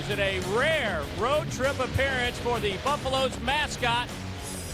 Bulldogs in a rare road trip appearance for the Buffaloes mascot.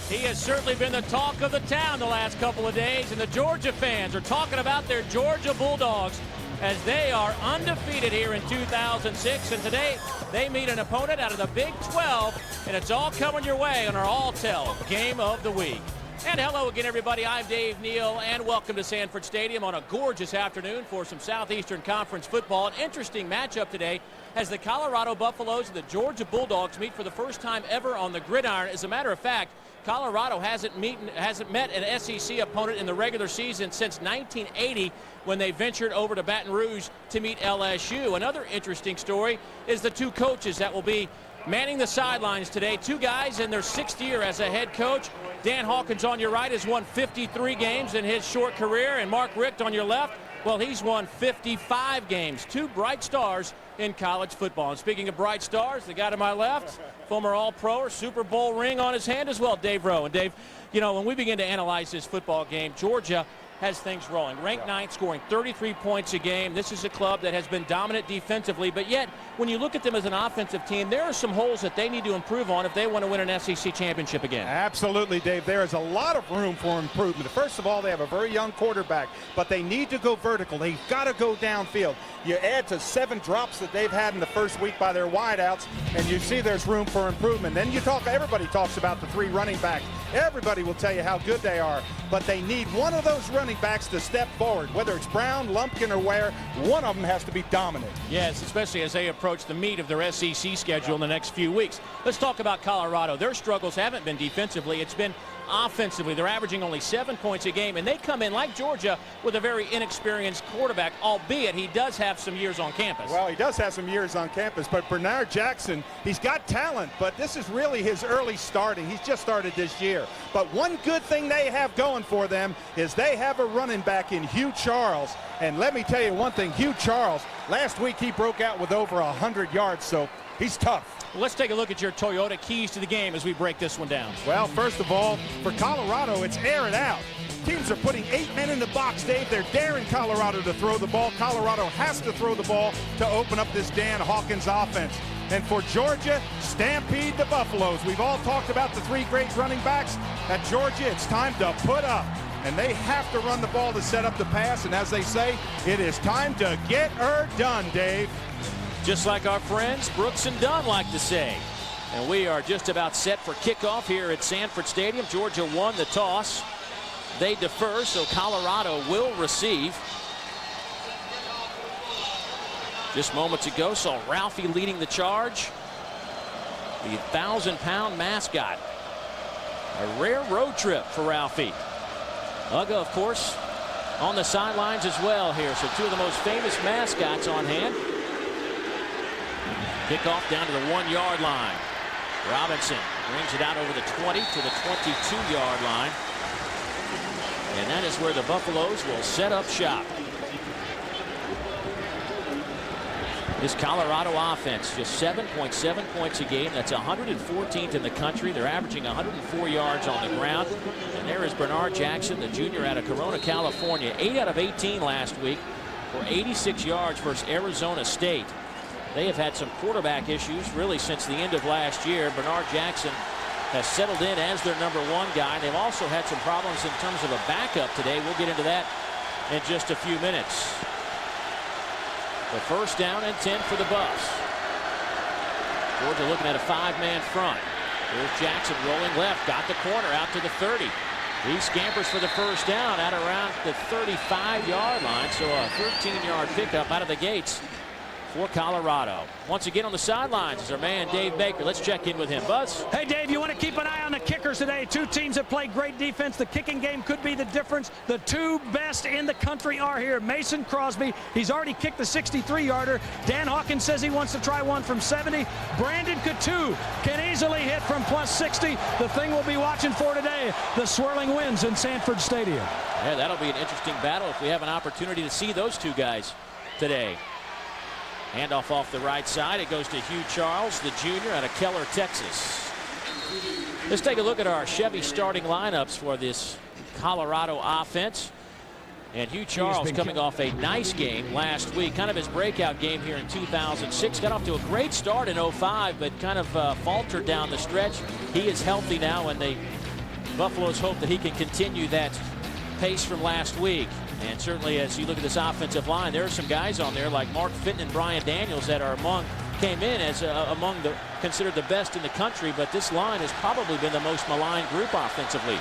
He has certainly been the talk of the town the last couple of days, and the Georgia fans are talking about their Georgia Bulldogs as they are undefeated here in 2006. And today they meet an opponent out of the Big 12, and it's all coming your way on our All-Tell Game of the Week. And hello again, everybody. I'm Dave Neal, and welcome to Sanford Stadium on a gorgeous afternoon for some Southeastern Conference football. An interesting matchup today as the Colorado Buffaloes and the Georgia Bulldogs meet for the first time ever on the gridiron. As a matter of fact, Colorado hasn't met an SEC opponent in the regular season since 1980 when they ventured over to Baton Rouge to meet LSU. Another interesting story is the two coaches that will be manning the sidelines today. Two guys in their sixth year as a head coach. Dan Hawkins on your right has won 53 games in his short career, and Mark Richt on your left, well, he's won 55 games. Two bright stars in college football. And speaking of bright stars, the guy to my left, former All-Pro or Super Bowl ring on his hand as well, Dave Rowe. And Dave, you know, when we begin to analyze this football game, Georgia has things rolling. Ranked ninth, scoring 33 points a game. This is a club that has been dominant defensively, but yet when you look at them as an offensive team, there are some holes that they need to improve on if they want to win an SEC championship again. Absolutely, Dave. There is a lot of room for improvement. First of all, they have a very young quarterback, but they need to go vertical. They've got to go downfield. You add to 7 drops that they've had in the first week by their wideouts, and you see there's room for improvement. Then everybody talks about the 3 running backs. Everybody will tell you how good they are, but they need one of those running backs to step forward. Whether it's Brown, Lumpkin, or Ware, one of them has to be dominant. Yes, especially as they approach the meat of their SEC schedule in the next few weeks. Let's talk about Colorado. Their struggles haven't been defensively. It's been offensively. They're averaging only 7 points a game, and they come in like Georgia with a very inexperienced quarterback, albeit he does have some years on campus. Well, he does have some years on campus, but Bernard Jackson, he's got talent, but this is really his early starting. He's just started this year. But one good thing they have going for them is they have a running back in Hugh Charles. And let me tell you one thing, Hugh Charles, last week he broke out with over 100 yards, so he's tough. Let's take a look at your Toyota keys to the game as we break this one down. Well, first of all, for Colorado, it's air it out. Teams are putting 8 men in the box, Dave. They're daring Colorado to throw the ball. Colorado has to throw the ball to open up this Dan Hawkins offense. And for Georgia, stampede the Buffaloes. We've all talked about the 3 great running backs. At Georgia, it's time to put up. And they have to run the ball to set up the pass. And as they say, it is time to get her done, Dave. Just like our friends Brooks and Dunn like to say. And we are just about set for kickoff here at Sanford Stadium. Georgia won the toss. They defer, so Colorado will receive. Just moments ago, saw Ralphie leading the charge. The 1,000-pound mascot. A rare road trip for Ralphie. Uga, of course, on the sidelines as well here. So 2 of the most famous mascots on hand. Kickoff down to the 1-yard line. Robinson brings it out over the 20 to the 22-yard line. And that is where the Buffaloes will set up shop. This Colorado offense, just 7.7 points a game. That's 114th in the country. They're averaging 104 yards on the ground. And there is Bernard Jackson, the junior out of Corona, California. 8 out of 18 last week for 86 yards versus Arizona State. They have had some quarterback issues really since the end of last year. Bernard Jackson has settled in as their #1 guy. They've also had some problems in terms of a backup today. We'll get into that in just a few minutes. The first down and 10 for the Buffs. Georgia looking at a 5-man front. There's Jackson rolling left, got the corner out to the 30. He scampers for the first down at around the 35-yard line. So a 13-yard pickup out of the gates for Colorado. Once again on the sidelines is our man Dave Baker. Let's check in with him. Buzz? Hey, Dave, you want to keep an eye on the kickers today. 2 teams that play great defense. The kicking game could be the difference. The 2 best in the country are here. Mason Crosby, he's already kicked the 63-yarder. Dan Hawkins says he wants to try one from 70. Brandon Coutu can easily hit from plus 60. The thing we'll be watching for today, the swirling winds in Sanford Stadium. Yeah, that'll be an interesting battle if we have an opportunity to see those 2 guys today. Handoff off the right side. It goes to Hugh Charles, the junior out of Keller, Texas. Let's take a look at our Chevy starting lineups for this Colorado offense. And Hugh Charles coming off a nice game last week, kind of his breakout game here in 2006. Got off to a great start in 05, but kind of faltered down the stretch. He is healthy now, and the Buffaloes hope that he can continue that pace from last week. And certainly as you look at this offensive line, there are some guys on there like Mark Fitton and Brian Daniels that are came in as among the considered the best in the country, but this line has probably been the most maligned group offensively.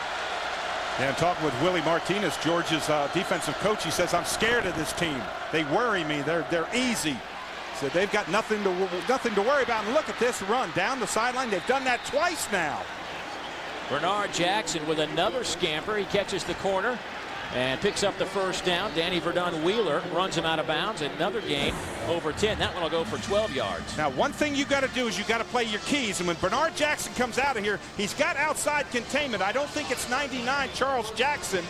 Yeah, I'm talking with Willie Martinez, Georgia's defensive coach. He says, I'm scared of this team. They worry me. They're easy. So they've got nothing to worry about. And look at this run down the sideline. They've done that twice now. Bernard Jackson with another scamper. He catches the corner and picks up the first down. Danny Verdun-Wheeler runs him out of bounds. Another gain over 10. That one will go for 12 yards. Now, one thing you got to do is you got to play your keys. And when Bernard Jackson comes out of here, he's got outside containment. I don't think it's 99 Charles Jackson.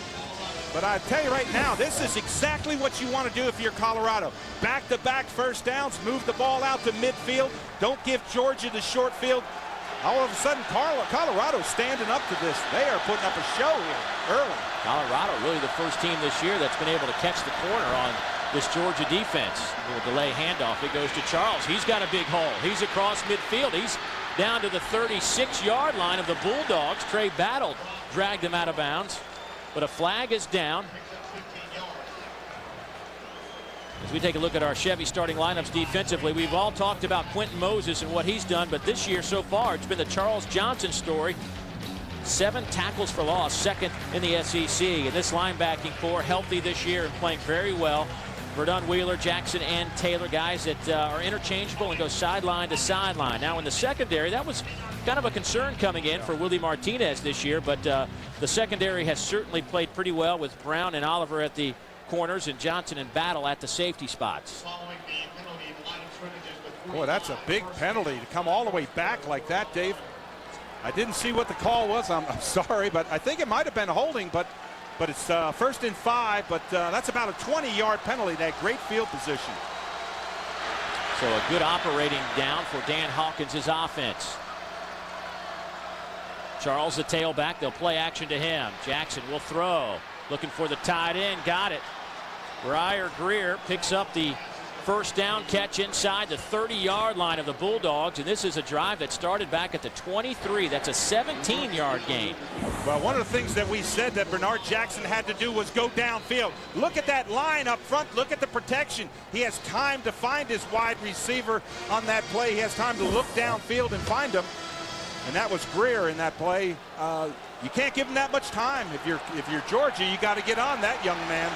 But I tell you right now, this is exactly what you want to do if you're Colorado. Back-to-back first downs, move the ball out to midfield. Don't give Georgia the short field. All of a sudden, Colorado's standing up to this. They are putting up a show here early. Colorado really the first team this year that's been able to catch the corner on this Georgia defense. A little delay handoff. It goes to Charles. He's got a big hole. He's across midfield. He's down to the 36-yard line of the Bulldogs. Trey Battle dragged him out of bounds, but a flag is down. As we take a look at our Chevy starting lineups defensively, we've all talked about Quentin Moses and what he's done, but this year so far it's been the Charles Johnson story. 7 tackles for loss, second in the SEC. And this linebacking core healthy this year and playing very well. Verdun-Wheeler, Jackson, and Taylor, guys that are interchangeable and go sideline to sideline. Now in the secondary, that was kind of a concern coming in for Willie Martinez this year, but the secondary has certainly played pretty well with Brown and Oliver at the corners and Johnson and Battle at the safety spots. Boy, that's a big penalty to come all the way back like that, Dave. I didn't see what the call was. I'm sorry, but I think it might have been holding, but it's first and 5, but that's about a 20-yard penalty. That great field position. So a good operating down for Dan Hawkins' offense. Charles the tailback. They'll play action to him. Jackson will throw. Looking for the tight end. Got it. Briar Greer picks up the first down catch inside the 30-yard line of the Bulldogs, and this is a drive that started back at the 23. That's a 17-yard gain. Well, one of the things that we said that Bernard Jackson had to do was go downfield. Look at that line up front. Look at the protection. He has time to find his wide receiver on that play. He has time to look downfield and find him, and that was Greer in that play. You can't give him that much time. If you're Georgia, you got to get on that young man.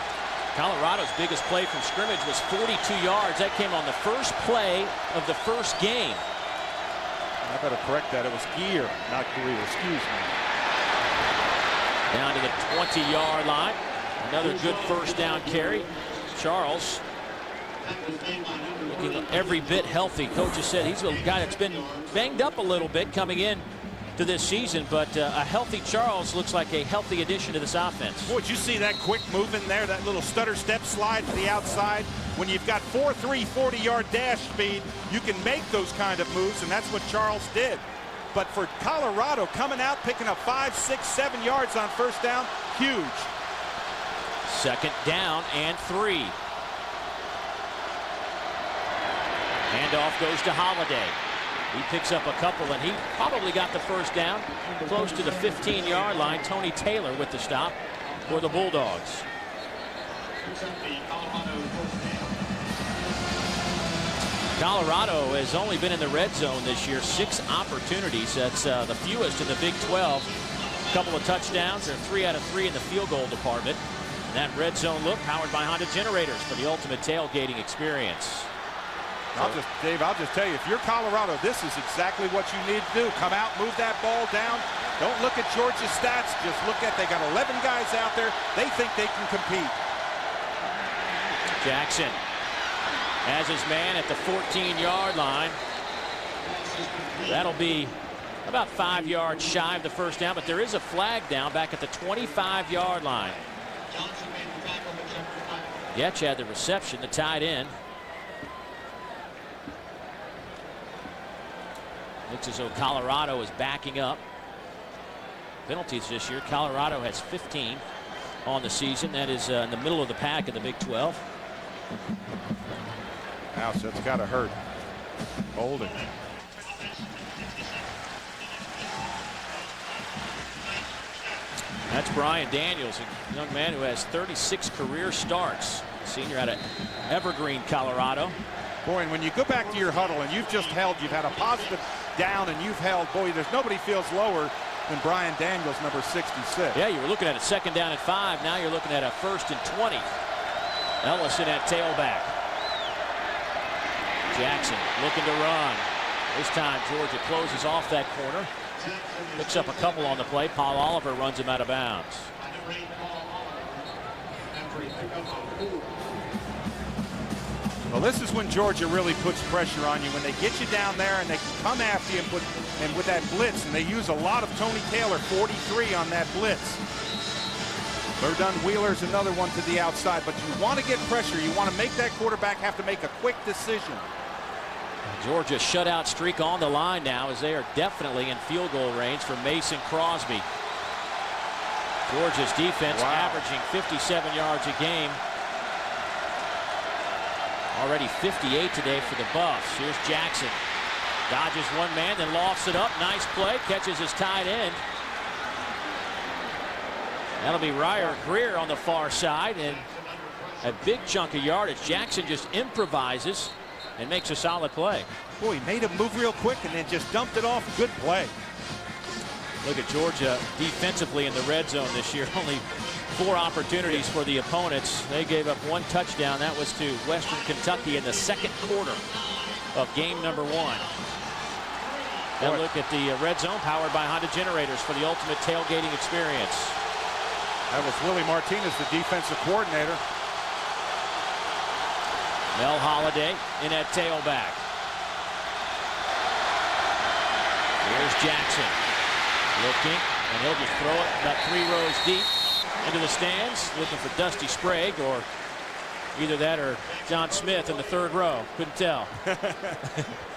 Colorado's biggest play from scrimmage was 42 yards. That came on the first play of the first game. I better correct that. It was Gear, not Greer. Excuse me. Down to the 20-yard line. Another good first down carry. Charles looking every bit healthy. Coach has said he's a guy that's been banged up a little bit coming in to this season, but a healthy Charles looks like a healthy addition to this offense. Boy, did you see that quick move in there, that little stutter step slide to the outside? When you've got 4.3 40-yard dash speed, you can make those kind of moves, and that's what Charles did. But for Colorado, coming out, picking up 5, 6, 7 yards on first down, huge. Second down and 3. Handoff goes to Holiday. He picks up a couple, and he probably got the first down close to the 15-yard line. Tony Taylor with the stop for the Bulldogs. Colorado has only been in the red zone this year, 6 opportunities. That's the fewest in the Big 12. A couple of touchdowns. They're 3 out of 3 in the field goal department. And that red zone look powered by Honda Generators for the ultimate tailgating experience. Dave, I'll just tell you, if you're Colorado, this is exactly what you need to do. Come out, move that ball down. Don't look at Georgia's stats. Just look at, they got 11 guys out there. They think they can compete. Jackson has his man at the 14-yard line. That'll be about 5 yards shy of the first down, but there is a flag down back at the 25-yard line. Yetch had the reception, the tight end. Looks as though Colorado is backing up. Penalties this year. Colorado has 15. on the season. That is in the middle of the pack in the Big 12. Ouch, that's got to hurt. Hold it. That's Brian Daniels, a young man who has 36 career starts. Senior out of Evergreen, Colorado. Boy, and when you go back to your huddle and you've just held, you've had a positive down and you've held, boy, there's nobody feels lower than Brian Daniels, number 66. Yeah, you were looking at a 2nd down and 5. Now you're looking at a 1st and 20. Ellison at tailback. Jackson looking to run. This time Georgia closes off that corner. Picks up a couple on the play. Paul Oliver runs him out of bounds. Well, this is when Georgia really puts pressure on you, when they get you down there and they come after you and with that blitz, and they use a lot of Tony Taylor, 43 on that blitz. Verdun Wheeler's another one to the outside, but you want to get pressure. You want to make that quarterback have to make a quick decision. Georgia shutout streak on the line now, as they are definitely in field goal range for Mason Crosby. Georgia's defense averaging 57 yards a game. Already 58 today for the Buffs. Here's Jackson. Dodges one man, then lofts it up. Nice play. Catches his tight end. That'll be Ryer Greer on the far side. And a big chunk of yardage. Jackson just improvises and makes a solid play. Boy, he made him move real quick and then just dumped it off. Good play. Look at Georgia defensively in the red zone this year. Only 4 opportunities for the opponents. They gave up 1 touchdown. That was to Western Kentucky in the 2nd quarter of game number 1. And look at the red zone powered by Honda generators for the ultimate tailgating experience. That was Willie Martinez, the defensive coordinator. Mel Holiday in at tailback. Here's Jackson looking, and he'll just throw it about 3 rows deep into the stands, looking for Dusty Sprague, or either that or John Smith in the 3rd row. Couldn't tell.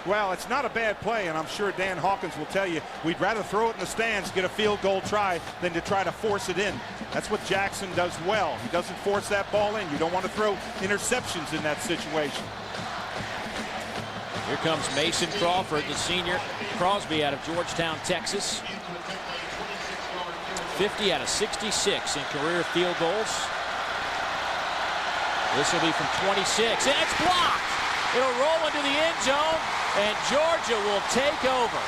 Well, it's not a bad play, and I'm sure Dan Hawkins will tell you we'd rather throw it in the stands, get a field goal try, than to try to force it in. That's what Jackson does well. He doesn't force that ball in. You don't want to throw interceptions in that situation. Here comes Mason Crawford, the senior. Crosby out of Georgetown, Texas. 50 out of 66 in career field goals. This will be from 26, and it's blocked. It'll roll into the end zone, and Georgia will take over.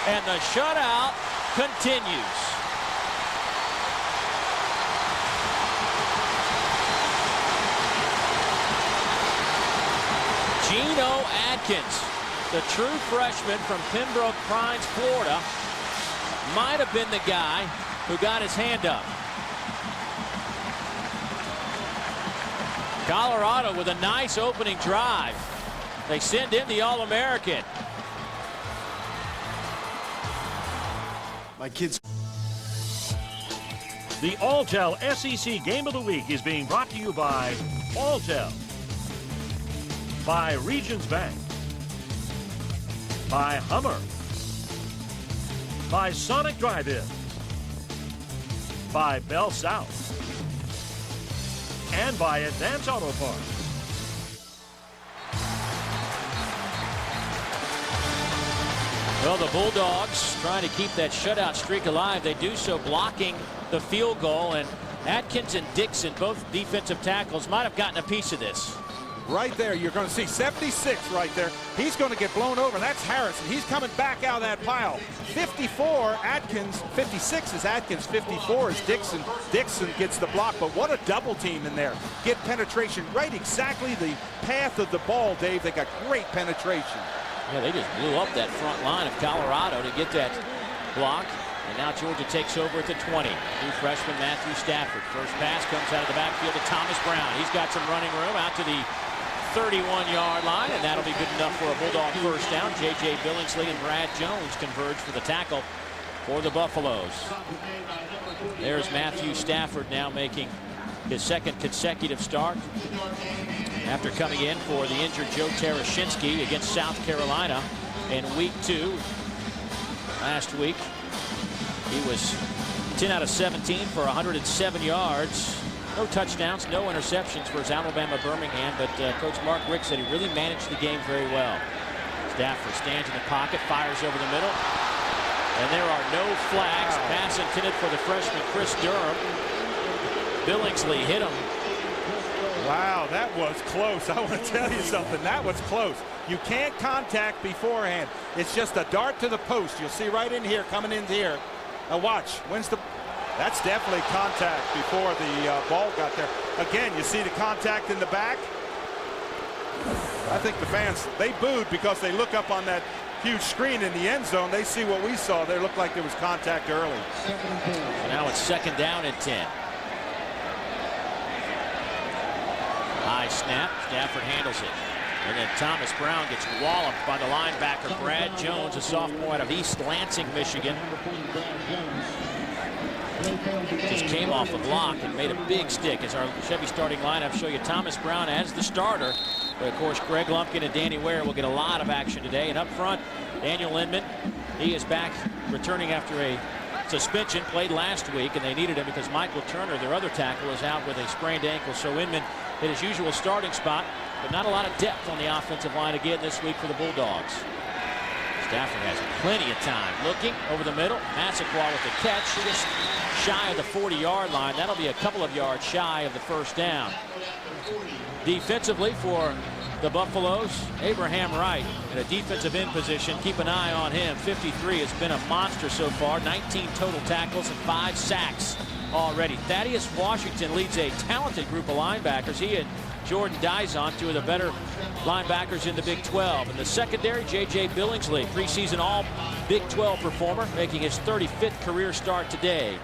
And the shutout continues. Geno Atkins, the true freshman from Pembroke Pines, Florida, might have been the guy who got his hand up. Colorado with a nice opening drive. They send in the All-American. My kids. The Alltel SEC Game of the Week is being brought to you by Alltel, by Regions Bank, by Hummer, by Sonic Drive-In, by Bell South, and by Advance Auto Parts. Well, the Bulldogs trying to keep that shutout streak alive. They do so blocking the field goal, and Atkins and Dixon, both defensive tackles, might have gotten a piece of this. Right there, you're going to see 76 right there. He's going to get blown over. That's Harrison. He's coming back out of that pile. 54, Atkins. 56 is Atkins. 54 is Dixon. Dixon gets the block, but what a double team in there. Get penetration right exactly the path of the ball, Dave. They got great penetration. Yeah, they just blew up that front line of Colorado to get that block. And now Georgia takes over at the 20. New freshman Matthew Stafford. First pass comes out of the backfield to Thomas Brown. He's got some running room out to the 31-yard line, and that'll be good enough for a Bulldog first down. J.J. Billingsley and Brad Jones converge for the tackle for the Buffaloes. There's Matthew Stafford now making his 2nd consecutive start after coming in for the injured Joe Tereshinski against South Carolina in week 2 last week. He was 10 out of 17 for 107 yards. No touchdowns, no interceptions for his Alabama Birmingham, but Coach Mark Richt said he really managed the game very well. Stafford stands in the pocket, fires over the middle, and there are no flags. Pass intended for the freshman Chris Durham. Billingsley hit him. Wow, that was close. I want to tell you something. That was close. You can't contact beforehand. It's just a dart to the post. You'll see right in here, coming in here. Now watch. That's definitely contact before the ball got there. Again, you see the contact in the back. I think the fans, they booed because they look up on that huge screen in the end zone. They see what we saw. They looked like there was contact early. So now it's 2nd down and 10. High snap. Stafford handles it. And then Thomas Brown gets walloped by the linebacker Brad Jones, a sophomore out of East Lansing, Michigan. Just came off a block and made a big stick. As our Chevy starting lineup show you Thomas Brown as the starter. But of course, Greg Lumpkin and Danny Ware will get a lot of action today. And up front, Daniel Lindman. He is back, returning after a suspension, played last week, and they needed him because Michael Turner, their other tackle, is out with a sprained ankle. So Inman hit his usual starting spot, but not a lot of depth on the offensive line again this week for the Bulldogs. Stafford has plenty of time. Looking over the middle. Massaquoi with the catch. Just shy of the 40-yard line. That'll be a couple of yards shy of the first down. Defensively for the Buffaloes, Abraham Wright in a defensive end position. Keep an eye on him. 53 has been a monster so far. 19 total tackles and 5 sacks already. Thaddeus Washington leads a talented group of linebackers. He and Jordan Dizon, two of the better linebackers in the Big 12. In the secondary, J.J. Billingsley, preseason all Big 12 performer, making his 35th career start today.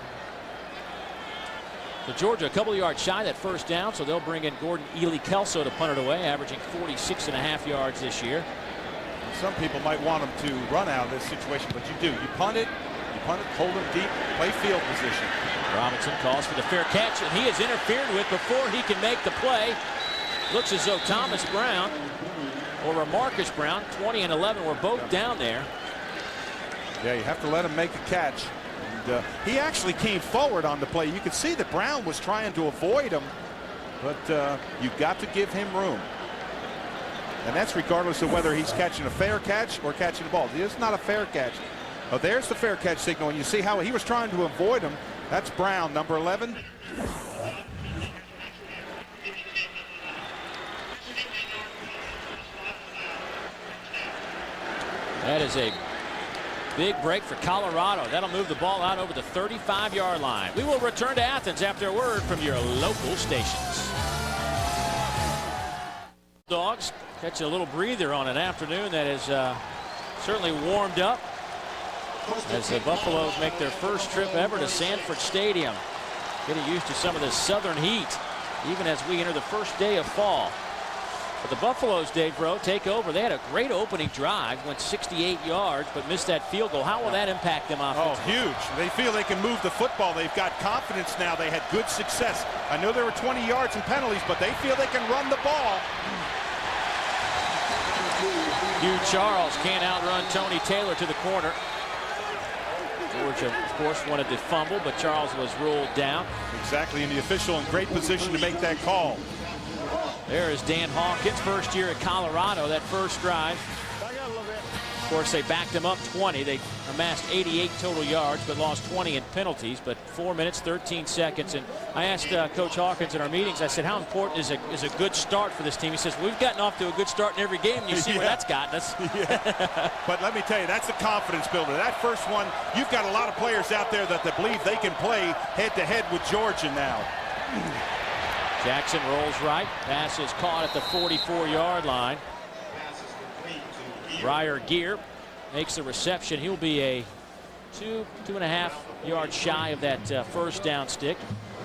So Georgia a couple of yards shy that first down, so they'll bring in Gordon Ely-Kelso to punt it away, averaging 46.5 yards this year. Some people might want him to run out of this situation, but you do. You punt it, hold him deep, play field position. Robinson calls for the fair catch, and he is interfered with before he can make the play. Looks as though Thomas Brown or Marcus Brown, 20 and 11, were both down there. Yeah, you have to let him make a catch. And, he actually came forward on the play. You could see that Brown was trying to avoid him, but you've got to give him room. And that's regardless of whether he's catching a fair catch or catching the ball. It's not a fair catch. Oh, there's the fair catch signal, and you see how he was trying to avoid him. That's Brown, number 11. That is a big break for Colorado. That'll move the ball out over the 35-yard line. We will return to Athens after a word from your local stations. Dogs catch a little breather on an afternoon that is certainly warmed up as the Buffaloes make their first trip ever to Sanford Stadium. Getting used to some of the southern heat, even as we enter the first day of fall. But the Buffaloes, Dave Rowe, take over. They had a great opening drive, went 68 yards, but missed that field goal. How will that impact them offensively? Oh, huge. They feel they can move the football. They've got confidence now. They had good success. I know there were 20 yards in penalties, but they feel they can run the ball. Hugh Charles can't outrun Tony Taylor to the corner. Georgia, of course, wanted to fumble, but Charles was ruled down. Exactly, and the official in great position to make that call. There is Dan Hawkins, first year at Colorado, that first drive. Of course, they backed him up 20. They amassed 88 total yards, but lost 20 in penalties. But 4 minutes, 13 seconds. And I asked Coach Hawkins in our meetings, I said, how important is a good start for this team? He says, we've gotten off to a good start in every game. You see where that's gotten us. But let me tell you, that's a confidence builder. That first one, you've got a lot of players out there that believe they can play head-to-head with Georgia now. Jackson rolls right. Pass is caught at the 44-yard line. Ryer Gear makes the reception. He'll be a 2.5 yards shy of that first down stick.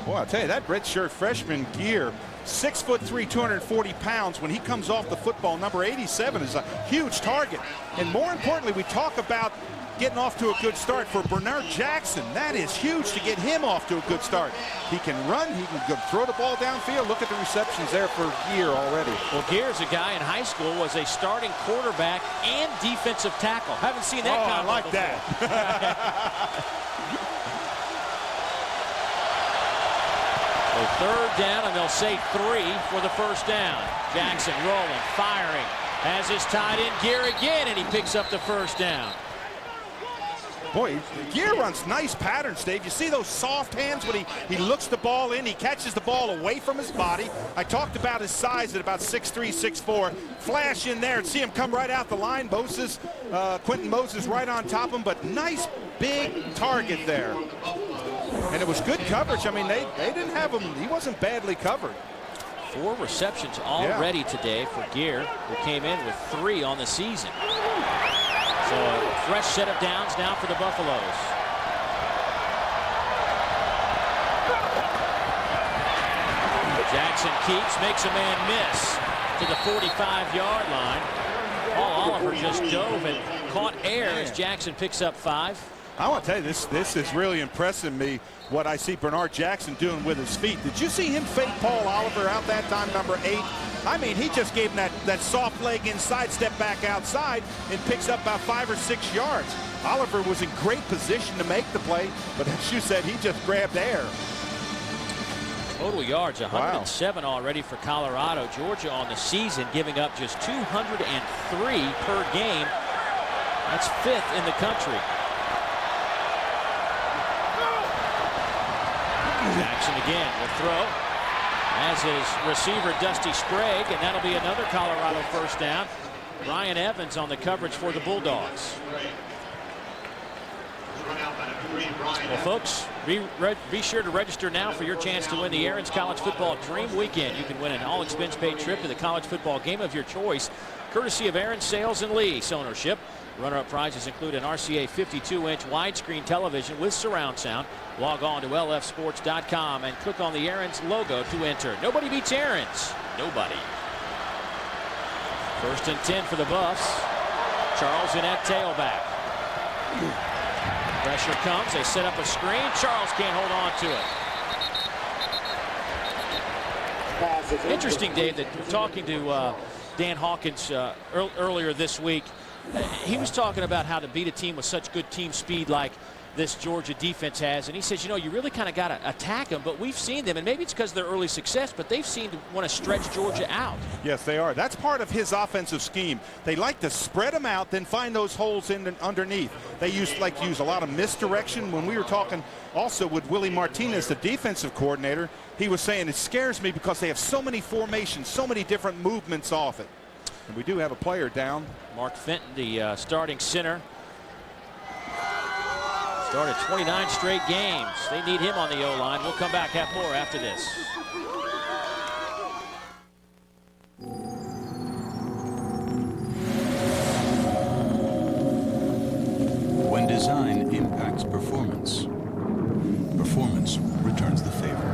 Boy, I'll tell you, that redshirt freshman Gear, 6'3", 240 pounds. When he comes off the football, number 87 is a huge target. And more importantly, we talk about getting off to a good start for Bernard Jackson. That is huge to get him off to a good start. He can run, he can go throw the ball downfield. Look at the receptions there for Gear already. Well, Gear's a guy in high school, was a starting quarterback and defensive tackle. Haven't seen that combo I like before. that. So third down, and they'll say 3 for the first down. Jackson rolling, firing, has his tight end gear again, and he picks up the first down. Boy, Gear runs nice patterns, Dave. You see those soft hands when he looks the ball in, he catches the ball away from his body. I talked about his size at about 6'3", 6'4". Flash in there and see him come right out the line. Quentin Moses right on top of him, but nice big target there. And it was good coverage. I mean, they didn't have him. He wasn't badly covered. 4 receptions already today for Gear, who came in with 3 on the season. So a fresh set of downs now for the Buffaloes. Jackson keeps, makes a man miss to the 45-yard line. Paul Oliver just dove and caught air as Jackson picks up 5. I want to tell you, this is really impressing me, what I see Bernard Jackson doing with his feet. Did you see him fake Paul Oliver out that time, number 8? I mean, he just gave him that soft leg inside, step back outside, and picks up about 5 or 6 yards. Oliver was in great position to make the play, but as you said, he just grabbed air. Total yards, 107 already for Colorado. Georgia on the season giving up just 203 per game. That's 5th in the country. Jackson again will throw, as his receiver Dusty Sprague, and that'll be another Colorado first down. Ryan Evans on the coverage for the Bulldogs. Well, folks, be sure to register now for your chance to win the Aaron's College Football Dream Weekend. You can win an all-expense-paid trip to the college football game of your choice, courtesy of Aaron's Sales and Lease ownership. Runner-up prizes include an RCA 52-inch widescreen television with surround sound. Log on to lfsports.com and click on the Aaron's logo to enter. Nobody beats Aaron's. Nobody. 1st and 10 for the Buffs. Charles in at tailback. Pressure comes. They set up a screen. Charles can't hold on to it. Interesting, Dave, that we're talking to Dan Hawkins earlier this week. He was talking about how to beat a team with such good team speed like this Georgia defense has, and he says, you know, you really kind of got to attack them, but we've seen them, and maybe it's because of their early success, but they've seemed to want to stretch Georgia out. Yes, they are. That's part of his offensive scheme. They like to spread them out, then find those holes underneath. They like to use a lot of misdirection. When we were talking also with Willie Martinez, the defensive coordinator, he was saying it scares me because they have so many formations, so many different movements off it. And we do have a player down. Mark Fenton, the starting center. Started 29 straight games. They need him on the O-line. We'll come back, have more after this. When design impacts performance, performance returns the favor.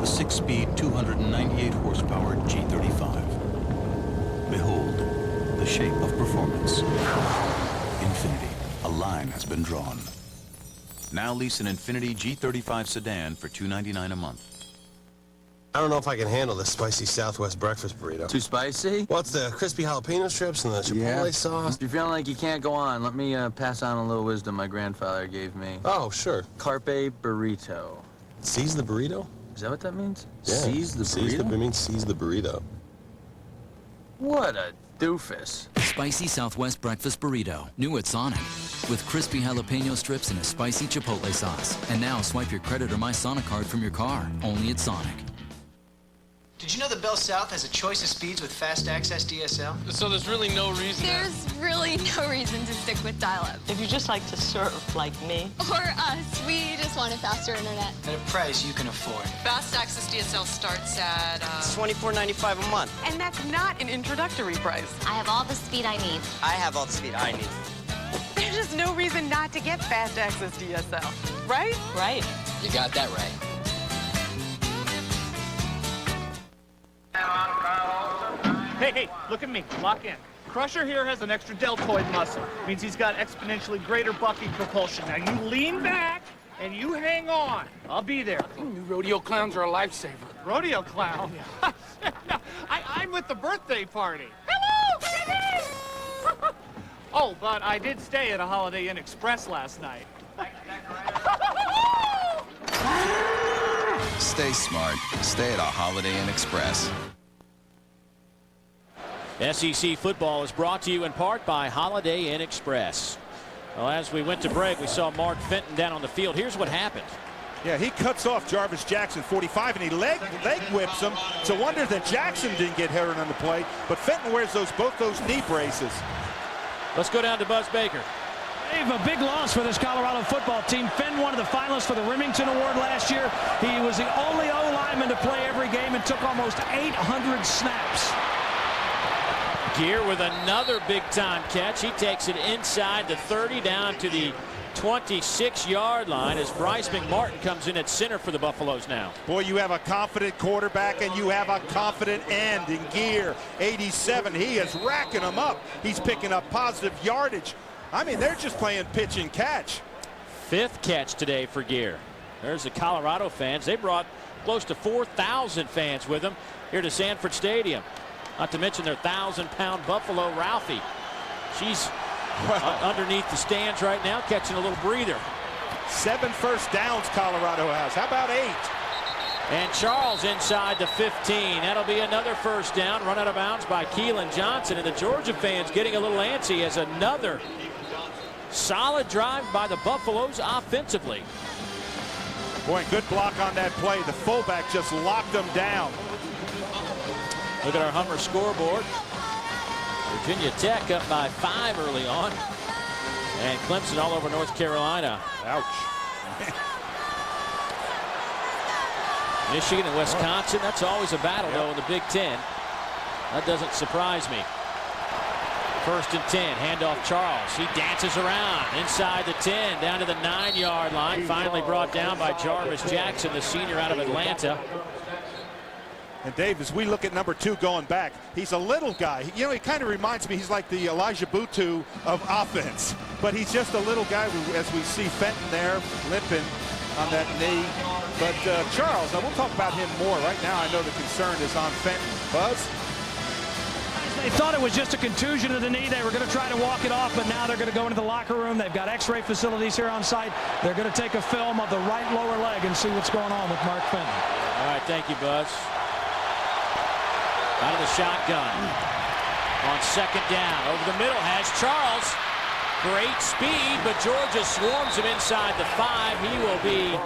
The 6-speed, 298 horsepower G35. Behold, the shape of performance. Infinity, a line has been drawn. Now lease an Infinity G35 sedan for $299 a month. I don't know if I can handle this spicy Southwest breakfast burrito. Too spicy? What's the crispy jalapeno strips and the chipotle sauce? If you're feeling like you can't go on, let me pass on a little wisdom my grandfather gave me. Oh, sure. Carpe burrito. Seize the burrito? Is that what that means? Yeah. Seize the burrito? It means seize the burrito. What a doofus. Spicy Southwest breakfast burrito. New at Sonic. With crispy jalapeno strips and a spicy chipotle sauce. And now swipe your credit or My Sonic card from your car. Only at Sonic. Did you know that Bell South has a choice of speeds with fast access DSL? So there's really no reason. There's really no reason to stick with dial-up. If you just like to surf like me. Or us. We just want a faster internet. At a price you can afford. Fast access DSL starts at $24.95 a month. And that's not an introductory price. I have all the speed I need. I have all the speed I need. There's just no reason not to get fast access DSL. Right? Right. You got that right. Hey, look at me. Lock in. Crusher here has an extra deltoid muscle. Means he's got exponentially greater bucking propulsion. Now you lean back and you hang on. I'll be there. New rodeo clowns are a lifesaver. Rodeo clown? I'm with the birthday party. Hello! Oh, but I did stay at a Holiday Inn Express last night. Stay smart. Stay at a Holiday Inn Express. SEC football is brought to you in part by Holiday Inn Express. Well, as we went to break, we saw Mark Fenton down on the field. Here's what happened. Yeah, he cuts off Jarvis Jackson, 45, and he leg whips him. It's a wonder that Jackson didn't get hurt on the play, but Fenton wears both those knee braces. Let's go down to Buzz Baker. Dave, a big loss for this Colorado football team. Fenton, one of the finalists for the Remington Award last year. He was the only O-lineman to play every game and took almost 800 snaps. Gear with another big-time catch. He takes it inside the 30 down to the 26-yard line as Bryce McMartin comes in at center for the Buffaloes now. Boy, you have a confident quarterback and you have a confident end in Gear. 87, he is racking them up. He's picking up positive yardage. I mean, they're just playing pitch and catch. 5th catch today for Gear. There's the Colorado fans. They brought close to 4,000 fans with them here to Sanford Stadium. Not to mention their 1,000-pound Buffalo Ralphie. She's underneath the stands right now, catching a little breather. 7 first downs Colorado has. How about 8? And Charles inside the 15. That'll be another first down, run out of bounds by Keelan Johnson. And the Georgia fans getting a little antsy as another solid drive by the Buffaloes offensively. Boy, good block on that play. The fullback just locked them down. Look at our Hummer scoreboard. Virginia Tech up by 5 early on. And Clemson all over North Carolina. Ouch. Michigan and Wisconsin, that's always a battle, though, in the Big Ten. That doesn't surprise me. 1st and 10, handoff Charles. He dances around inside the 10, down to the 9-yard line. Finally brought down by Jarvis Jackson, the senior out of Atlanta. And Dave, as we look at number 2 going back, he's a little guy. You know, he kind of reminds me, he's like the Elijah Butu of offense. But he's just a little guy, as we see Fenton there limping on that knee. But Charles, now we'll talk about him more. Right now, I know the concern is on Fenton. Buzz? They thought it was just a contusion of the knee. They were going to try to walk it off, but now they're going to go into the locker room. They've got x-ray facilities here on site. They're going to take a film of the right lower leg and see what's going on with Mark Fenton. All right, thank you, Buzz. Out of the shotgun. On 2nd down. Over the middle has Charles. Great speed, but Georgia swarms him inside the 5. He will be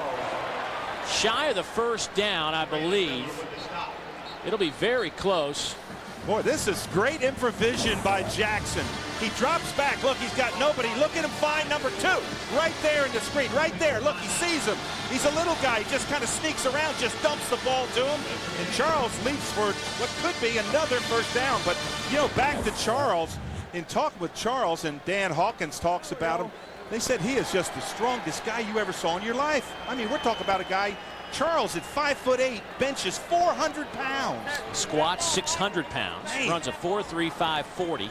shy of the 1st down, I believe. It'll be very close. Boy, this is great improvisation by Jackson. He drops back. Look, he's got nobody. Look at him find number 2. Right there in the screen. Right there. Look, he sees him. He's a little guy. He just kind of sneaks around, just dumps the ball to him. And Charles leaps for what could be another 1st down. But, you know, back to Charles. In talk with Charles, and Dan Hawkins talks about him, they said he is just the strongest guy you ever saw in your life. I mean, we're talking about a guy, Charles, at 5'8", benches 400 pounds. Squats 600 pounds. Man. Runs a 4.35 40.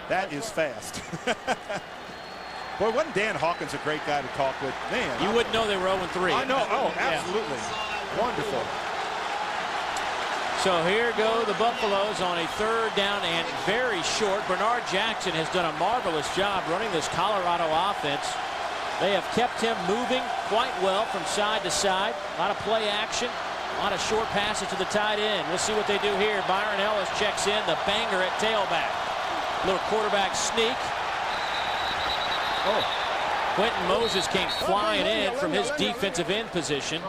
That is fast. Boy, wasn't Dan Hawkins a great guy to talk with? Man, you wouldn't know they were 0-3. I know. Oh, absolutely. Yeah. Wonderful. So here go the Buffaloes on a 3rd down and very short. Bernard Jackson has done a marvelous job running this Colorado offense. They have kept him moving quite well from side to side. A lot of play action, a lot of short passes to the tight end. We'll see what they do here. Byron Ellis checks in, the banger at tailback. Little quarterback sneak. Oh, Quentin Moses came flying in from his defensive end position.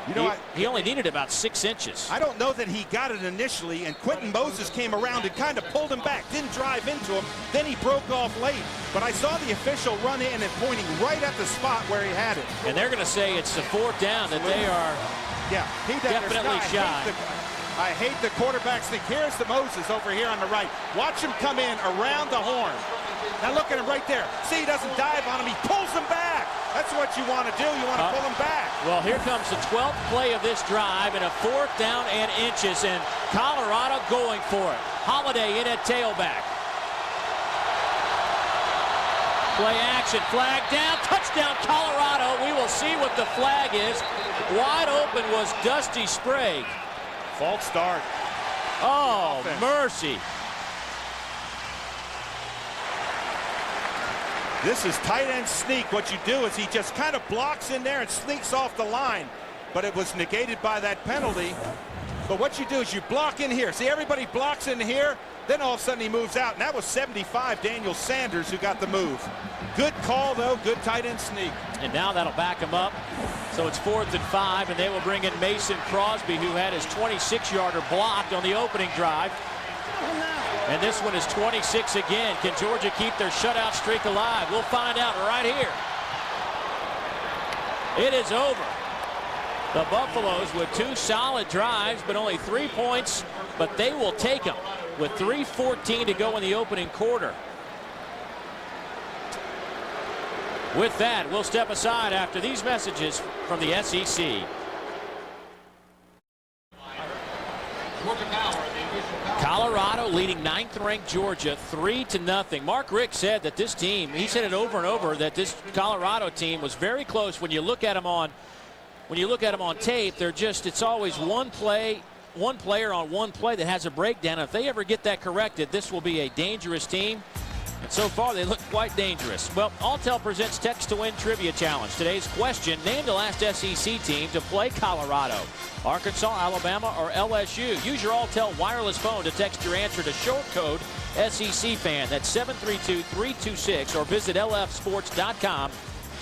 You know, he only needed about 6 inches. I don't know that he got it initially, and Quentin Moses came around and kind of pulled him back, didn't drive into him, then he broke off late. But I saw the official run in and pointing right at the spot where he had it. And they're going to say it's a 4th down, that they are definitely shy. I hate the quarterbacks think. Here's the Moses over here on the right. Watch him come in around the horn. Now look at him right there. See, he doesn't dive on him. He pulls him back. That's what you want to do. You want to pull him back. Well, here comes the 12th play of this drive and a 4th down and inches, and Colorado going for it. Holiday in at tailback. Play action, flag down, touchdown Colorado. We will see what the flag is. Wide open was Dusty Sprague. False start. Oh, mercy. This is tight end sneak. What you do is he just kind of blocks in there and sneaks off the line. but it was negated by that penalty. But what you do is you block in here. See, everybody blocks in here. Then all of a sudden he moves out, and that was 75, Daniel Sanders, who got the move. Good call, though. Good tight end sneak. And now that'll back him up. So it's 4th and 5, and they will bring in Mason Crosby, who had his 26-yarder blocked on the opening drive. And this one is 26 again. Can Georgia keep their shutout streak alive? We'll find out right here. It is over. The Buffaloes with 2 solid drives, but only 3 points, but they will take them with 3:14 to go in the opening quarter. With that, we'll step aside after these messages from the SEC. Colorado leading 9th-ranked Georgia 3-0. Mark Richt said that this team, he said it over and over, that this Colorado team was very close. When you look at them on tape, they're just, it's always one player on one play that has a breakdown. If they ever get that corrected, this will be a dangerous team. And so far, they look quite dangerous. Well, Alltel presents Text to Win Trivia Challenge. Today's question, name the last SEC team to play Colorado. Arkansas, Alabama, or LSU. Use your Alltel wireless phone to text your answer to short code SEC fan. That's 732-326, or visit lfsports.com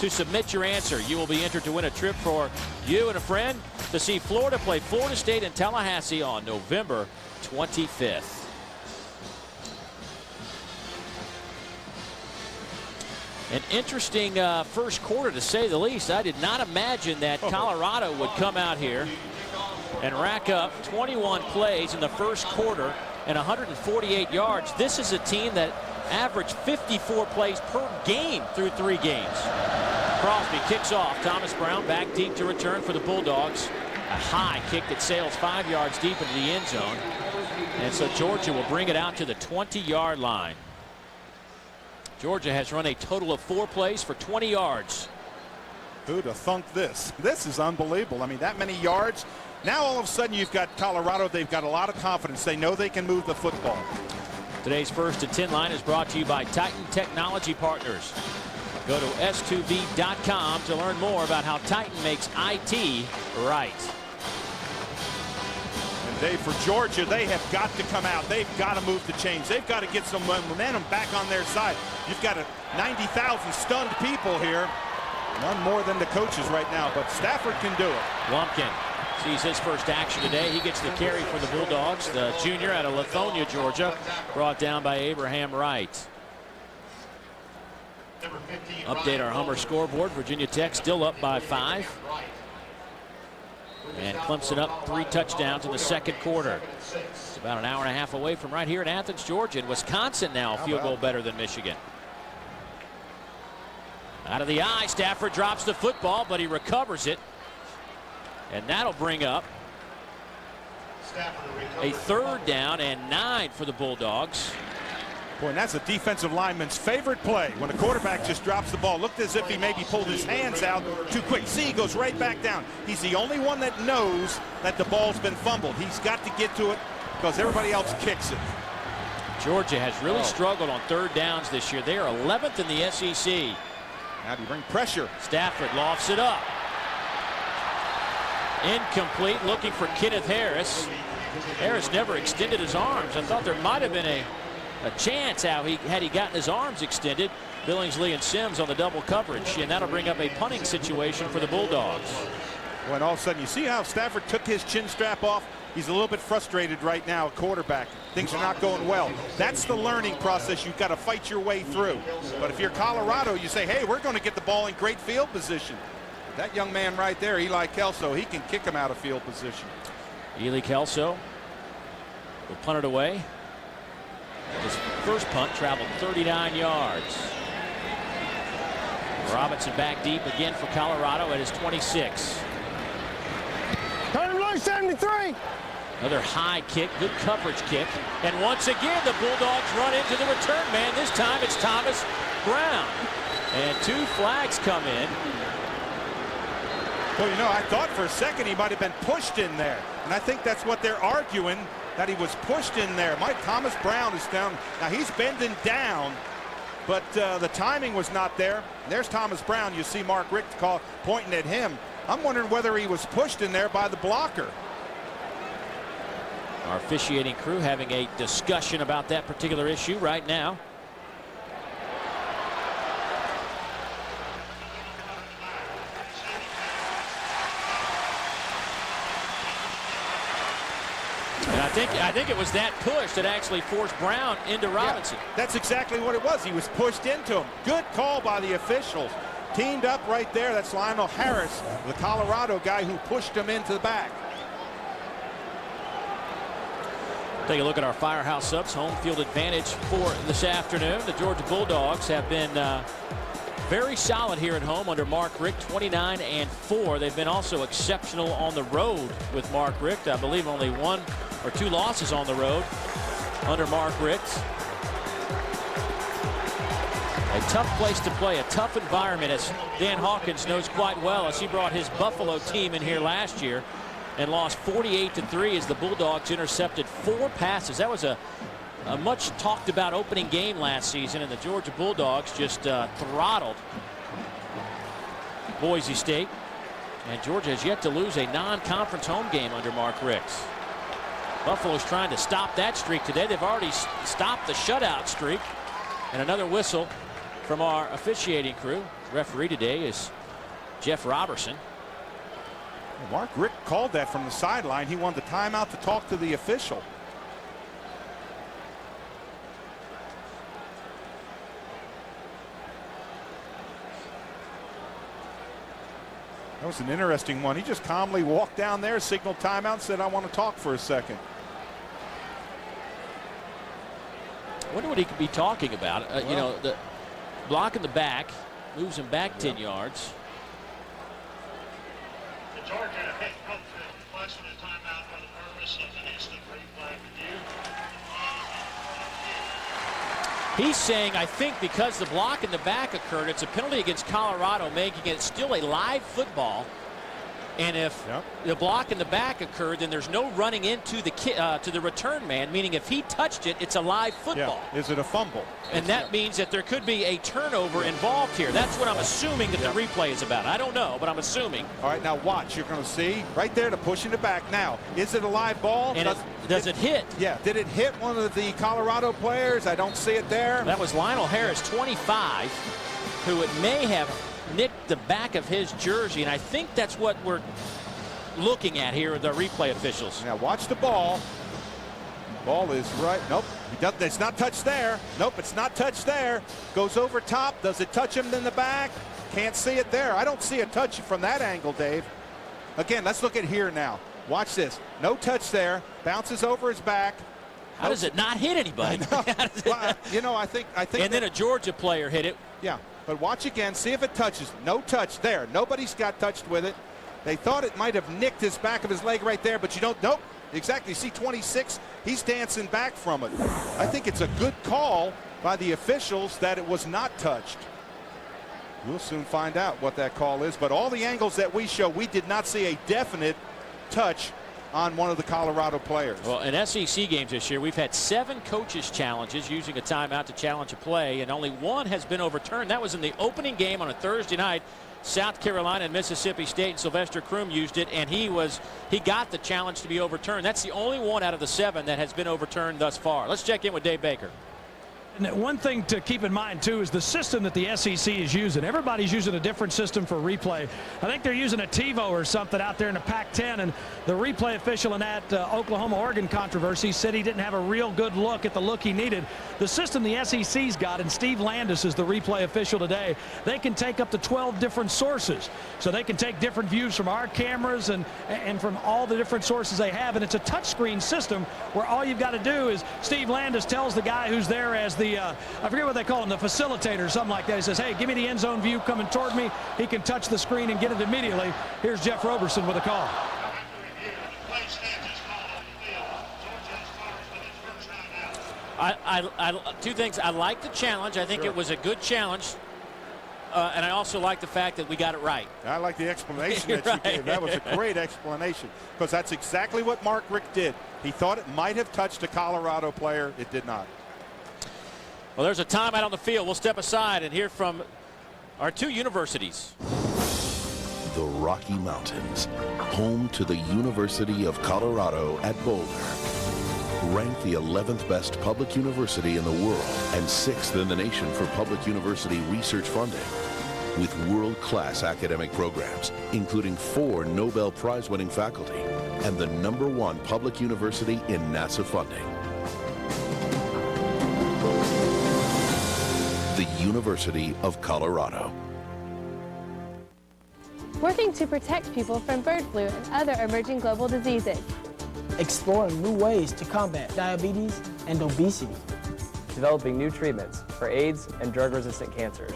to submit your answer. You will be entered to win a trip for you and a friend to see Florida play Florida State in Tallahassee on November 25th. An interesting first quarter, to say the least. I did not imagine that Colorado would come out here and rack up 21 plays in the first quarter and 148 yards. This is a team that averaged 54 plays per game through 3 games. Crosby kicks off. Thomas Brown back deep to return for the Bulldogs. A high kick that sails 5 yards deep into the end zone. And so Georgia will bring it out to the 20-yard line. Georgia has run a total of 4 plays for 20 yards. Who'd have thunk this? This is unbelievable. I mean, that many yards. Now all of a sudden you've got Colorado. They've got a lot of confidence. They know they can move the football. Today's 1st and 10 line is brought to you by Titan Technology Partners. Go to s2v.com to learn more about how Titan makes IT right. Dave, for Georgia, they have got to come out. They've got to move the chains. They've got to get some momentum back on their side. You've got 90,000 stunned people here. None more than the coaches right now, but Stafford can do it. Lumpkin sees his first action today. He gets the carry for the Bulldogs. The junior out of Lithonia, Georgia, brought down by Abraham Wright. Update our Hummer scoreboard. Virginia Tech still up by 5. And Clemson up 3 touchdowns in the second quarter. It's about an hour and a half away from right here in Athens, Georgia. And Wisconsin now a field goal better than Michigan. Out of the eye, Stafford drops the football, but he recovers it. And that'll bring up a 3rd down and 9 for the Bulldogs. Boy, and that's a defensive lineman's favorite play, when a quarterback just drops the ball. Looked as if he maybe pulled his hands out too quick. See, he goes right back down. He's the only one that knows that the ball's been fumbled. He's got to get to it because everybody else kicks it. Georgia has really struggled on 3rd downs this year. They are 11th in the SEC. Now do you bring pressure? Stafford lofts it up. Incomplete, looking for Kenneth Harris. Harris never extended his arms. I thought there might have been a chance had he gotten his arms extended. Billingsley and Sims on the double coverage, and that'll bring up a punting situation for the Bulldogs. When all of a sudden you see how Stafford took his chin strap off. He's a little bit frustrated right now, quarterback. Things are not going well. That's the learning process you've got to fight your way through. But if you're Colorado, you say, hey, we're going to get the ball in great field position. That young man right there, Eli Kelso, he can kick him out of field position. Eli Kelso will punt it away. His first punt traveled 39 yards. Robinson back deep again for Colorado at his 26. 73. Another high kick, good coverage kick. And once again, the Bulldogs run into the return man. This time it's Thomas Brown. And 2 flags come in. Well, you know, I thought for a second he might have been pushed in there. And I think that's what they're arguing, that he was pushed in there. Thomas Brown is down. Now he's bending down, but the timing was not there. And there's Thomas Brown. You see Mark Richt pointing at him. I'm wondering whether he was pushed in there by the blocker. Our officiating crew having a discussion about that particular issue right now. And I think it was that push that actually forced Brown into Robinson. Yeah, that's exactly what it was. He was pushed into him. Good call by the officials. Teamed up right there. That's Lionel Harris, the Colorado guy who pushed him into the back. Take a look at our Firehouse subs. Home field advantage for this afternoon. The Georgia Bulldogs have been very solid here at home under Mark Richt, 29-4. They've been also exceptional on the road with Mark Richt. I believe only 1 or 2 losses on the road under Mark Richt. A tough place to play, a tough environment, as Dan Hawkins knows quite well, as he brought his Buffalo team in here last year and lost 48-3 as the Bulldogs intercepted 4 passes. That was a much talked about opening game last season, and the Georgia Bulldogs just throttled Boise State. And Georgia has yet to lose a non-conference home game under Mark Richt. Buffalo's trying to stop that streak today. They've already stopped the shutout streak. And another whistle from our officiating crew. Referee today is Jeff Robertson. Mark Richt called that from the sideline. He wanted the timeout to talk to the official. That was an interesting one. He just calmly walked down there, signaled timeout, and said, I want to talk for a second. I wonder what he could be talking about. You know, the block in the back moves him back 10 yards. The Georgia head coach requested a timeout for the purpose of an instant replay review. He's saying, I think because the block in the back occurred, it's a penalty against Colorado, making it still a live football. And if the block in the back occurred, then there's no running into the to the return man, meaning if he touched it, it's a live football. Yeah. Is it a fumble? And that means that there could be a turnover involved here. That's what I'm assuming that the replay is about. I don't know, but I'm assuming. All right, now watch. You're going to see right there to push in the back. Now, is it a live ball? And does it hit? Yeah. Did it hit one of the Colorado players? I don't see it there. That was Lionel Harris, 25, who it may have nicked the back of his jersey, and I think that's what we're looking at here with the replay officials. Now watch the ball. Ball is right. Nope. It's not touched there. Nope, it's not touched there. Goes over top. Does it touch him in the back? Can't see it there. I don't see a touch from that angle, Dave. Again, let's look at here now. Watch this. No touch there. Bounces over his back. How does it not hit anybody? Well, you know, I think. And then a Georgia player hit it. Yeah. But watch again, see if it touches. No touch there. Nobody's got touched with it. They thought it might have nicked his back of his leg right there, but you don't. Nope. Exactly. See 26? He's dancing back from it. I think it's a good call by the officials that it was not touched. We'll soon find out what that call is. But all the angles that we show, we did not see a definite touch on one of the Colorado players. Well, in SEC games this year, we've had 7 coaches challenges using a timeout to challenge a play, and only 1 has been overturned. That was in the opening game on a Thursday night. South Carolina and Mississippi State, and Sylvester Croom used it, and he got the challenge to be overturned. That's the only one out of the 7 that has been overturned thus far. Let's check in with Dave Baker. And one thing to keep in mind, too, is the system that the SEC is using. Everybody's using a different system for replay. I think they're using a TiVo or something out there in the Pac-10, and the replay official in that Oklahoma-Oregon controversy said he didn't have a real good look at the look he needed. The system the SEC's got, and Steve Landis is the replay official today, they can take up to 12 different sources. So they can take different views from our cameras and from all the different sources they have, and it's a touchscreen system where all you've got to do is Steve Landis tells the guy who's there as the I forget what they call him, the facilitator or something like that. He says, hey, give me the end zone view coming toward me. He can touch the screen and get it immediately. Here's Jeff Roberson with a call. Two things. I like the challenge. I think it was a good challenge. And I also like the fact that we got it right. I like the explanation that you gave. That was a great explanation, because that's exactly what Mark Richt did. He thought it might have touched a Colorado player. It did not. Well, there's a timeout on the field. We'll step aside and hear from our 2 universities. the Rocky Mountains, home to the University of Colorado at Boulder. Ranked the 11th best public university in the world and 6th in the nation for public university research funding. With world-class academic programs, including 4 Nobel Prize-winning faculty and the #1 public university in NASA funding. The University of Colorado. Working to protect people from bird flu and other emerging global diseases. Exploring new ways to combat diabetes and obesity. Developing new treatments for AIDS and drug-resistant cancers.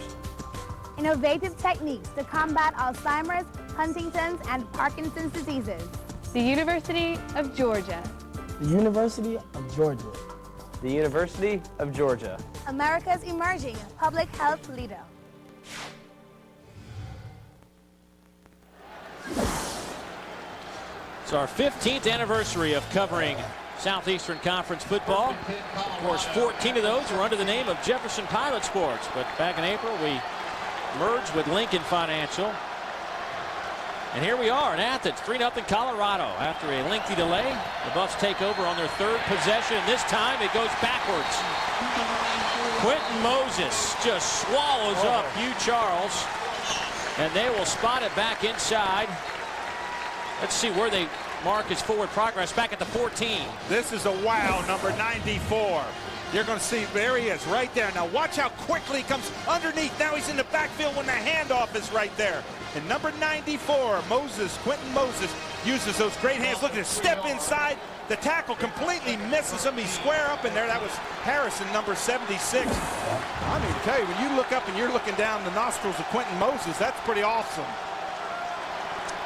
Innovative techniques to combat Alzheimer's, Huntington's, and Parkinson's diseases. The University of Georgia. The University of Georgia. The University of Georgia. America's emerging public health leader. It's our 15th anniversary of covering Southeastern Conference football. Of course, 14 of those were under the name of Jefferson Pilot Sports, but back in April we merged with Lincoln Financial. And here we are in Athens, 3-0 Colorado. After a lengthy delay, the Buffs take over on their 3rd possession, and this time it goes backwards. Quentin Moses just swallows up Hugh Charles, and they will spot it back inside. Let's see where they mark his forward progress, back at the 14. This is a wow, number 94. You're going to see, there he is, right there. Now watch how quickly he comes underneath. Now he's in the backfield when the handoff is right there. And number 94, Moses, Quentin Moses, uses those great hands. Look at his step inside. The tackle completely misses him. He's square up in there. That was Harrison, number 76. I mean, tell you, when you look up and you're looking down the nostrils of Quentin Moses, that's pretty awesome.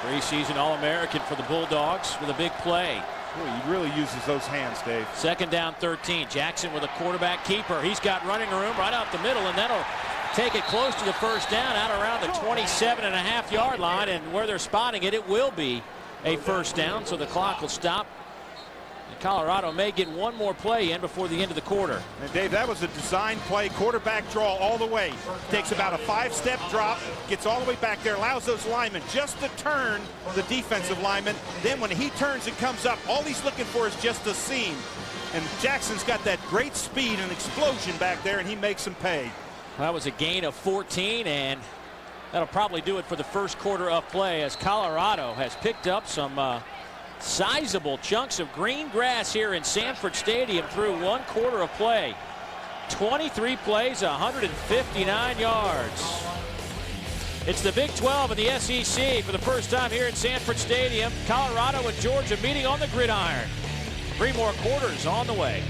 Preseason All-American for the Bulldogs with a big play. Boy, he really uses those hands, Dave. 2nd down, 13. Jackson with a quarterback keeper. He's got running room right out the middle, and that'll take it close to the 1st down, out around the 27.5-yard line, and where they're spotting it, it will be a 1st down, so the clock will stop. And Colorado may get one more play in before the end of the quarter. And Dave, that was a design play, quarterback draw all the way. Takes about a 5-step drop, gets all the way back there, allows those linemen just to turn, the defensive lineman. Then when he turns and comes up, all he's looking for is just a seam. And Jackson's got that great speed and explosion back there, and he makes them pay. That was a gain of 14, and that'll probably do it for the 1st quarter of play, as Colorado has picked up some sizable chunks of green grass here in Sanford Stadium through 1 quarter of play. 23 plays, 159 yards. It's the Big 12 and the SEC for the first time here in Sanford Stadium. Colorado and Georgia meeting on the gridiron. 3 more quarters on the way.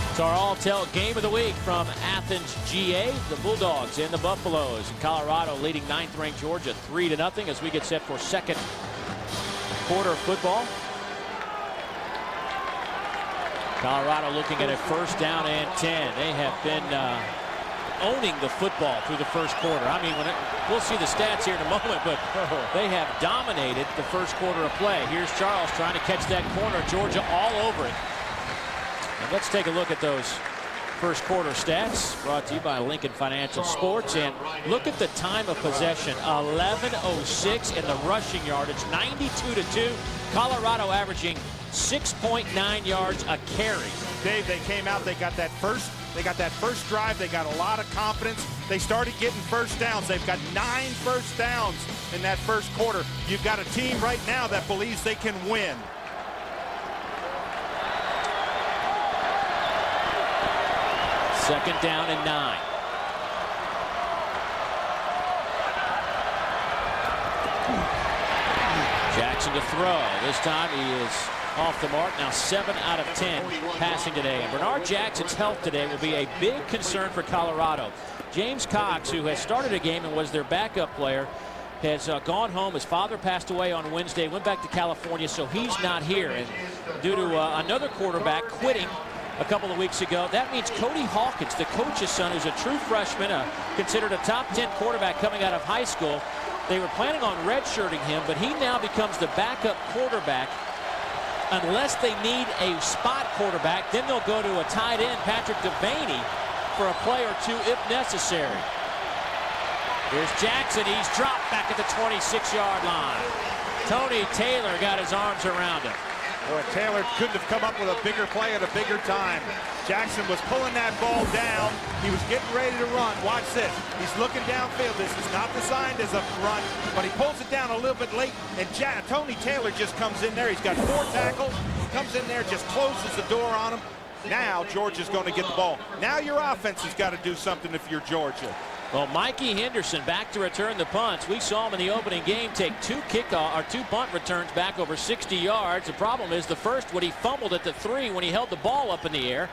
It's our all-tell game of the week from Athens, GA. The Bulldogs and the Buffaloes. And Colorado leading 9th-ranked Georgia 3-0 as we get set for 2nd quarter of football. Colorado looking at a 1st down and 10. They have been owning the football through the 1st quarter. I mean, we'll see the stats here in a moment, but they have dominated the 1st quarter of play. Here's Charles trying to catch that corner. Georgia all over it. And let's take a look at those 1st quarter stats brought to you by Lincoln Financial Sports. And look at the time of possession, 11:06 in the rushing yardage, 92-2. Colorado averaging 6.9 yards a carry. Dave, they came out, they got that first drive, they got a lot of confidence. They started getting 1st downs. They've got 9 1st downs in that 1st quarter. You've got a team right now that believes they can win. Second down and 9. Jackson to throw. This time he is off the mark. Now 7 out of 10 passing today. And Bernard Jackson's health today will be a big concern for Colorado. James Cox, who has started a game and was their backup player, has gone home. His father passed away on Wednesday, went back to California, so he's not here. And due to another quarterback quitting a couple of weeks ago, that means Cody Hawkins, the coach's son, who's a true freshman, considered a top 10 quarterback coming out of high school. They were planning on redshirting him, but he now becomes the backup quarterback. Unless they need a spot quarterback, then they'll go to a tight end, Patrick Devaney, for a play or two if necessary. Here's Jackson. He's dropped back at the 26-yard line. Tony Taylor got his arms around him. Boy, Taylor couldn't have come up with a bigger play at a bigger time. Jackson was pulling that ball down. He was getting ready to run. Watch this. He's looking downfield. This is not designed as a run, but he pulls it down a little bit late, and Tony Taylor just comes in there. He's got 4 tackles. Comes in there, just closes the door on him. Now Georgia's going to get the ball. Now your offense has got to do something if you're Georgia. Well, Mikey Henderson back to return the punts. We saw him in the opening game take 2 punt returns back over 60 yards. The problem is the first when he fumbled at the 3 when he held the ball up in the air.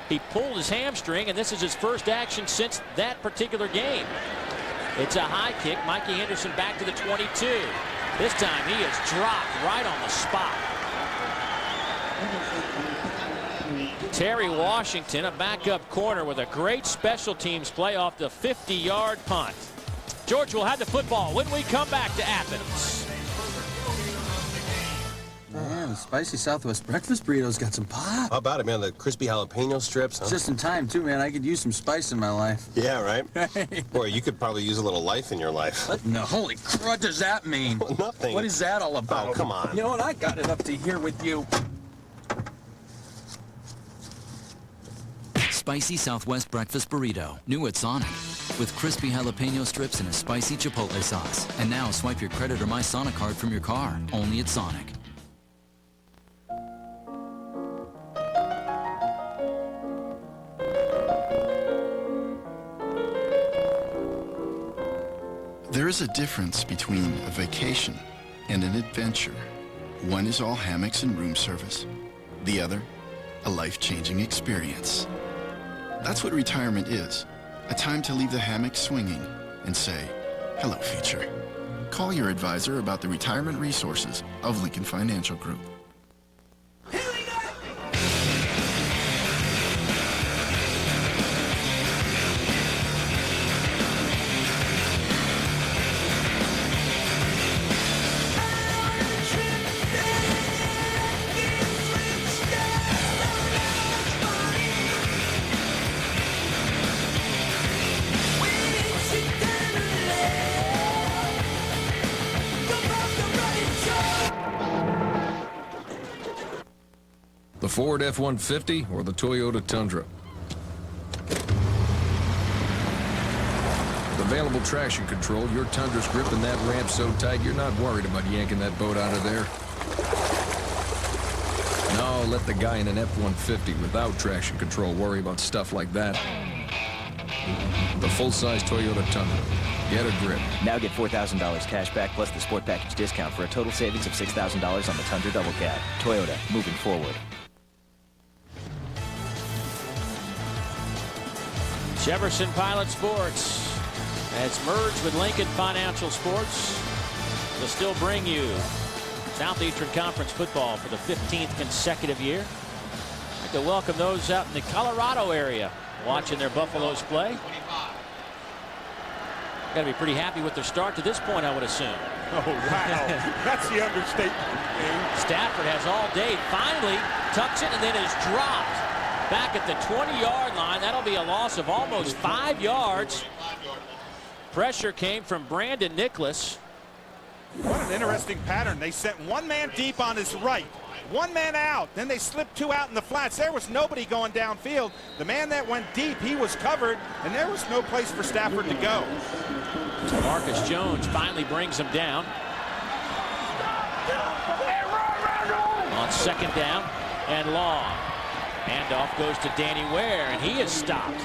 He pulled his hamstring, and this is his first action since that particular game. It's a high kick. Mikey Henderson back to the 22. This time he is dropped right on the spot. Terry Washington, a backup corner with a great special teams play off the 50-yard punt. Georgia will have the football when we come back to Athens. Man, the spicy Southwest breakfast burrito's got some pop. How about it, man? The crispy jalapeno strips, huh? Just in time, too, man. I could use some spice in my life. Yeah, right? Boy, you could probably use a little life in your life. What? No, holy crud, what does that mean? Well, nothing. What is that all about? Oh, come on. You know what? I got it up to here with you. Spicy Southwest breakfast burrito, new at Sonic, with crispy jalapeno strips and a spicy chipotle sauce. And now swipe your credit or My Sonic card from your car, only at Sonic. There is a difference between a vacation and an adventure. One is all hammocks and room service. The other, a life-changing experience. That's what retirement is. A time to leave the hammock swinging and say, hello, future. Call your advisor about the retirement resources of Lincoln Financial Group. The Ford F-150 or the Toyota Tundra. With available traction control, your Tundra's gripping that ramp so tight you're not worried about yanking that boat out of there. No, let the guy in an F-150 without traction control worry about stuff like that. The full-size Toyota Tundra. Get a grip. Now get $4,000 cash back plus the Sport Package discount for a total savings of $6,000 on the Tundra Double Cab. Toyota, moving forward. Jefferson Pilot Sports has merged with Lincoln Financial Sports. Will still bring you Southeastern Conference football for the 15th consecutive year. I'd like to welcome those out in the Colorado area watching their Buffaloes play. Got to be pretty happy with their start to this point, I would assume. Oh, wow. That's the understatement. Stafford has all day. Finally tucks it and then is dropped back at the 20-yard line. That'll be a loss of almost 5 yards. Pressure came from Brandon Nicholas. What an interesting pattern. They sent one man deep on his right, one man out. Then they slipped 2 out in the flats. There was nobody going downfield. The man that went deep, he was covered, and there was no place for Stafford to go. Marcus Jones finally brings him down. On second down and long. Handoff goes to Danny Ware, and he is stopped.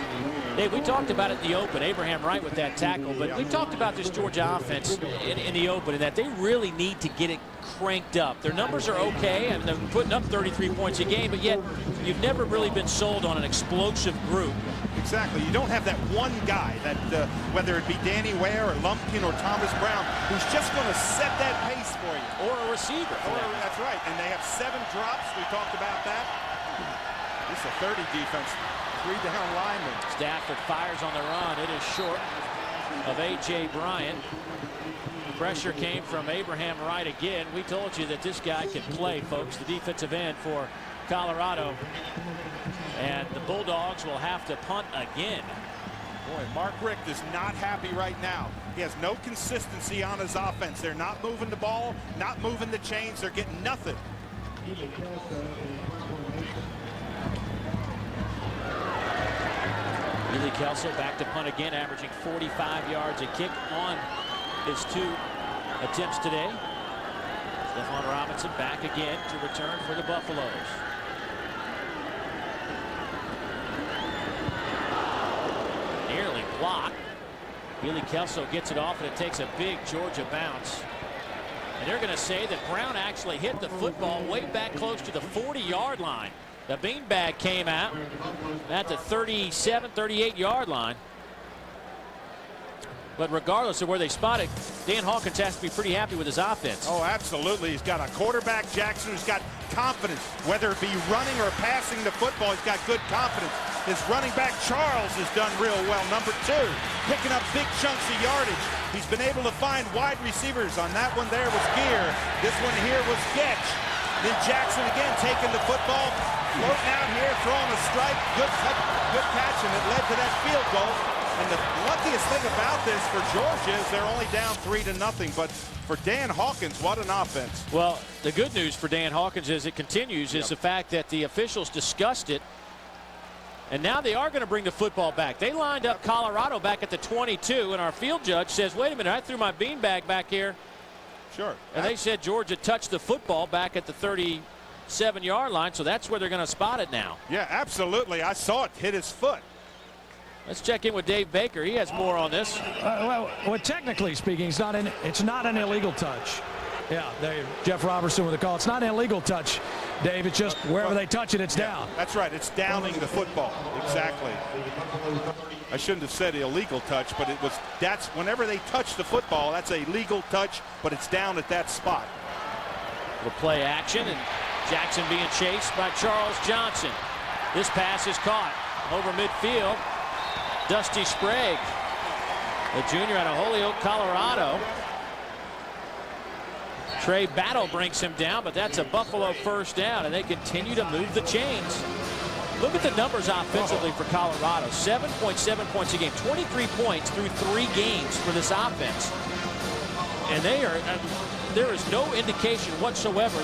Hey, we talked about it in the open, Abraham Wright with that tackle, but we talked about this Georgia offense in the open and that they really need to get it cranked up. Their numbers are okay, and they're putting up 33 points a game, but yet you've never really been sold on an explosive group. Exactly. You don't have that one guy, that whether it be Danny Ware or Lumpkin or Thomas Brown, who's just going to set that pace for you. Or a receiver. That's right. And they have 7 drops. We talked about that. This is a 30 defense. 3 down linemen. Stafford fires on the run. It is short of A.J. Bryant. Pressure came from Abraham Wright again. We told you that this guy can play, folks. The defensive end for Colorado. And the Bulldogs will have to punt again. Boy, Mark Richt is not happy right now. He has no consistency on his offense. They're not moving the ball, not moving the chains. They're getting nothing. Billy Kelso back to punt again, averaging 45 yards a kick on his 2 attempts today. Stephon Robinson back again to return for the Buffaloes. Nearly blocked. Billy Kelso gets it off, and it takes a big Georgia bounce. And they're going to say that Brown actually hit the football way back close to the 40-yard line. The beanbag came out at the 37, 38-yard line. But regardless of where they spot it, Dan Hawkins has to be pretty happy with his offense. Oh, absolutely. He's got a quarterback, Jackson, who's got confidence. Whether it be running or passing the football, he's got good confidence. His running back, Charles, has done real well. Number 2, picking up big chunks of yardage. He's been able to find wide receivers. On that one there was Gear. This one here was Getch. Then Jackson again taking the football, floating out here, throwing a strike. Good catch, and it led to that field goal. And the luckiest thing about this for Georgia is they're only down 3-0. But for Dan Hawkins, what an offense. Well, the good news for Dan Hawkins as it continues is the fact that the officials discussed it. And now they are going to bring the football back. They lined up Colorado back at the 22, and our field judge says, wait a minute, I threw my beanbag back here. Sure. And they said Georgia touched the football back at the 37-yard line, so that's where they're going to spot it now. Yeah, absolutely. I saw it hit his foot. Let's check in with Dave Baker. He has more on this. Well, technically speaking, it's not an illegal touch. Yeah, Jeff Robertson with the call. It's not an illegal touch, Dave. It's just wherever they touch it, it's down. That's right. It's downing the football. Exactly. I shouldn't have said illegal touch, but that's whenever they touch the football, that's a legal touch, but it's down at that spot. Little play action, and Jackson being chased by Charles Johnson. This pass is caught over midfield. Dusty Sprague, a junior out of Holyoke, Colorado. Trey Battle brings him down, but that's a Buffalo first down, and they continue to move the chains. Look at the numbers offensively for Colorado. 7.7 points a game, 23 points through 3 games for this offense. And there is no indication whatsoever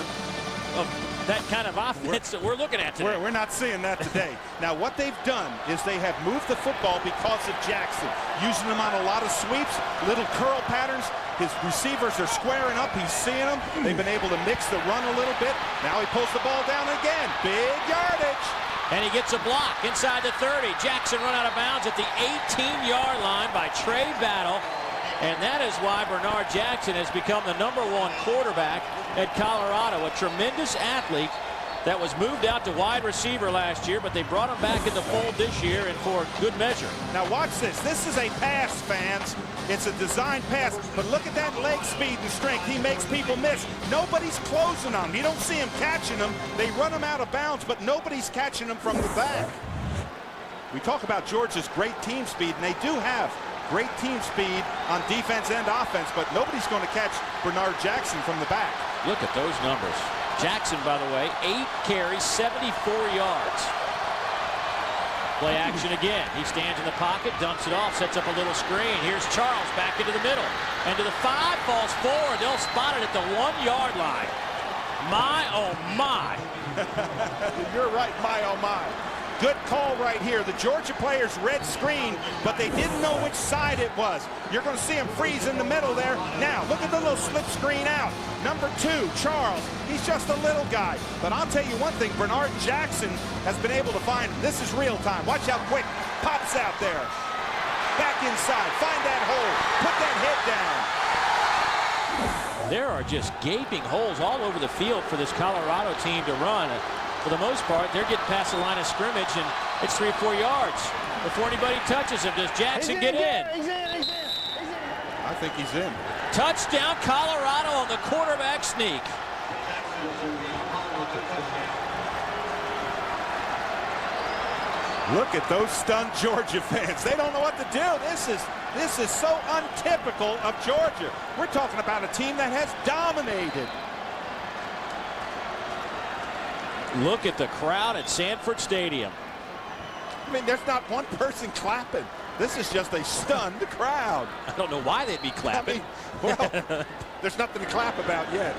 of that kind of offense that we're looking at today. We're not seeing that today. Now, what they've done is they have moved the football because of Jackson, using him on a lot of sweeps, little curl patterns. His receivers are squaring up. He's seeing them. They've been able to mix the run a little bit. Now he pulls the ball down again. Big yardage. And he gets a block inside the 30. Jackson run out of bounds at the 18-yard line by Trey Battle. And that is why Bernard Jackson has become the #1 quarterback at Colorado. A tremendous athlete that was moved out to wide receiver last year, but they brought him back in the fold this year, and for good measure. Now watch this. This is a pass, fans. It's a design pass, but look at that leg speed and strength. He makes people miss. Nobody's closing on him. You don't see him catching them. They run him out of bounds, but nobody's catching him from the back. We talk about Georgia's great team speed, and they do have great team speed on defense and offense, but nobody's going to catch Bernard Jackson from the back. Look at those numbers. Jackson, by the way, 8 carries, 74 yards. Play action again. He stands in the pocket, dumps it off, sets up a little screen. Here's Charles back into the middle. And to the 5, falls forward. They'll spot it at the 1-yard line. My, oh, my. You're right, my, oh, my. Good call right here. The Georgia players read screen, but they didn't know which side it was. You're going to see him freeze in the middle there. Now, look at the little slip screen out. Number 2, Charles. He's just a little guy. But I'll tell you one thing, Bernard Jackson has been able to find, this is real time. Watch how quick pops out there. Back inside. Find that hole. Put that head down. There are just gaping holes all over the field for this Colorado team to run. For the most part, they're getting past the line of scrimmage, and it's 3 or 4 yards before anybody touches him. Does Jackson get in? He's in. I think he's in. Touchdown, Colorado on the quarterback sneak. Look at those stunned Georgia fans. They don't know what to do. This is so untypical of Georgia. We're talking about a team that has dominated. Look at the crowd at Sanford Stadium. I mean, there's not one person clapping. This is just a stunned crowd. I don't know why they'd be clapping. I mean, well, there's nothing to clap about yet.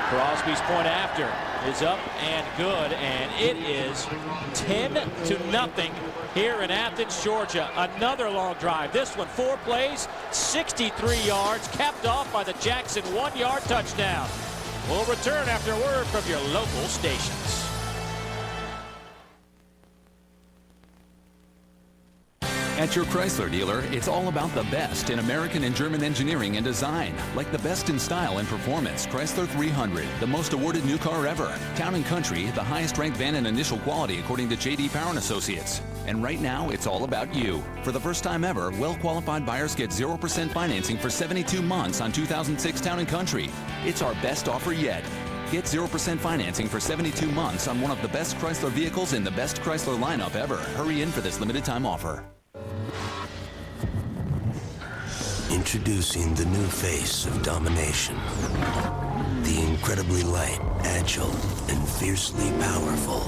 Crosby's point after is up and good, and it is 10-0 here in Athens, Georgia. Another long drive. This one 4 plays, 63 yards, capped off by the Jackson 1-yard touchdown. We'll return after a word from your local stations. At your Chrysler dealer, it's all about the best in American and German engineering and design. Like the best in style and performance, Chrysler 300, the most awarded new car ever. Town & Country, the highest ranked van in initial quality according to J.D. Power & Associates. And right now, it's all about you. For the first time ever, well-qualified buyers get 0% financing for 72 months on 2006 Town & Country. It's our best offer yet. Get 0% financing for 72 months on one of the best Chrysler vehicles in the best Chrysler lineup ever. Hurry in for this limited time offer. Introducing the new face of domination. The incredibly light, agile, and fiercely powerful.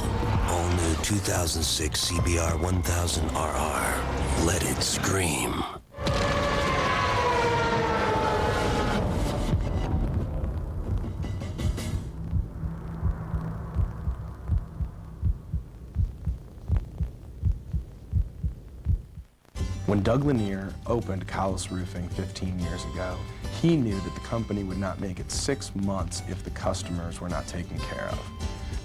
All new 2006 CBR 1000RR. Let it scream. When Doug Lanier opened Collis Roofing 15 years ago, he knew that the company would not make it 6 months if the customers were not taken care of.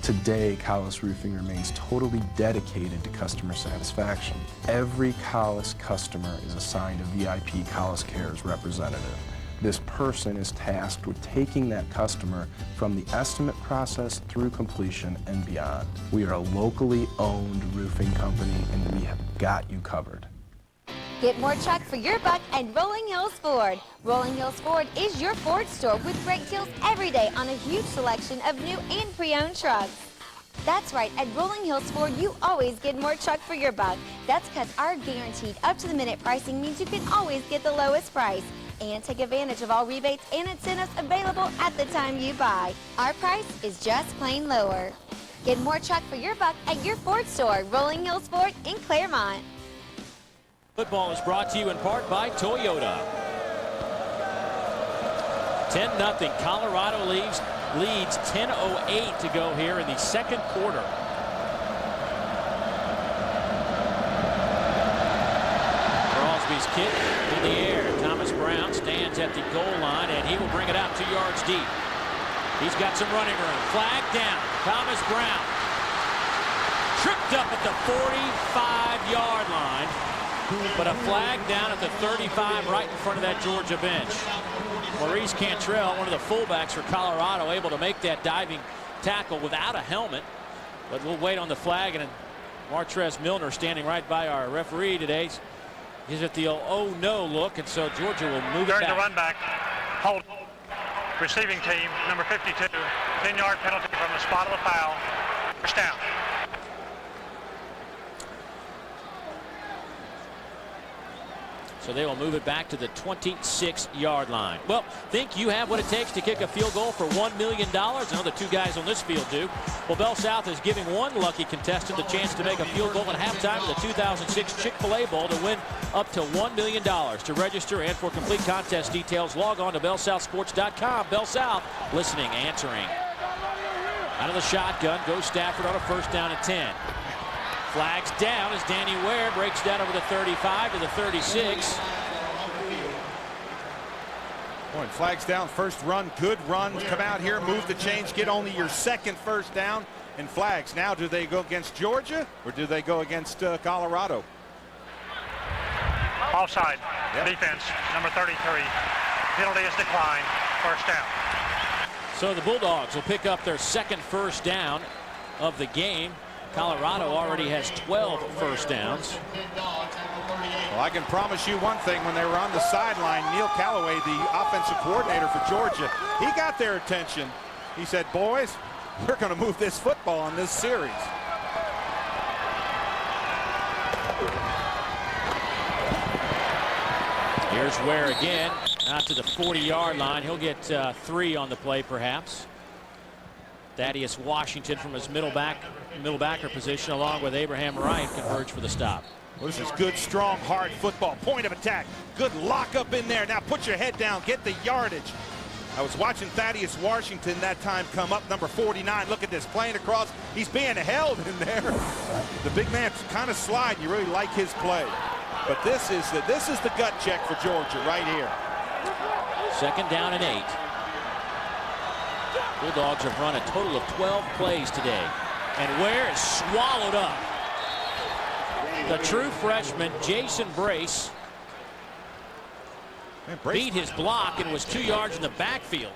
Today, Collis Roofing remains totally dedicated to customer satisfaction. Every Collis customer is assigned a VIP Collis Cares representative. This person is tasked with taking that customer from the estimate process through completion and beyond. We are a locally owned roofing company, and we have got you covered. Get more truck for your buck at Rolling Hills Ford. Rolling Hills Ford is your Ford store with great deals every day on a huge selection of new and pre-owned trucks. That's right, at Rolling Hills Ford, you always get more truck for your buck. That's because our guaranteed up-to-the-minute pricing means you can always get the lowest price and take advantage of all rebates and incentives available at the time you buy. Our price is just plain lower. Get more truck for your buck at your Ford store, Rolling Hills Ford in Claremont. Football is brought to you in part by Toyota. 10-0. Colorado leads 10:08 to go here in the second quarter. Crosby's kick in the air. Thomas Brown stands at the goal line, and he will bring it out 2 yards deep. He's got some running room. Flag down. Thomas Brown tripped up at the 45-yard line. But a flag down at the 35 right in front of that Georgia bench. Maurice Cantrell, one of the fullbacks for Colorado, able to make that diving tackle without a helmet. But we'll wait on the flag, and Martrez Milner standing right by our referee today. Gives it the oh no look, and so Georgia will move it back. During the run back, hold. Receiving team, number 52, 10-yard penalty from the spot of the foul. First down. So they will move it back to the 26-yard line. Well, think you have what it takes to kick a field goal for $1 million? I know the 2 guys on this field do. Well, Bell South is giving one lucky contestant the chance to make a field goal at halftime of the 2006 Chick-fil-A Bowl to win up to $1 million. To register and for complete contest details, log on to BellSouthSports.com. Bell South, listening, answering. Out of the shotgun goes Stafford on a first down and 10. Flags down as Danny Ware breaks down over the 35 to the 36. Boy, flags down, first run, good run. Come out here, move the chains, get only your second first down. And flags. Now, do they go against Georgia or do they go against Colorado? Offside. Defense, number 33. Penalty is declined. First down. So the Bulldogs will pick up their second first down of the game. Colorado already has 12 first downs. Well, I can promise you one thing. When they were on the sideline, Neil Callaway, the offensive coordinator for Georgia, he got their attention. He said, boys, we're going to move this football on this series. Here's Ware again, out to the 40-yard line. He'll get 3 on the play, perhaps. Thaddeus Washington from his middle backer position, along with Abraham Wright, converge for the stop. Well, this is good, strong, hard football. Point of attack. Good lock up in there. Now put your head down. Get the yardage. I was watching Thaddeus Washington that time come up, number 49. Look at this, playing across. He's being held in there. The big man's kind of sliding. You really like his play. But this is the gut check for Georgia right here. 2nd down and 8. Bulldogs have run a total of 12 plays today. And Ware is swallowed up. The true freshman, Jason Brace, beat his block and was 2 yards in the backfield.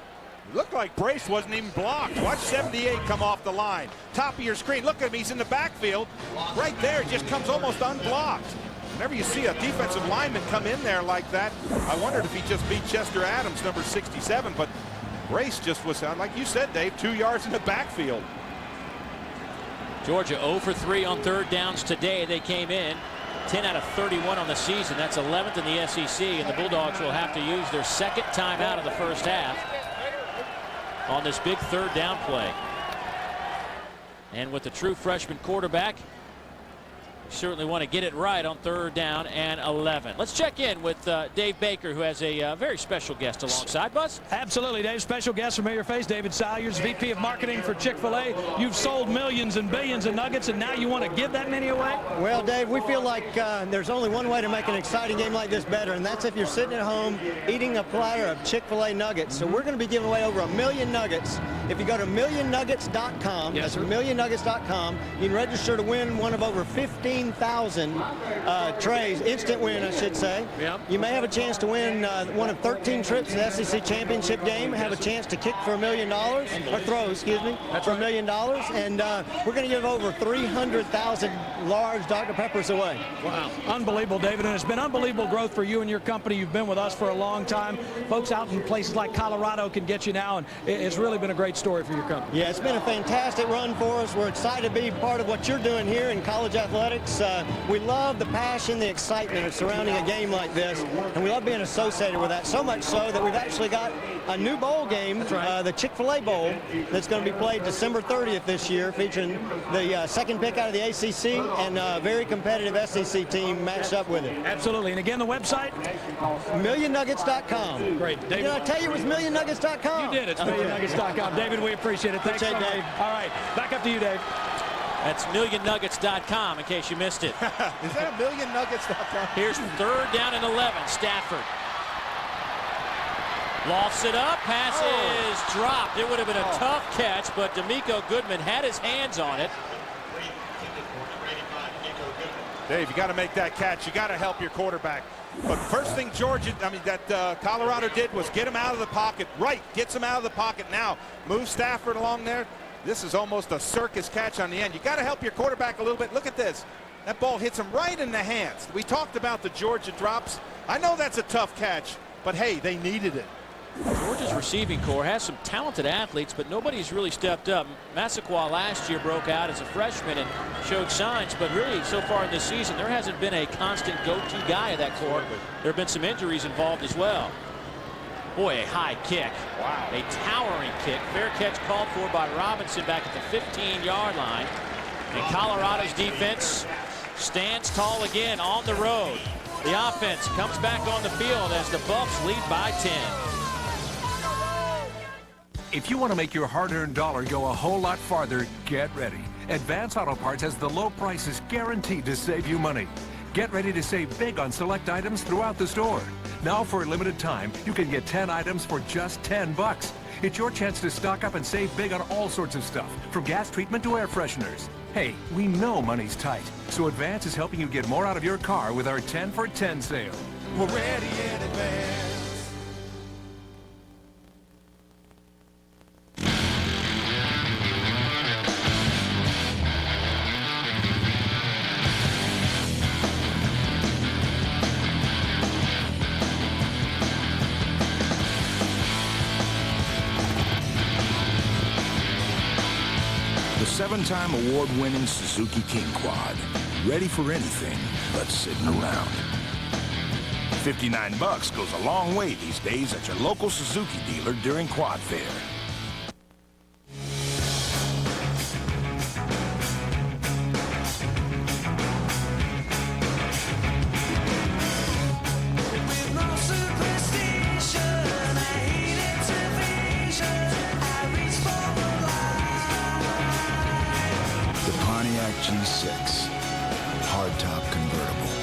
It looked like Brace wasn't even blocked. Watch 78 come off the line. Top of your screen. Look at him. He's in the backfield. Right there, just comes almost unblocked. Whenever you see a defensive lineman come in there like that, I wondered if he just beat Chester Adams, number 67. But Brace just was, like you said, Dave, 2 yards in the backfield. Georgia 0 for 3 on 3rd downs today. They came in 10 out of 31 on the season. That's 11th in the SEC, and the Bulldogs will have to use their 2nd timeout of the first half on this big 3rd down play. And with the true freshman quarterback, certainly want to get it right on 3rd down and 11. Let's check in with Dave Baker, who has a very special guest alongside. Buzz? Absolutely, Dave. Special guest, familiar face, David Salyers, VP of Marketing for Chick-fil-A. You've sold millions and billions of nuggets, and now you want to give that many away? Well, Dave, we feel like there's only one way to make an exciting game like this better, and that's if you're sitting at home eating a platter of Chick-fil-A nuggets. So we're going to be giving away over 1 million nuggets. If you go to millionnuggets.com, yes, that's millionnuggets.com, you can register to win one of over 15,000 trays, instant win, I should say. Yep. You may have a chance to win one of 13 trips to the SEC championship game, have a chance to kick for $1 million, or throw, excuse me, for $1 million, and we're going to give over 300,000 large Dr. Peppers away. Wow, unbelievable, David, and it's been unbelievable growth for you and your company. You've been with us for a long time. Folks out in places like Colorado can get you now, and it's really been a great story for your company. Yeah, it's been a fantastic run for us. We're excited to be part of what you're doing here in college athletics. We love the passion, the excitement of surrounding a game like this, and we love being associated with that, so much so that we've actually got a new bowl game, the Chick-fil-A Bowl, that's going to be played December 30th this year, featuring the second pick out of the ACC and a very competitive SEC team matched up with it. Absolutely, and again, the website? millionnuggets.com. Great. David. Did I tell you it was millionnuggets.com? You did. It's millionnuggets.com. David, we appreciate it. Thanks so much. Dave. All right, back up to you, Dave. That's millionnuggets.com in case you missed it. Is that millionnuggets.com? Here's 3rd down and 11. Stafford lofts it up. Pass is dropped. It would have been a tough catch, but D'Amico Goodman had his hands on it. Dave, you got to make that catch. You got to help your quarterback. But first thing Colorado did was get him out of the pocket. Right, gets him out of the pocket now. Move Stafford along there. This is almost a circus catch on the end. You got to help your quarterback a little bit. Look at this. That ball hits him right in the hands. We talked about the Georgia drops. I know that's a tough catch, but hey, they needed it. Georgia's receiving corps has some talented athletes, but nobody's really stepped up. Massaquoi last year broke out as a freshman and showed signs, but really so far in this season, there hasn't been a constant go-to guy of that corps. There have been some injuries involved as well. Boy, a high kick. Wow. A towering kick. Fair catch called for by Robinson back at the 15-yard line. And Colorado's defense stands tall again on the road. The offense comes back on the field as the Buffs lead by 10. If you want to make your hard-earned dollar go a whole lot farther, get ready. Advance Auto Parts has the low prices guaranteed to save you money. Get ready to save big on select items throughout the store. Now for a limited time, you can get 10 items for just $10. It's your chance to stock up and save big on all sorts of stuff, from gas treatment to air fresheners. Hey, we know money's tight, so Advance is helping you get more out of your car with our 10 for 10 sale. We're ready in advance. The 7-time award-winning Suzuki King Quad. Ready for anything but sitting around. $59 goes a long way these days at your local Suzuki dealer during Quad Fair. Pontiac G6. Hardtop convertible.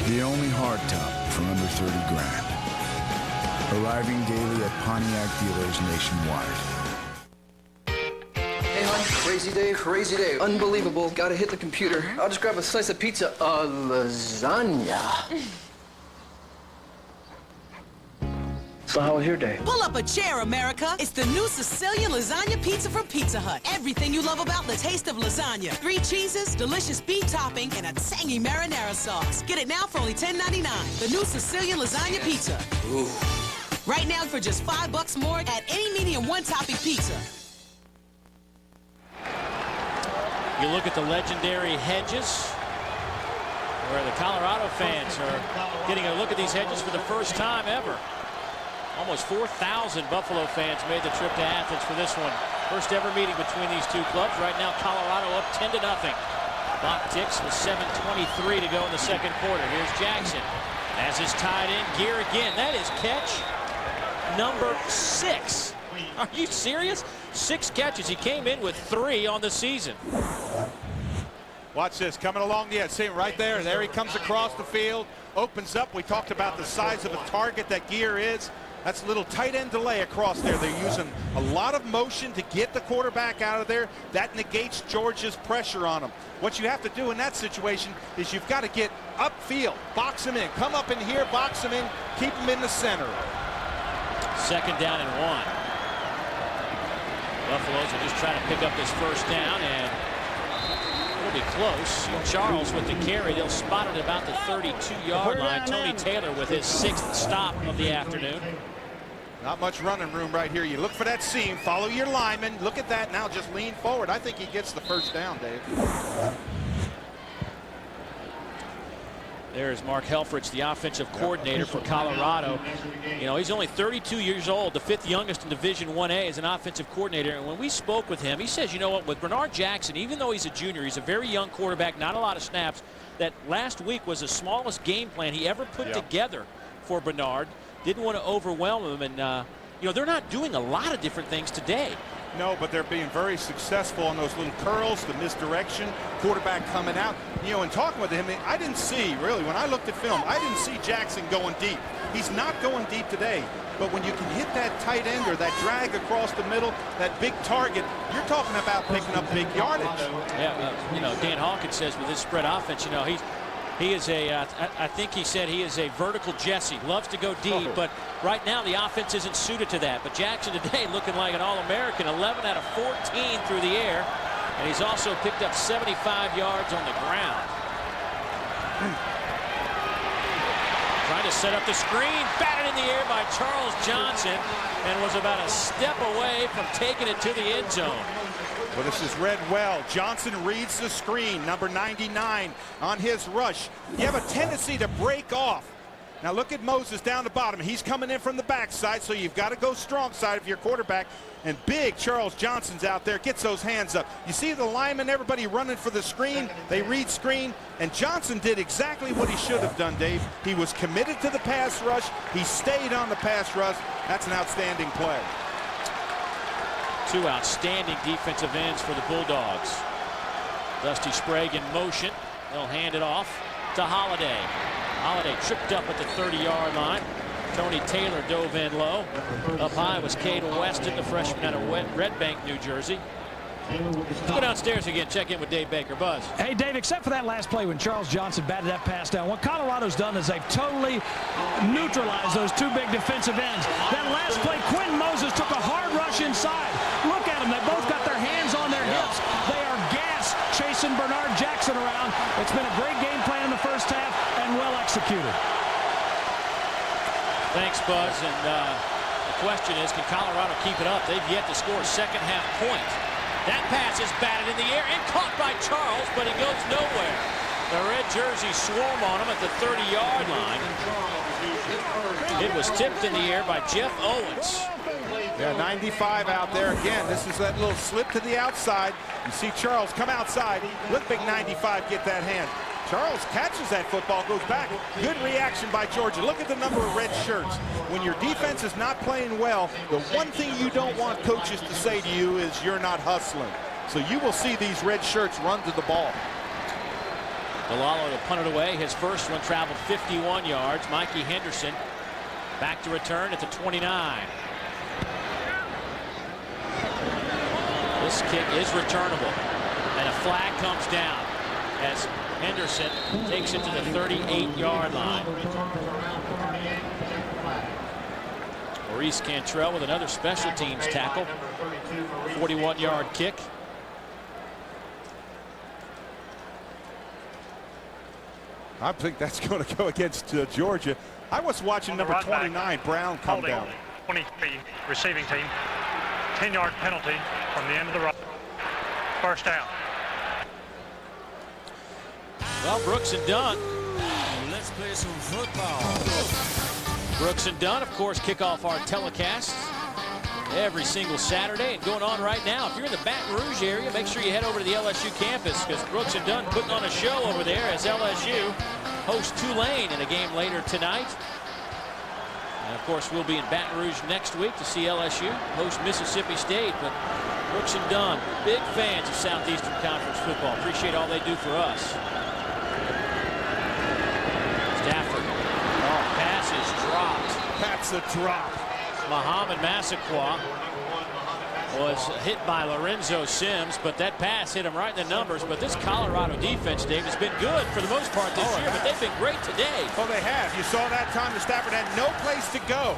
The only hardtop for under 30 grand. Arriving daily at Pontiac dealers nationwide. Hey, hon. Crazy day. Unbelievable. Gotta hit the computer. I'll just grab a slice of pizza. Lasagna. So how was your day? Pull up a chair, America. It's the new Sicilian lasagna pizza from Pizza Hut. Everything you love about the taste of lasagna. 3 cheeses, delicious beef topping, and a tangy marinara sauce. Get it now for only $10.99. The new Sicilian lasagna pizza. Ooh. Right now for just $5 more at any medium one-topping pizza. You look at the legendary hedges, where the Colorado fans are getting a look at these hedges for the first time ever. Almost 4,000 Buffalo fans made the trip to Athens for this one. First ever meeting between these two clubs. Right now, Colorado up 10-0. Clock ticks with 7:23 to go in the second quarter. Here's Jackson. As is tied in, gear again. That is catch number 6. Are you serious? 6 catches. He came in with 3 on the season. Watch this, coming along the edge. See him right there. There he comes across the field. Opens up. We talked about the size of a target that gear is. That's a little tight end delay across there. They're using a lot of motion to get the quarterback out of there. That negates Georgia's pressure on him. What you have to do in that situation is you've got to get upfield, box him in, come up in here, box him in, keep him in the center. 2nd down and 1. Buffaloes are just trying to pick up this first down, and it'll be close. Charles with the carry. They'll spot it about the 32-yard line. Tony Taylor with his 6th stop of the afternoon. Not much running room right here. You look for that seam, follow your lineman. Look at that now, just lean forward. I think he gets the first down, Dave. There's Mark Helfrich, the offensive coordinator for Colorado. You know, he's only 32 years old, the 5th youngest in Division 1A as an offensive coordinator. And when we spoke with him, he says, you know what, with Bernard Jackson, even though he's a junior, he's a very young quarterback, not a lot of snaps, that last week was the smallest game plan he ever put together for Bernard. Didn't want to overwhelm him. And, you know, they're not doing a lot of different things today. No, but they're being very successful on those little curls, the misdirection, quarterback coming out. You know, and talking with him, I didn't see, really, when I looked at film, I didn't see Jackson going deep. He's not going deep today. But when you can hit that tight end or that drag across the middle, that big target, you're talking about picking up big yardage. Yeah, you know, Dan Hawkins says with his spread offense, you know, he is a, I think he said he is a vertical Jesse, loves to go deep, but right now the offense isn't suited to that. But Jackson today looking like an All-American, 11 out of 14 through the air, and he's also picked up 75 yards on the ground. Trying to set up the screen, batted in the air by Charles Johnson, and was about a step away from taking it to the end zone. Well, this is read well. Johnson reads the screen, number 99 on his rush. You have a tendency to break off. Now look at Moses down the bottom. He's coming in from the backside, so you've got to go strong side of your quarterback. And big Charles Johnson's out there, gets those hands up. You see the linemen, everybody running for the screen. They read screen, and Johnson did exactly what he should have done, Dave. He was committed to the pass rush. He stayed on the pass rush. That's an outstanding play. 2 outstanding defensive ends for the Bulldogs. Dusty Sprague in motion. They'll hand it off to Holiday. Holiday tripped up at the 30-yard line. Tony Taylor dove in low. Up high was Caden Weston, the freshman out of Red Bank, New Jersey. Let's go downstairs again, check in with Dave Baker. Buzz. Hey, Dave, except for that last play when Charles Johnson batted that pass down, what Colorado's done is they've totally neutralized those 2 big defensive ends. That last play, Quentin Moses took a hard rush inside. Look at them. They both got their hands on their hips. They are gassed chasing Bernard Jackson around. It's been a great game plan in the first half and well executed. Thanks, Buzz. And the question is, can Colorado keep it up? They've yet to score a second-half point. That pass is batted in the air and caught by Charles, but he goes nowhere. The red jerseys swarm on him at the 30-yard line. It was tipped in the air by Jeff Owens. Yeah, 95 out there again. This is that little slip to the outside. You see Charles come outside. Look, big 95 get that hand. Charles catches that football, goes back. Good reaction by Georgia. Look at the number of red shirts. When your defense is not playing well, the one thing you don't want coaches to say to you is you're not hustling. So you will see these red shirts run to the ball. DeLallo to punt it away. His first one traveled 51 yards. Mikey Henderson back to return at the 29. This kick is returnable, and a flag comes down as Henderson takes it to the 38-yard line. Maurice Cantrell with another special teams tackle. 41-yard kick. I think that's going to go against Georgia. I was watching number 29, Brown, come down. 23 receiving team. 10-yard penalty from the end of the run. First down. Well, Brooks and Dunn. Let's play some football. Brooks and Dunn, of course, kick off our telecasts every single Saturday, and going on right now. If you're in the Baton Rouge area, make sure you head over to the LSU campus, because Brooks and Dunn putting on a show over there as LSU hosts Tulane in a game later tonight. And of course, we'll be in Baton Rouge next week to see LSU host Mississippi State. But Brooks and Dunn, big fans of Southeastern Conference football. Appreciate all they do for us. Stafford. Pass is dropped. That's a drop. Muhammad Massaquoi was hit by Lorenzo Sims, but that pass hit him right in the numbers. But this Colorado defense, Dave, has been good for the most part this year, but they've been great today. Oh, they have. You saw that time that Stafford had no place to go.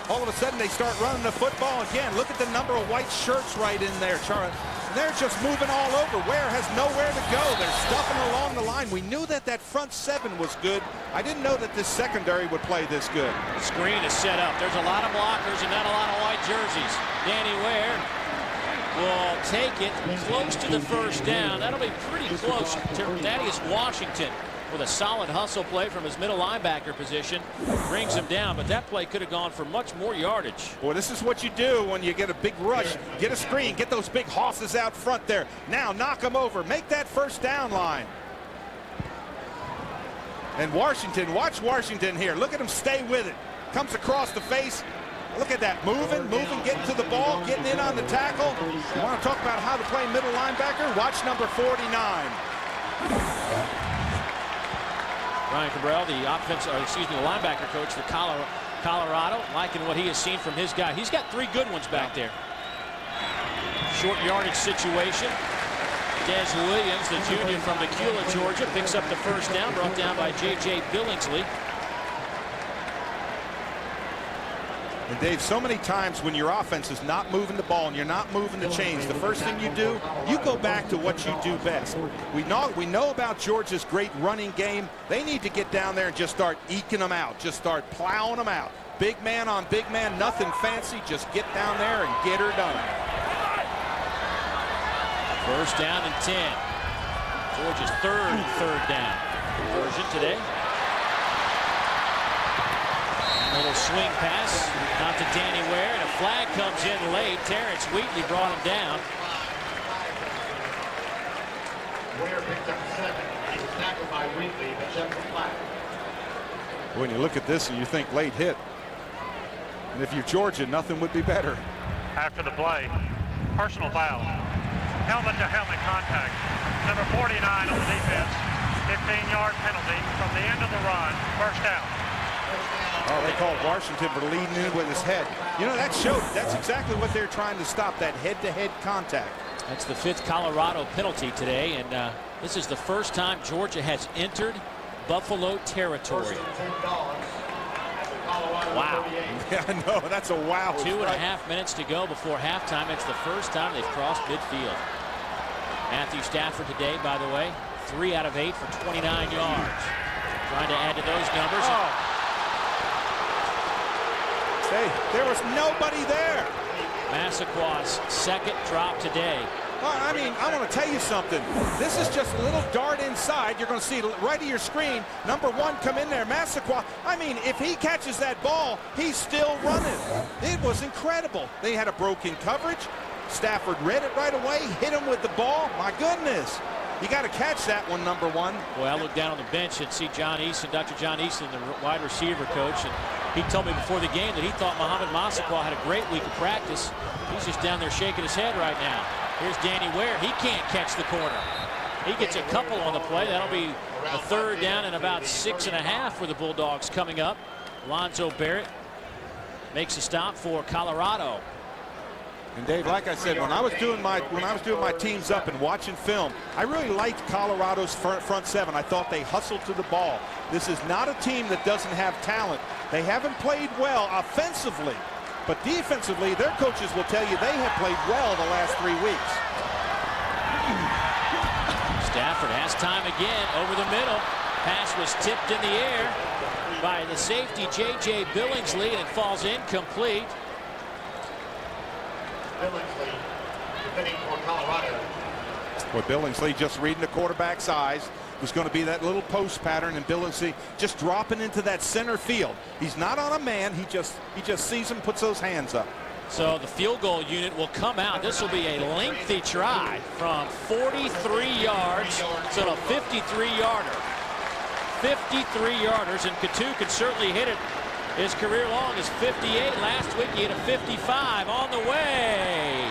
All of a sudden, they start running the football again. Look at the number of white shirts right in there, Charlie. They're just moving all over. Ware has nowhere to go. They're stuffing along the line. We knew that that front seven was good. I didn't know that this secondary would play this good. The screen is set up. There's a lot of blockers and not a lot of white jerseys. Danny Ware will take it close to the first down. That'll be pretty close to Thaddeus Washington with a solid hustle play from his middle linebacker position. Brings him down, but that play could have gone for much more yardage. Boy, this is what you do when you get a big rush. Get a screen, get those big hosses out front there. Now knock them over, make that first down line. And Washington, watch Washington here. Look at him stay with it. Comes across the face. Look at that, moving, getting to the ball, getting in on the tackle. You want to talk about how to play middle linebacker? Watch number 49. Ryan Cabral, the linebacker coach for Colorado, liking what he has seen from his guy. He's got three good ones back there. Short yardage situation. Des Williams, the junior from Decula, Georgia, picks up the first down, brought down by J.J. Billingsley. And Dave, so many times when your offense is not moving the ball and you're not moving the chains, the first thing you do, you go back to what you do best. We know about Georgia's great running game. They need to get down there and just start eking them out, just start plowing them out. Big man on big man, nothing fancy, just get down there and get her done. First down and 10. Georgia's third down conversion today. A little swing pass out to Danny Ware, and a flag comes in late. Terrence Wheatley brought him down. Ware picked up 7. He was tackled by Wheatley, but checked the flag. When you look at this and you think late hit, and if you're Georgia, nothing would be better. After the play, personal foul. Helmet-to-helmet contact. Number 49 on the defense. 15-yard penalty from the end of the run. First down. Oh, they called Washington for leading in with his head. You know, that showed that's exactly what they're trying to stop, that head-to-head contact. That's the 5th Colorado penalty today, and this is the first time Georgia has entered Buffalo territory. Wow. Yeah, I know, that's a wow. 2.5 minutes to go before halftime. It's the first time they've crossed midfield. Matthew Stafford today, by the way, 3 out of 8 for 29 yards. Trying to add to those numbers. Oh. Hey, there was nobody there. Massaquoi's second drop today. Well, I mean, I want to tell you something. This is just a little dart inside. You're going to see right of your screen, number 1 come in there. Massaquoi, I mean, if he catches that ball, he's still running. It was incredible. They had a broken coverage. Stafford read it right away, hit him with the ball. My goodness. You got to catch that one, number 1. Boy, I look down on the bench and see John Easton, Dr. John Easton, the wide receiver coach, and he told me before the game that he thought Muhammad Massaquoi had a great week of practice. He's just down there shaking his head right now. Here's Danny Ware. He can't catch the corner. He gets a couple on the play. That'll be a third down and about 6.5 for the Bulldogs coming up. Alonzo Barrett makes a stop for Colorado. And Dave, like I said, when I was doing my teams up and watching film, I really liked Colorado's front seven. I thought they hustled to the ball. This is not a team that doesn't have talent. They haven't played well offensively, but defensively, their coaches will tell you they have played well the last 3 weeks. Stafford has time again over the middle. Pass was tipped in the air by the safety J.J. Billingsley, and it falls incomplete. Billingsley defending for Colorado. Boy, Billingsley just reading the quarterback's eyes. It was going to be that little post pattern, and Billingsley just dropping into that center field. He's not on a man. He just sees him, puts those hands up. So the field goal unit will come out. This will be a lengthy try from 43 yards to the 53-yarder. 53-yarders, and Coutu can certainly hit it. His career long is 58. Last week he hit a 55 on the way.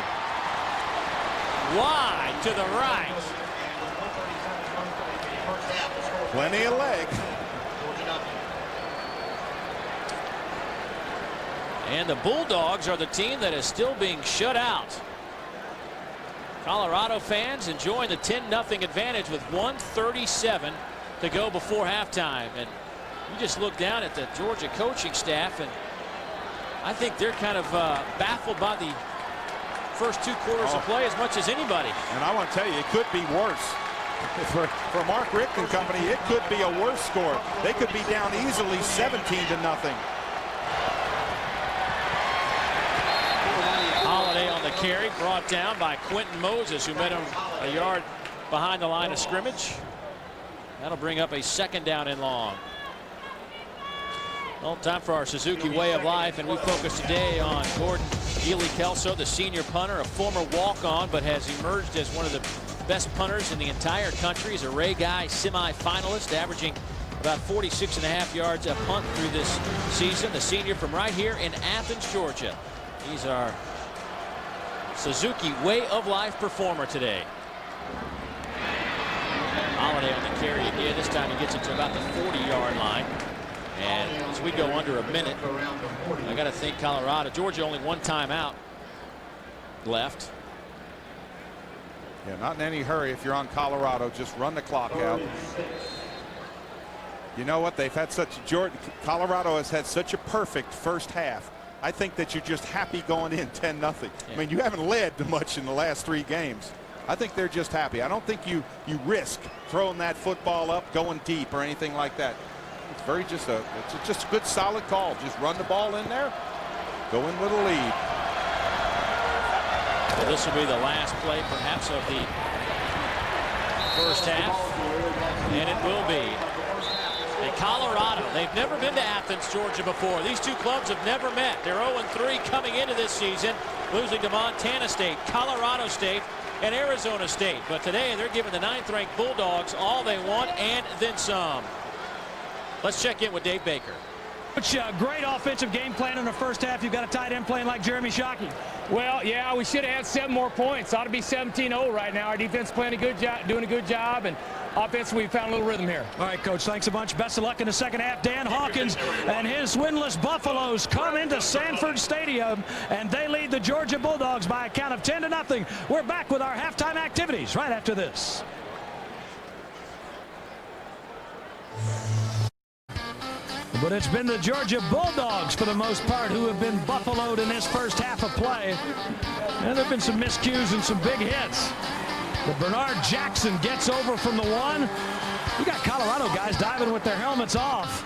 Wide to the right. Plenty of leg. And the Bulldogs are the team that is still being shut out. Colorado fans enjoying the 10-0 advantage with 1:37 to go before halftime. And you just look down at the Georgia coaching staff, and I think they're kind of baffled by the first 2 quarters of play as much as anybody. And I want to tell you, it could be worse. For Mark Richt and company, it could be a worse score. They could be down easily 17-0. Holiday on the carry, brought down by Quentin Moses, who met him a yard behind the line of scrimmage. That'll bring up a 2nd down and long. Well, time for our Suzuki way of life, and we focus today on Gordon Ely-Kelso, the senior punter, a former walk-on, but has emerged as one of the best punters in the entire country. He's a Ray Guy semi-finalist, averaging about 46.5 yards a punt through this season. The senior from right here in Athens, Georgia. He's our Suzuki way of life performer today. Holiday on the carry again. This time he gets it to about the 40-yard line. And as we go under a minute, I got to think Colorado. Georgia only 1 timeout left. Yeah, not in any hurry if you're on Colorado. Just run the clock out. You know what? They've had Colorado has had such a perfect first half. I think that you're just happy going in 10-0. Yeah. I mean, you haven't led much in the last 3 games. I think they're just happy. I don't think you risk throwing that football up, going deep, or anything like that. It's just a good solid call. Just run the ball in there, go in with a lead. Well, this will be the last play, perhaps, of the first half, and it will be. Colorado, they've never been to Athens, Georgia before. These 2 clubs have never met. They're 0-3 coming into this season, losing to Montana State, Colorado State, and Arizona State. But today they're giving the 9th-ranked Bulldogs all they want and then some. Let's check in with Dave Baker. Great offensive game plan in the first half. You've got a tight end playing like Jeremy Shockey. Well, yeah, we should have had 7 more points. Ought to be 17-0 right now. Our defense playing a good job, doing a good job, and offense, we found a little rhythm here. All right, Coach, thanks a bunch. Best of luck in the second half. Dan Hawkins and his winless Buffaloes come into Sanford Stadium, and they lead the Georgia Bulldogs by a count of 10-0. We're back with our halftime activities right after this. But it's been the Georgia Bulldogs, for the most part, who have been buffaloed in this first half of play. And there have been some miscues and some big hits. But Bernard Jackson gets over from the 1. You got Colorado guys diving with their helmets off.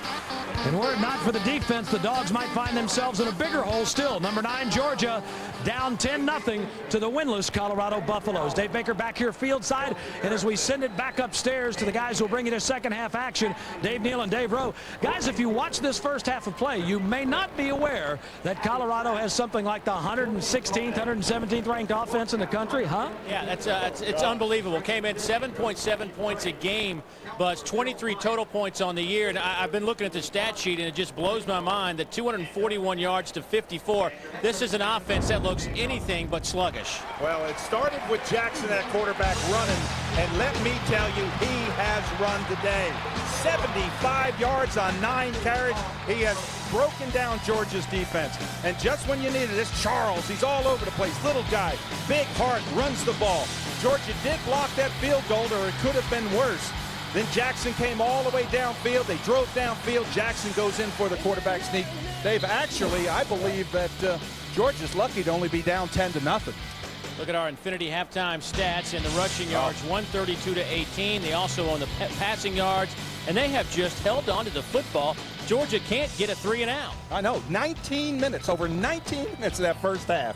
And were it not for the defense, the Dogs might find themselves in a bigger hole still. Number 9, Georgia, down 10-0 to the winless Colorado Buffaloes. Dave Baker back here field side, and as we send it back upstairs to the guys who will bring you to second half action, Dave Neal and Dave Rowe. Guys, if you watch this first half of play, you may not be aware that Colorado has something like the 116th, 117th ranked offense in the country, huh? Yeah, it's unbelievable. Came in 7.7 points a game, but it's 23 total points on the year. And I've been looking at the stat sheet, and it just blows my mind that 241 yards to 54. This is an offense that looks looks anything but sluggish. Well, it started with Jackson at quarterback running, and let me tell you, he has run today. 75 yards on 9 carries. He has broken down Georgia's defense. And just when you needed this, Charles, he's all over the place. Little guy, big heart, runs the ball. Georgia did block that field goal, or it could have been worse. Then Jackson came all the way downfield. They drove downfield. Jackson goes in for the quarterback sneak. They've actually, I believe that Georgia's lucky to only be down 10-0. Look at our Infinity halftime stats in the rushing yards, 132-18. They also own the passing yards, and they have just held on to the football. Georgia can't get a 3-and-out. I know, 19 minutes, over 19 minutes of that first half.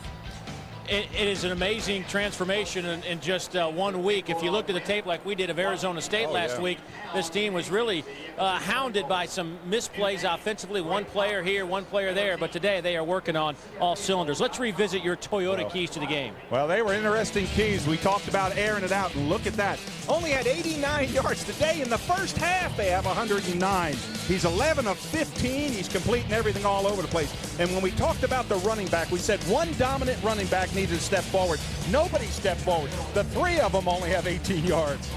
It is an amazing transformation in just 1 week. If you looked at the tape like we did of Arizona State last week, this team was really hounded by some misplays offensively. One player here, one player there, but today they are working on all cylinders. Let's revisit your Toyota keys to the game. Well, they were interesting keys. We talked about airing it out, and look at that. Only had 89 yards today. In the first half, they have 109. He's 11 of 15. He's completing everything all over the place. And when we talked about the running back, we said one dominant running back needed to step forward. Nobody stepped forward. The 3 of them only have 18 yards.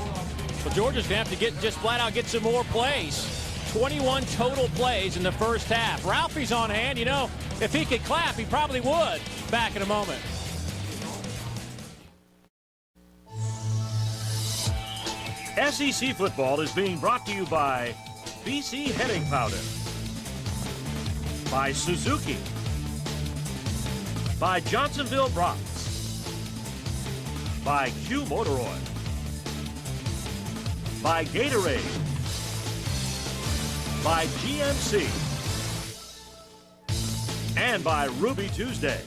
Well, Georgia's going to have to just flat out get some more plays. 21 total plays in the first half. Ralphie's on hand. You know, if he could clap, he probably would. Back in a moment. SEC football is being brought to you by BC Heading Powder, by Suzuki, by Johnsonville Bronx, by Q Motor Oil, by Gatorade, by GMC, and by Ruby Tuesday.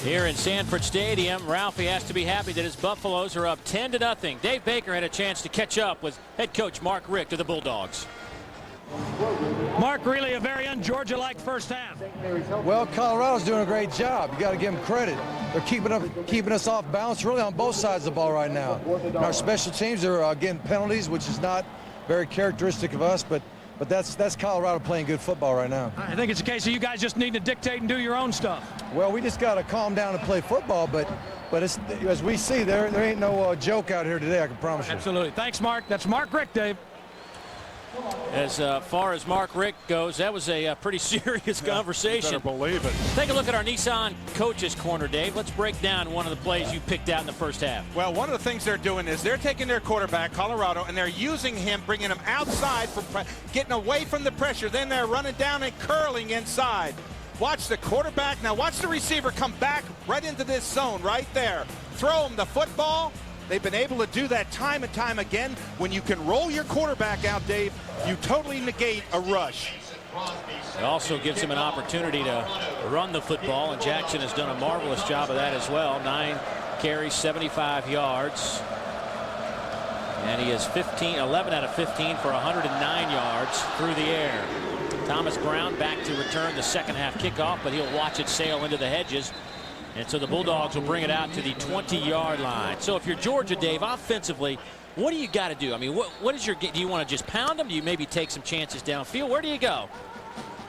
Here in Sanford Stadium, Ralphie has to be happy that his Buffaloes are up 10-0. Dave Baker had a chance to catch up with head coach Mark Richt of the Bulldogs. Mark, really a very un-Georgia-like first half. Well, Colorado's doing a great job. You got to give them credit. They're keeping us off balance really on both sides of the ball right now. And our special teams are getting penalties, which is not very characteristic of us, but that's Colorado playing good football right now. I think it's a case of you guys just need to dictate and do your own stuff. Well, we just got to calm down and play football, but it's, as we see, there ain't no joke out here today, I can promise you. Absolutely. Thanks, Mark. That's Mark Richt, Dave. As far as Mark Richt goes, that was a pretty serious conversation. Better believe it. Take a look at our Nissan Coaches Corner, Dave. Let's break down one of the plays you picked out in the first half. Well, one of the things they're doing is they're taking their quarterback, Colorado, and they're using him, bringing him outside, for getting away from the pressure. Then they're running down and curling inside. Watch the quarterback. Now watch the receiver come back right into this zone right there. Throw him the football. They've been able to do that time and time again. When you can roll your quarterback out, Dave, you totally negate a rush. It also gives him an opportunity to run the football, and Jackson has done a marvelous job of that as well. 9 carries, 75 yards. And he is 11 out of 15 for 109 yards through the air. Thomas Brown back to return the second half kickoff, but he'll watch it sail into the hedges. And so the Bulldogs will bring it out to the 20-yard line. So if you're Georgia, Dave, offensively, what do you got to do? I mean, what is your – do you want to just pound them? Do you maybe take some chances downfield? Where do you go?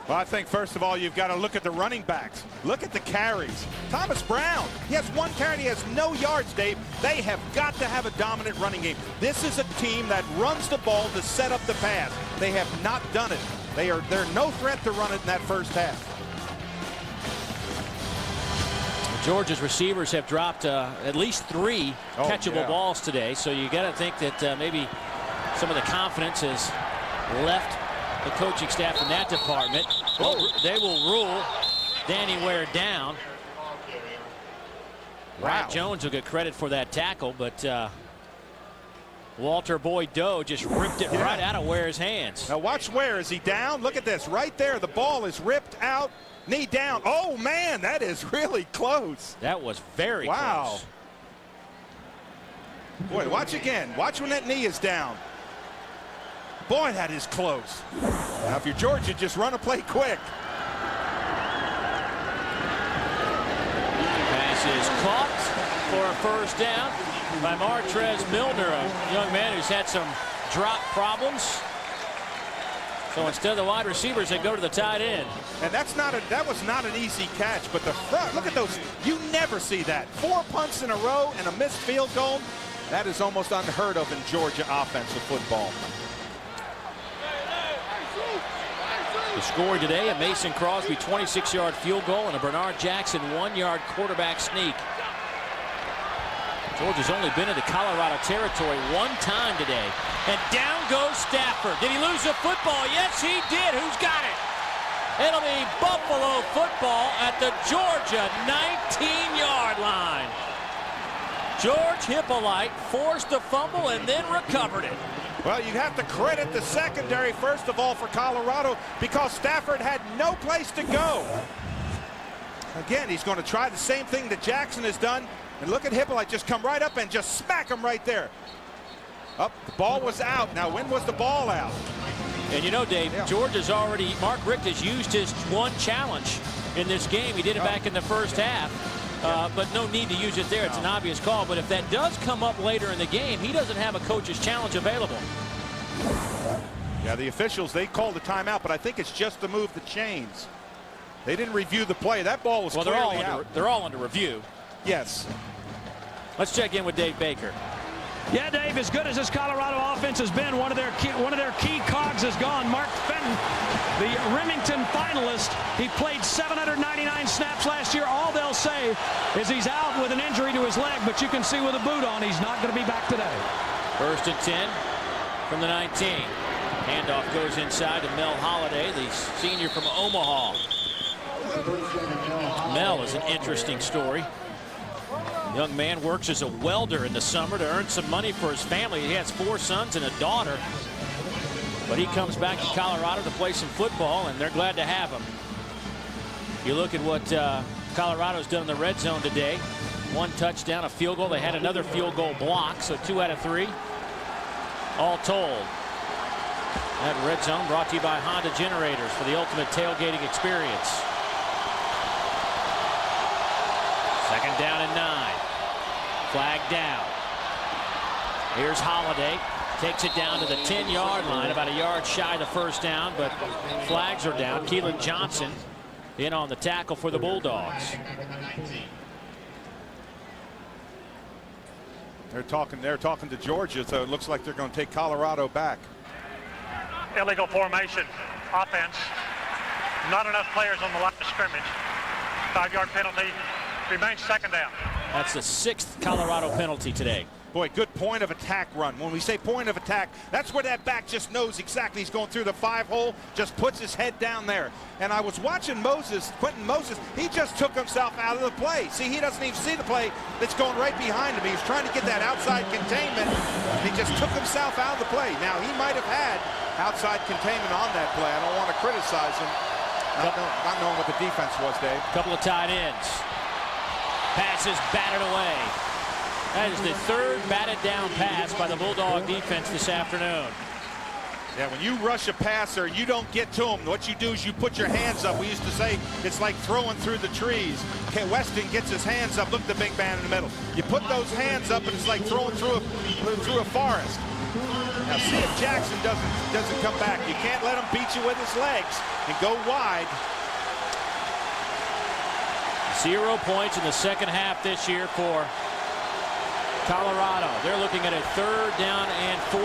Well, I think, first of all, you've got to look at the running backs. Look at the carries. Thomas Brown, he has 1 carry. He has no yards, Dave. They have got to have a dominant running game. This is a team that runs the ball to set up the pass. They have not done it. They're no threat to run it in that first half. Georgia's receivers have dropped at least 3 catchable balls today, so you got to think that maybe some of the confidence has left the coaching staff in that department. Oh, they will rule Danny Ware down. Wow. Matt Jones will get credit for that tackle, but Walter Boyd-Doe just ripped it right out of Ware's hands. Now watch Ware. Is he down? Look at this right there. The ball is ripped out. Knee down. Oh, man, that is really close. That was very close. Boy, watch again. Watch when that knee is down. Boy, that is close. Now, if you're Georgia, just run a play quick. Pass is caught for a first down by Martrez Milner, a young man who's had some drop problems. So instead of the wide receivers, they go to the tight end. And that was not an easy catch, but the front, look at those. You never see that. 4 punts in a row and a missed field goal. That is almost unheard of in Georgia offensive football. The scoring today, a Mason Crosby 26-yard field goal and a Bernard Jackson 1-yard quarterback sneak. Georgia's only been into Colorado territory one time today. And down goes Stafford. Did he lose the football? Yes, he did. Who's got it? It'll be Buffalo football at the Georgia 19-yard line. George Hippolyte forced a fumble and then recovered it. Well, you have to credit the secondary, first of all, for Colorado, because Stafford had no place to go. Again, he's going to try the same thing that Jackson has done. And look at Hippolyte just come right up and just smack him right there. Up, the ball was out. Now, when was the ball out? And you know, Dave, Georgia's already, Mark Richt has used his one challenge in this game. He did it back in the first half, but no need to use it there. It's an obvious call. But if that does come up later in the game, he doesn't have a coach's challenge available. Yeah, the officials, they called the timeout, but I think it's just to move the chains. They didn't review the play. That ball was clearly out. They're all under review. Yes. Let's check in with Dave Baker. Yeah, Dave, as good as this Colorado offense has been, one of their key cogs is gone. Mark Fenton, the Remington finalist, he played 799 snaps last year. All they'll say is he's out with an injury to his leg, but you can see with a boot on, he's not going to be back today. 1st and 10 from the 19. Handoff goes inside to Mel Holliday, the senior from Omaha. Mel is an interesting story. Young man works as a welder in the summer to earn some money for his family. He has 4 sons and a daughter. But he comes back to Colorado to play some football, and they're glad to have him. You look at what Colorado's done in the red zone today. 1 touchdown, a field goal. They had another field goal block, so 2 out of 3. All told. That red zone brought to you by Honda Generators for the ultimate tailgating experience. 2nd down and 9. Flag down. Here's Holliday. Takes it down to the 10-yard line, about a yard shy of the first down, but flags are down. Keelan Johnson in on the tackle for the Bulldogs. They're talking to Georgia, so it looks like they're going to take Colorado back. Illegal formation offense. Not enough players on the line of scrimmage. 5-yard penalty. Remains 2nd down. That's the 6th Colorado penalty today. Boy, good point of attack run. When we say point of attack, that's where that back just knows exactly he's going through the 5-hole, just puts his head down there. And I was watching Quentin Moses. He just took himself out of the play. See, he doesn't even see the play that's going right behind him. He was trying to get that outside containment. He just took himself out of the play. Now, he might have had outside containment on that play. I don't want to criticize him. Not knowing what the defense was, Dave. Couple of tight ends. Passes batted away. That is the 3rd batted down pass by the Bulldog defense this afternoon. Yeah, when you rush a passer, you don't get to him. What you do is you put your hands up. We used to say it's like throwing through the trees. Okay, Weston gets his hands up. Look at the big man in the middle. You put those hands up, and it's like throwing through a forest. Now see if Jackson doesn't come back. You can't let him beat you with his legs and go wide. 0 points in the 2nd half this year for Colorado. They're looking at a 3rd down and 14.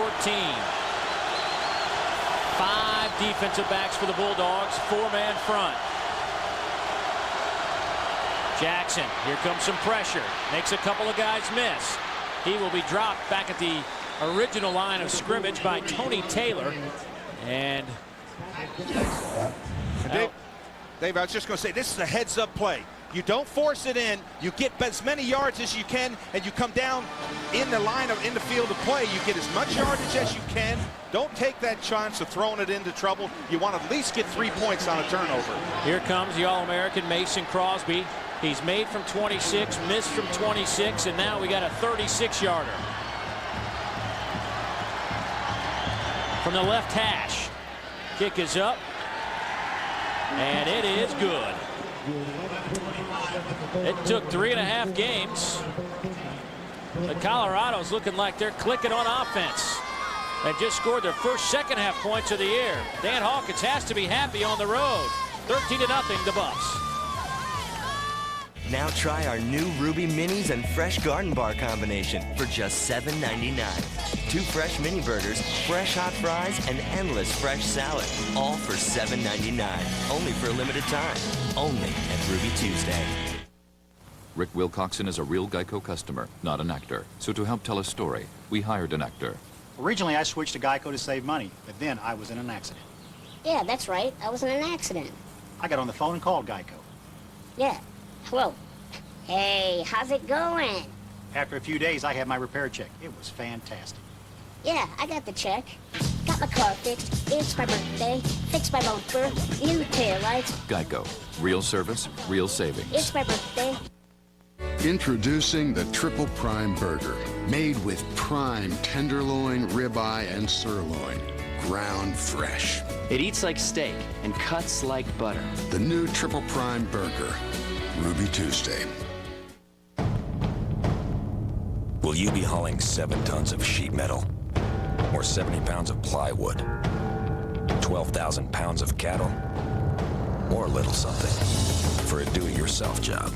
5 defensive backs for the Bulldogs, 4-man front. Jackson, here comes some pressure. Makes a couple of guys miss. He will be dropped back at the original line of scrimmage by Tony Taylor. And Dave, I was just going to say, this is a heads-up play. You don't force it in. You get as many yards as you can, and you come down in the field of play. You get as much yardage as you can. Don't take that chance of throwing it into trouble. You want to at least get 3 points on a turnover. Here comes the All-American Mason Crosby. He's made from 26, missed from 26, and now we got a 36-yarder. From the left hash. Kick is up, and it is good. It took 3.5 games. But Colorado's looking like they're clicking on offense. and just scored their first second-half points of the year. Dan Hawkins has to be happy on the road. 13-0, the Buffs. Now try our new Ruby Minis and Fresh Garden Bar combination for just $7.99. 2 fresh mini burgers, fresh hot fries, and endless fresh salad. All for $7.99. Only for a limited time. Only at Ruby Tuesday. Rick Wilcoxon is a real Geico customer, not an actor. So to help tell a story, we hired an actor. Originally, I switched to Geico to save money, but then I was in an accident. Yeah, that's right. I was in an accident. I got on the phone and called Geico. Yeah. Hello. Hey, how's it going? After a few days, I had my repair check. It was fantastic. Yeah, I got the check. Got my car fixed. It's my birthday. Fixed my bumper. New taillights. Geico. Real service, real savings. It's my birthday. Introducing the Triple Prime Burger, made with prime tenderloin, ribeye, and sirloin, ground fresh. It eats like steak and cuts like butter. The new Triple Prime Burger, Ruby Tuesday. Will you be hauling 7 tons of sheet metal? Or 70 pounds of plywood? 12,000 pounds of cattle? Or a little something for a do-it-yourself job?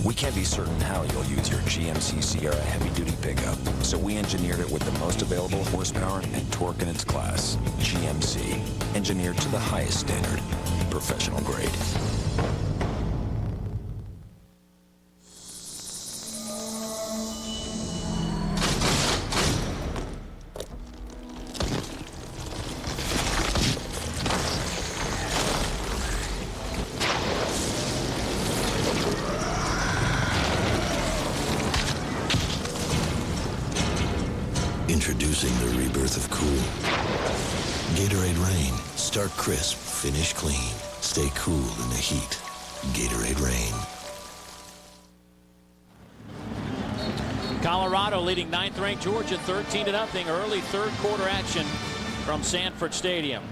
We can't be certain how you'll use your GMC Sierra heavy-duty pickup, so we engineered it with the most available horsepower and torque in its class. GMC, engineered to the highest standard, professional grade. Introducing the rebirth of cool. Gatorade Rain. Start crisp, finish clean. Stay cool in the heat. Gatorade Rain. Colorado leading 9th-ranked Georgia 13-0. Early third quarter action from Sanford Stadium.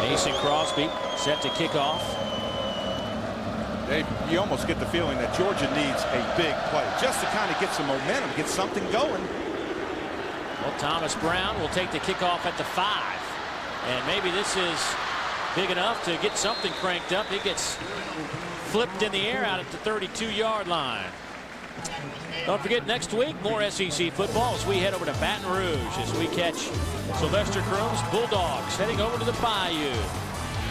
Mason Crosby set to kick off. Dave, you almost get the feeling that Georgia needs a big play just to kind of get some momentum, get something going. Well, Thomas Brown will take the kickoff at the 5. And maybe this is big enough to get something cranked up. He gets flipped in the air out at the 32-yard line. Don't forget, next week, more SEC football as we head over to Baton Rouge as we catch Sylvester Croom's Bulldogs heading over to the Bayou.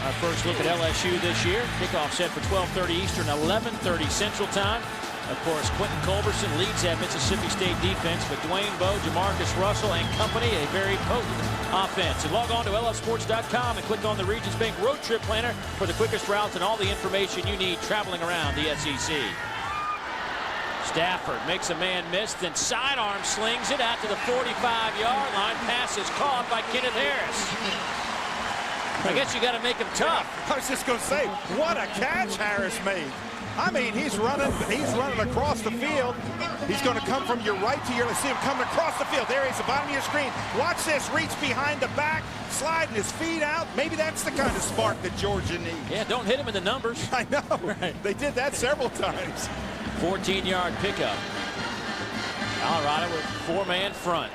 Our first look at LSU this year. Kickoff set for 12:30 Eastern, 11:30 Central Time. Of course, Quentin Culberson leads that Mississippi State defense, but Dwayne Bowe, Jamarcus Russell, and company, a very potent offense. And log on to lfsports.com and click on the Regions Bank Road Trip Planner for the quickest routes and all the information you need traveling around the SEC. Stafford makes a man miss, then sidearm slings it out to the 45-yard line. Pass is caught by Kenneth Harris. I guess you got to make him tough. I was just going to say, what a catch Harris made. I mean, he's running across the field. He's going to come from your right to your left. See him coming across the field. There he's the bottom of your screen. Watch this, reach behind the back, sliding his feet out. Maybe that's the kind of spark that Georgia needs. Yeah, don't hit him in the numbers. I know. Right. They did that several times. 14-yard pickup. Colorado with 4-man front.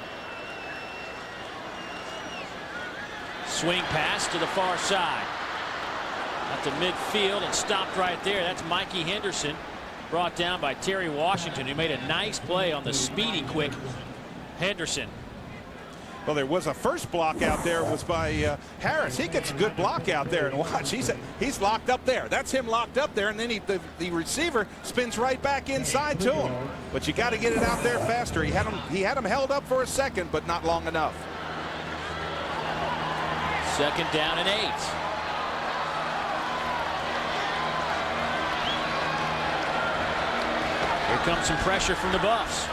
Swing pass to the far side. At the midfield and stopped right there. That's Mikey Henderson, brought down by Terry Washington, who made a nice play on the speedy quick Henderson. Well, there was a first block out there was by Harris. He gets a good block out there, and watch, he's locked up there. That's him locked up there, and then the receiver spins right back inside to him. But you got to get it out there faster. He had him held up for a second, but not long enough. 2nd down and 8. Here comes some pressure from the Buffs.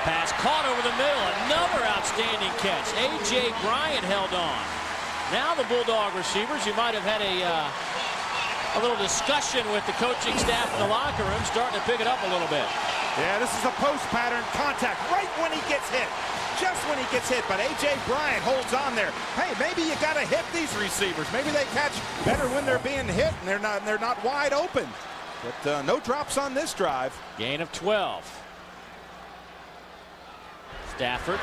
Pass caught over the middle. Another outstanding catch. A.J. Bryant held on. Now the Bulldog receivers, you might have had a little discussion with the coaching staff in the locker room, starting to pick it up a little bit. Yeah, this is a post pattern contact right when he gets hit. just when he gets hit, but A.J. Bryant holds on there. Hey, maybe you got to hit these receivers. Maybe they catch better when they're being hit and they're not wide open. But no drops on this drive. Gain of 12. Stafford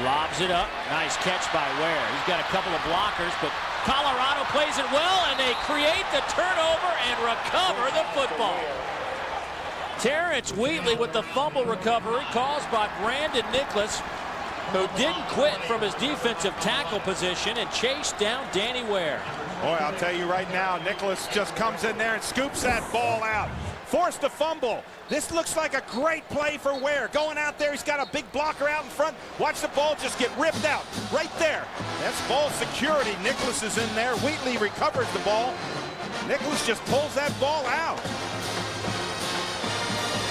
lobs it up. Nice catch by Ware. He's got a couple of blockers, but Colorado plays it well, and they create the turnover and recover the football. Terrence Wheatley with the fumble recovery caused by Brandon Nicholas, who didn't quit from his defensive tackle position and chased down Danny Ware. Boy, I'll tell you right now, Nicholas just comes in there and scoops that ball out. Forced a fumble. This looks like a great play for Ware. Going out there, he's got a big blocker out in front. Watch the ball just get ripped out. Right there. That's ball security. Nicholas is in there. Wheatley recovers the ball. Nicholas just pulls that ball out.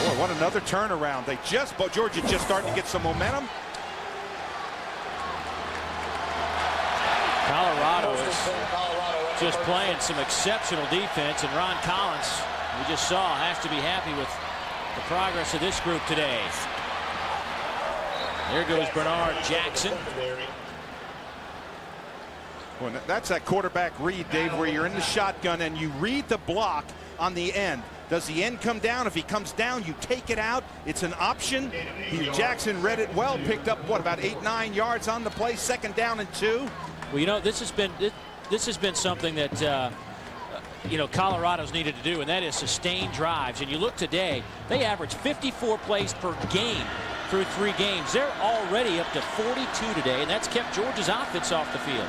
Boy, what another turnaround. Georgia just starting to get some momentum. Colorado is just playing some exceptional defense, and Ron Collins, we just saw, has to be happy with the progress of this group today. There goes Bernard Jackson. Well, that's that quarterback read, Dave, where you're in the shotgun and you read the block on the end. Does the end come down? If he comes down, you take it out. It's an option. Jackson read it well, picked up, what, about 8-9 yards on the play, 2nd down and 2. Well, you know, this has been something that you know, Colorado's needed to do, and that is sustain drives. And you look today, they average 54 plays per game through 3 games. They're already up to 42 today, and that's kept Georgia's offense off the field.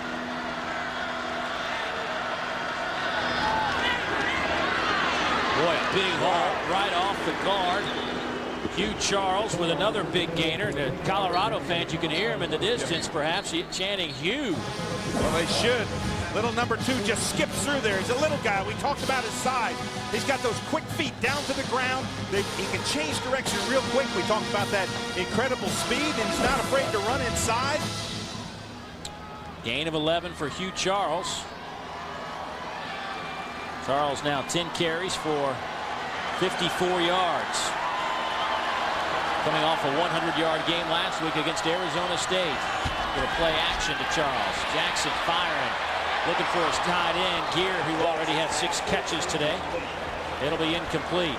Boy, a big haul right off the guard. Hugh Charles with another big gainer. The Colorado fans, you can hear him in the distance, perhaps chanting Hugh. Well, they should. Little number 2 just skips through there. He's a little guy. We talked about his size. He's got those quick feet down to the ground. He can change direction real quick. We talked about that incredible speed, and he's not afraid to run inside. Gain of 11 for Hugh Charles. Charles now 10 carries for 54 yards. Coming off a 100-yard game last week against Arizona State. With a play action to Charles. Jackson firing. Looking for his tight end, Gear, who already had 6 catches today. It'll be incomplete.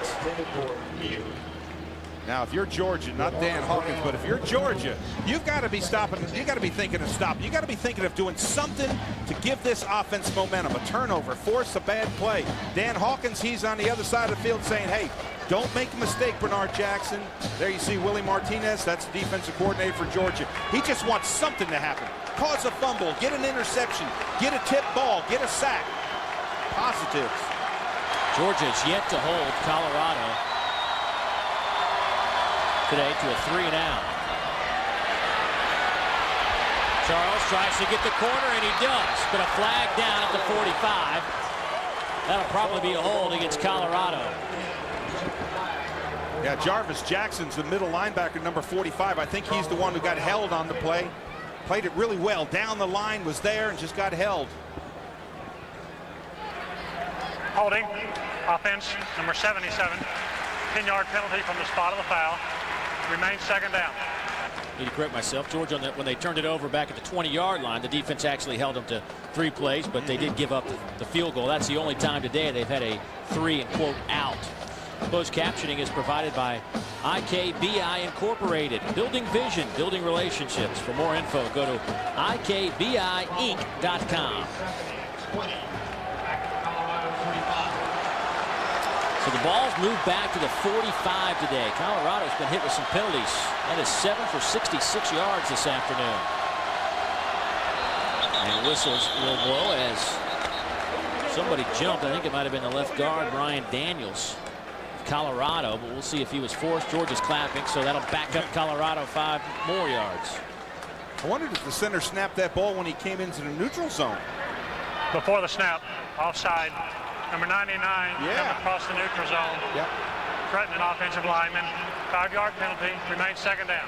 Now, if you're Georgia, not Dan Hawkins, but if you're Georgia, you've got to be stopping. You've got to be thinking of stopping. You've got to be thinking of doing something to give this offense momentum. A turnover, force a bad play. Dan Hawkins, he's on the other side of the field saying, hey, don't make a mistake, Bernard Jackson. There you see Willie Martinez. That's the defensive coordinator for Georgia. He just wants something to happen. Cause a fumble, get an interception, get a tip ball, get a sack. Positives. Georgia's yet to hold Colorado today to a 3-and-out. Charles tries to get the corner, and he does, but a flag down at the 45. That'll probably be a hold against Colorado. Yeah, Jarvis Jackson's the middle linebacker, number 45. I think he's the one who got held on the play. Played it really well. Down the line, was there, and just got held. Holding. Offense, number 77. 10-yard penalty from the spot of the foul. Remains 2nd down. Need to correct myself. Georgia, when they turned it over back at the 20-yard line, the defense actually held them to 3 plays, but they did give up the field goal. That's the only time today they've had a 3 and quote out. Closed captioning is provided by IKBI Incorporated. Building vision, building relationships. For more info, go to IKBIinc.com. So the ball's moved back to the 45 today. Colorado's been hit with some penalties. That is 7 for 66 yards this afternoon. And whistles will blow as somebody jumped. I think it might have been the left guard, Ryan Daniels, Colorado, but we'll see if he was forced. Georgia's clapping, so that'll back up Colorado 5 more yards. I wondered if the center snapped that ball when he came into the neutral zone. Before the snap, offside, number 99 coming across the neutral zone. Yep. Threatening offensive lineman. 5-yard penalty, remains 2nd down.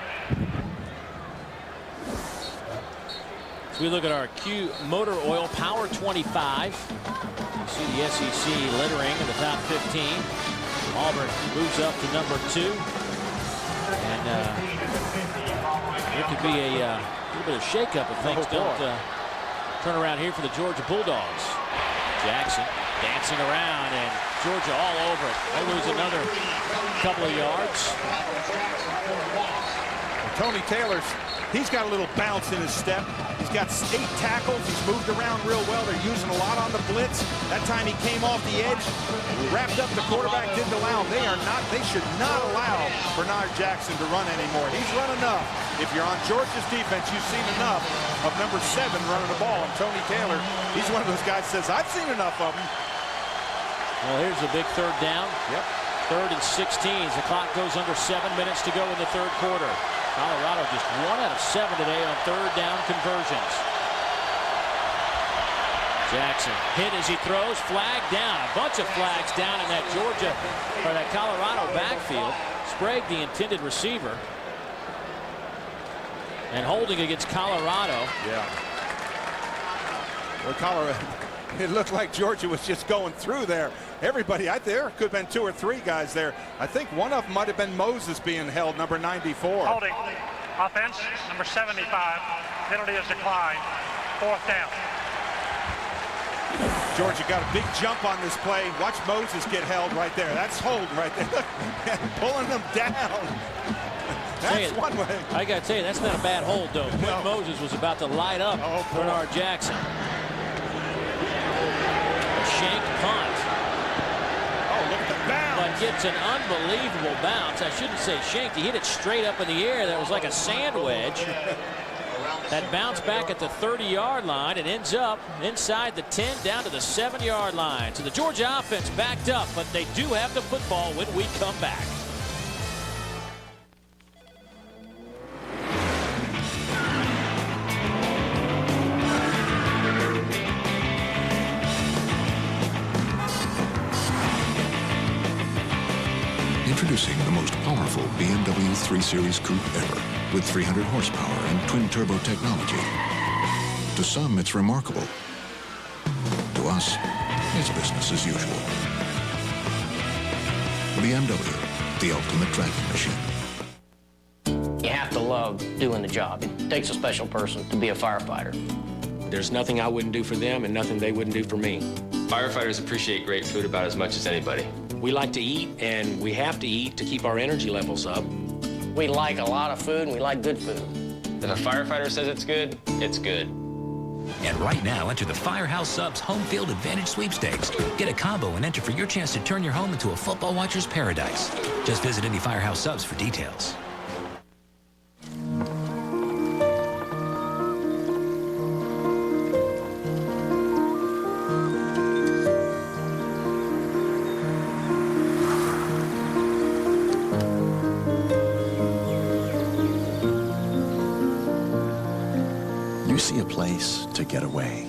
So we look at our Q Motor Oil Power 25. You see the SEC littering in the top 15. Auburn moves up to number 2. And There could be a little bit of shakeup if things don't turn around here for the Georgia Bulldogs. Jackson dancing around, and Georgia all over it. They lose another couple of yards. Tony Taylor's, he's got a little bounce in his step. He's got 8 tackles. He's moved around real well. They're using a lot on the blitz. That time he came off the edge, wrapped up the quarterback, didn't allow him. They should not allow Bernard Jackson to run anymore. He's run enough. If you're on Georgia's defense, you've seen enough of number 7 running the ball. And Tony Taylor, he's one of those guys that says, I've seen enough of them. Well, here's a big third down. Yep. 3rd and 16. The clock goes under 7 minutes to go in the 3rd quarter. Colorado just 1 out of 7 today on 3rd down conversions. Jackson hit as he throws, flag down. A bunch of flags down in that Georgia, or that Colorado backfield. Sprague, the intended receiver. And holding against Colorado. Yeah. Well, Colorado, it looked like Georgia was just going through there. Everybody, there could have been 2 or 3 guys there. I think one of them might have been Moses being held, number 94. Holding. Offense, number 75. Penalty is declined. 4th down. Georgia got a big jump on this play. Watch Moses get held right there. That's holding right there. Pulling them down. That's one way. I got to tell you, that's not a bad hold, though. No. Moses was about to light up Bernard Jackson. A shank punt. Oh, look at the bounce. But gets an unbelievable bounce. I shouldn't say shanked. He hit it straight up in the air. That was like a sand wedge. That bounced back at the 30-yard line and ends up inside the 10 down to the 7-yard line. So the Georgia offense backed up, but they do have the football when we come back. Introducing the most powerful BMW 3 Series coupe ever, with 300 horsepower and twin-turbo technology. To some, it's remarkable. To us, it's business as usual. BMW, the ultimate driving machine. You have to love doing the job. It takes a special person to be a firefighter. There's nothing I wouldn't do for them and nothing they wouldn't do for me. Firefighters appreciate great food about as much as anybody. We like to eat, and we have to eat to keep our energy levels up. We like a lot of food, and we like good food. If a firefighter says it's good, it's good. And right now, enter the Firehouse Subs Home Field Advantage Sweepstakes. Get a combo and enter for your chance to turn your home into a football watcher's paradise. Just visit any Firehouse Subs for details. You see a place to get away.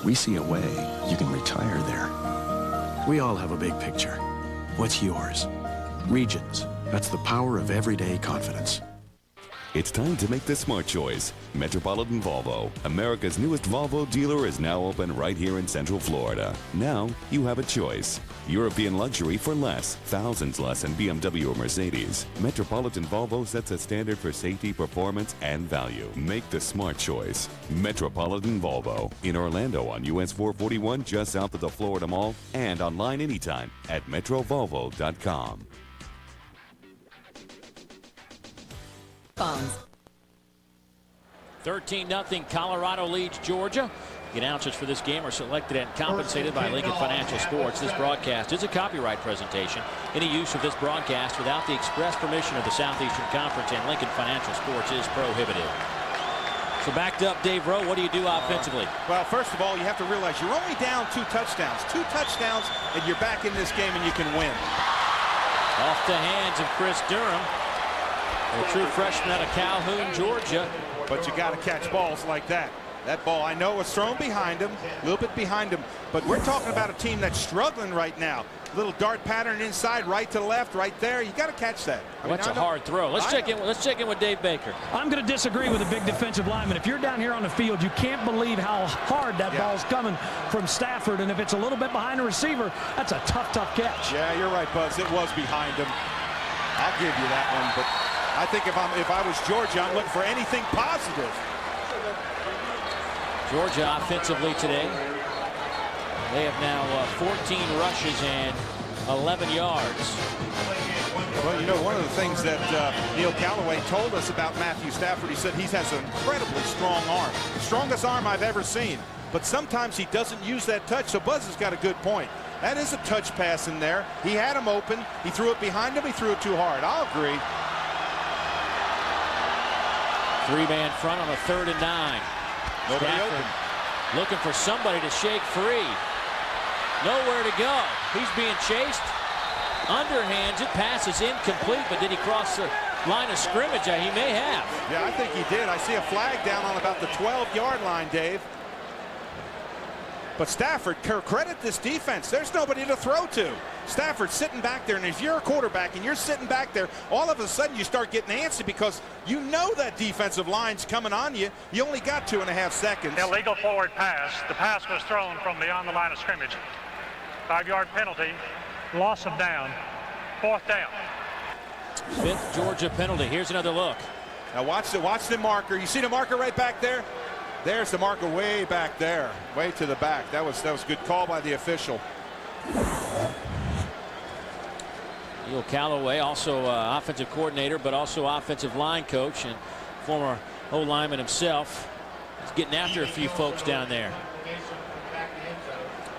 We see a way you can retire there. We all have a big picture. What's yours? Regions. That's the power of everyday confidence. It's time to make the smart choice. Metropolitan Volvo, America's newest Volvo dealer, is now open right here in Central Florida. Now you have a choice. European luxury for less, thousands less than BMW or Mercedes. Metropolitan Volvo sets a standard for safety, performance, and value. Make the smart choice. Metropolitan Volvo in Orlando on US 441 just south of the Florida Mall, and online anytime at metrovolvo.com. 13-0 Colorado leads Georgia. The announcers for this game are selected and compensated by Lincoln Financial Sports. This broadcast is a copyright presentation. Any use of this broadcast without the express permission of the Southeastern Conference and Lincoln Financial Sports is prohibited. So backed up, Dave Rowe, what do you do offensively? Well, first of all, you have to realize you're only down 2 touchdowns. 2 touchdowns, and you're back in this game, and you can win. Off the hands of Chris Durham. A true freshman out of Calhoun, Georgia. But you got to catch balls like that. That ball, I know, was thrown behind him, a little bit behind him. But we're talking about a team that's struggling right now. Little dart pattern inside, right to left, right there. You got to catch that. That's a hard throw. Let's check in with Dave Baker. I'm going to disagree with a big defensive lineman. If you're down here on the field, you can't believe how hard that ball's coming from Stafford. And if it's a little bit behind the receiver, that's a tough catch. Yeah, you're right, Buzz. It was behind him. I'll give you that one, but I think if I was Georgia, I'm looking for anything positive. Georgia offensively today, they have now 14 rushes and 11 yards. Well, you know, one of the things that Neil Callaway told us about Matthew Stafford, he said he has an incredibly strong arm. Strongest arm I've ever seen. But sometimes he doesn't use that touch, so Buzz has got a good point. That is a touch pass in there. He had him open. He threw it behind him. He threw it too hard. I'll agree. 3-man front on a 3rd and 9. Nobody Stafford open. looking for somebody to shake free. Nowhere to go. He's being chased. Underhands it. Pass is incomplete, but did he cross the line of scrimmage? He may have. Yeah, I think he did. I see a flag down on about the 12-yard line, Dave. But Stafford, credit this defense. There's nobody to throw to. Stafford sitting back there, and if you're a quarterback and you're sitting back there, all of a sudden you start getting antsy because you know that defensive line's coming on you. You only got 2.5 seconds. Illegal forward pass. The pass was thrown from beyond the line of scrimmage. 5-yard penalty. Loss of down. 4th down. 5th Georgia penalty. Here's another look. Now watch the marker. You see the marker right back there? There's the marker way back there, way to the back. That was a good call by the official. Neil Callaway, also offensive coordinator, but also offensive line coach and former O-lineman himself. He's getting after a few folks down there.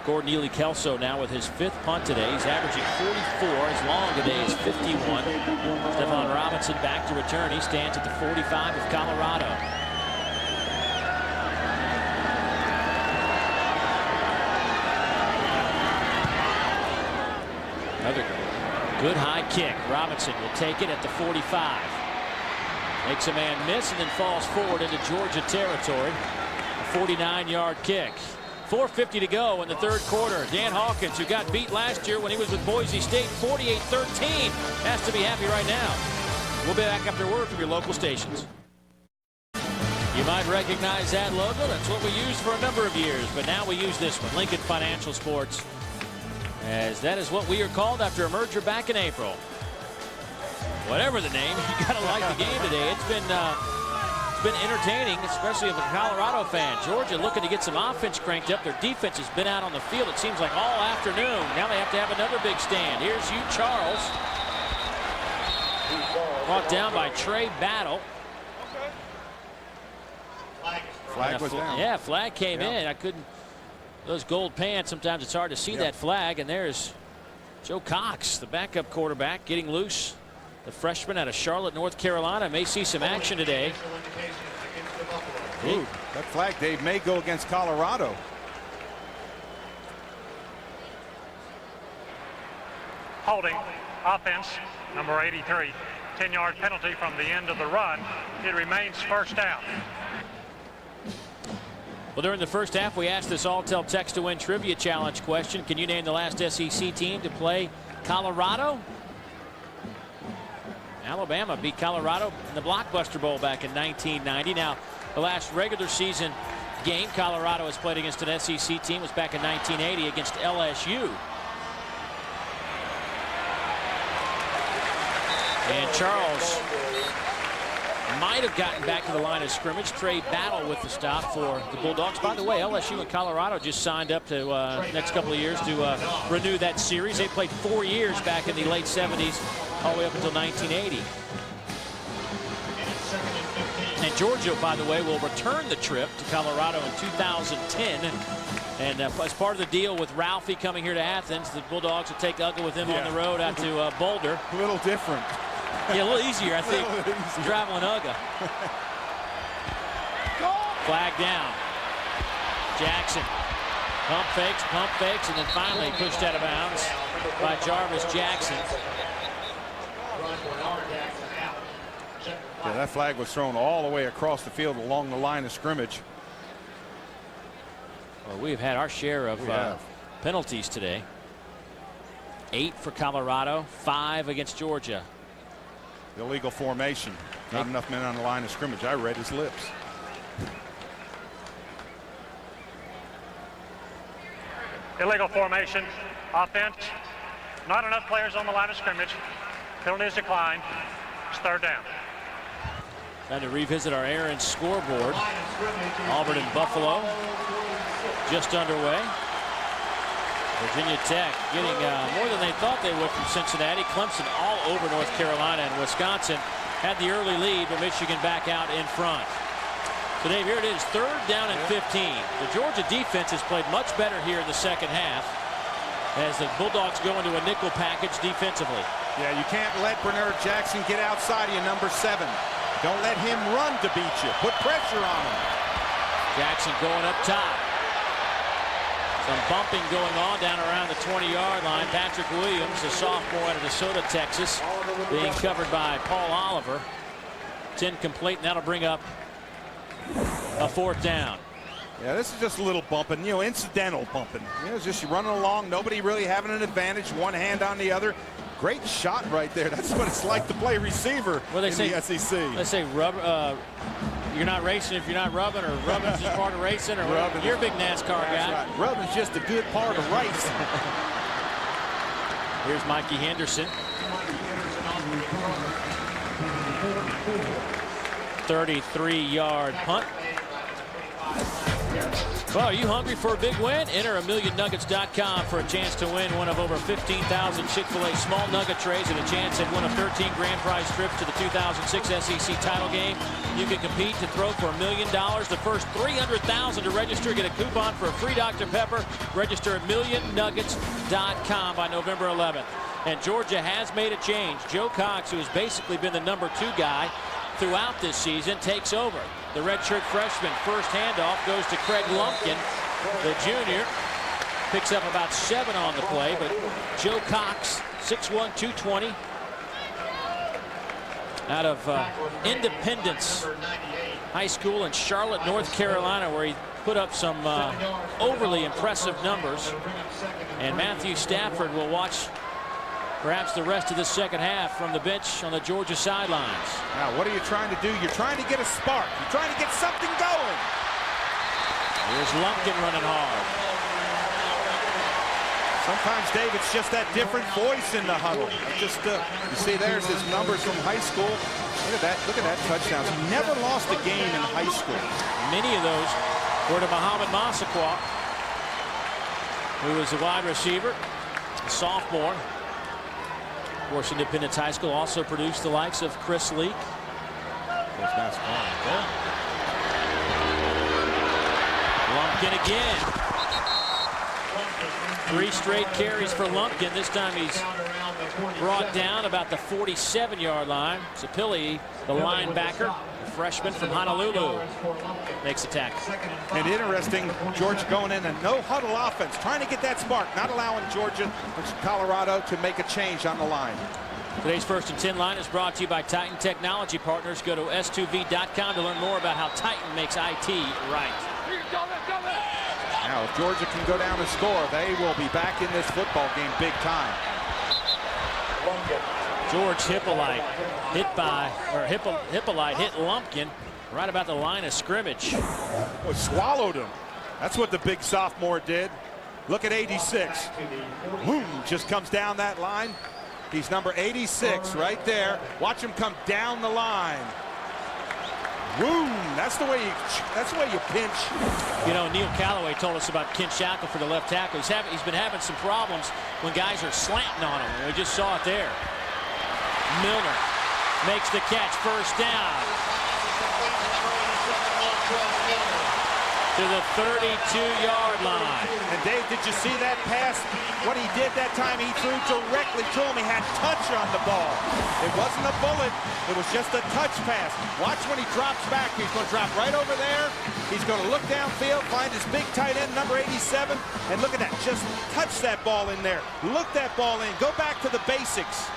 Gordon Ely-Kelso now with his 5th punt today. He's averaging 44. His long today is 51. Stephon Robinson back to return. He stands at the 45 of Colorado. Another good high kick. Robinson will take it at the 45. Makes a man miss and then falls forward into Georgia territory. A 49-yard kick. 4:50 to go in the 3rd quarter. Dan Hawkins, who got beat last year when he was with Boise State 48-13, has to be happy right now. We'll be back after word from your local stations. You might recognize that logo. That's what we used for a number of years, but now we use this one, Lincoln Financial Sports, as that is what we are called after a merger back in April. Whatever the name, you got to like the game today. It's been entertaining, especially if a Colorado fan. Georgia looking to get some offense cranked up. Their defense has been out on the field, it seems like, all afternoon. Now they have to have another big stand. Here's Hugh Charles. Brought down by Trey Battle. Flag was down. Yeah, flag came in. I couldn't. Those gold pants, sometimes it's hard to see that flag. And there's Joe Cox, the backup quarterback, getting loose. The freshman out of Charlotte, North Carolina, may see some action today. Ooh, that flag, Dave, may go against Colorado. Holding. Offense. Number 83. 10-yard penalty from the end of the run. It remains 1st down. Well, during the first half, we asked this All-Tel Text to Win Trivia Challenge question. Can you name the last SEC team to play Colorado? Alabama beat Colorado in the Blockbuster Bowl back in 1990. Now, the last regular season game Colorado has played against an SEC team was back in 1980 against LSU. And Charles might have gotten back to the line of scrimmage. Trey Battle with the stop for the Bulldogs. By the way, LSU and Colorado just signed up to next couple of years to renew that series. They played 4 years back in the late 70s, all the way up until 1980. And Georgia, by the way, will return the trip to Colorado in 2010. And as part of the deal with Ralphie coming here to Athens, the Bulldogs will take Uga with him on the road out to Boulder. A little different. Yeah, a little easier, I think, traveling Uga. Flag down. Jackson. Pump fakes, and then finally pushed out of bounds by Jarvis Jackson. Yeah, that flag was thrown all the way across the field along the line of scrimmage. Well, we've had our share of penalties today. 8 for Colorado, 5 against Georgia. Illegal formation. Not enough men on the line of scrimmage. I read his lips. Illegal formation. Offense. Not enough players on the line of scrimmage. Penalty is declined. It's 3rd down. And to revisit our Aaron scoreboard, Auburn and Buffalo just underway. Virginia Tech getting more than they thought they would from Cincinnati. Clemson all over North Carolina, and Wisconsin had the early lead, but Michigan back out in front. So Dave, here it is, 3rd down and 15. The Georgia defense has played much better here in the second half as the Bulldogs go into a nickel package defensively. Yeah, you can't let Bernard Jackson get outside of you, number 7. Don't let him run to beat you. Put pressure on him. Jackson going up top. Some bumping going on down around the 20-yard line. Patrick Williams, a sophomore out of DeSoto, Texas, being covered by Paul Oliver. 10 complete, and that'll bring up a 4th down. Yeah, this is just a little bumping, incidental bumping. Just running along, nobody really having an advantage, one hand on the other. Great shot right there. That's what it's like to play receiver in the SEC. They say you're not racing if you're not rubbing, or rubbing's just part of racing, or rubbing. You're a big NASCAR guy. Right. Rubbing's just a good part of racing. Here's Mikey Henderson. 33-yard punt. Well, are you hungry for a big win? Enter $1,000,000Nuggets.com for a chance to win one of over 15,000 Chick-fil-A small nugget trays and a chance at one of 13 grand prize trips to the 2006 SEC title game. You can compete to throw for $1 million. The first 300,000 to register get a coupon for a free Dr. Pepper. Register at $1,000,000Nuggets.com by November 11th. And Georgia has made a change. Joe Cox, who has basically been the number 2 guy throughout this season, takes over. The redshirt freshman first handoff goes to Craig Lumpkin. The junior picks up about 7 on the play, but Joe Cox, 6'1", 220, out of Independence High School in Charlotte, North Carolina, where he put up some overly impressive numbers. And Matthew Stafford will watch perhaps the rest of the second half from the bench on the Georgia sidelines. Now, what are you trying to do? You're trying to get a spark. You're trying to get something going. Here's Lumpkin running hard. Sometimes, Dave, it's just that different voice in the huddle. You see, there's his numbers from high school. Look at that. Look at that touchdowns. He never lost a game in high school. Many of those were to Muhammad Massaquoi, who was a wide receiver, a sophomore. Of course, Independence High School also produced the likes of Chris Leak. Lumpkin again. 3 straight carries for Lumpkin. This time he's brought down about the 47-yard line. Sapilli, the linebacker, a freshman from Honolulu, makes a tackle. And interesting, Georgia going in a no-huddle offense, trying to get that spark, not allowing Georgia or Colorado to make a change on the line. Today's 1st and 10 line is brought to you by Titan Technology Partners. Go to s2v.com to learn more about how Titan makes IT right. Now, if Georgia can go down and score, they will be back in this football game big time. George Hippolyte hit Lumpkin right about the line of scrimmage. Oh, swallowed him. That's what the big sophomore did. Look at 86. Boom, just comes down that line. He's number 86 right there. Watch him come down the line. Boom! That's the way you pinch. You know, Neil Calloway told us about Kent Shackle for the left tackle. He's been having some problems when guys are slanting on him. We just saw it there. Milner makes the catch, first down. To the 32-yard line. And Dave, did you see that pass? What he did that time, he threw directly to him. He had touch on the ball. It wasn't a bullet. It was just a touch pass. Watch when he drops back. He's going to drop right over there. He's going to look downfield, find his big tight end, number 87. And look at that. Just touch that ball in there. Look that ball in. Go back to the basics.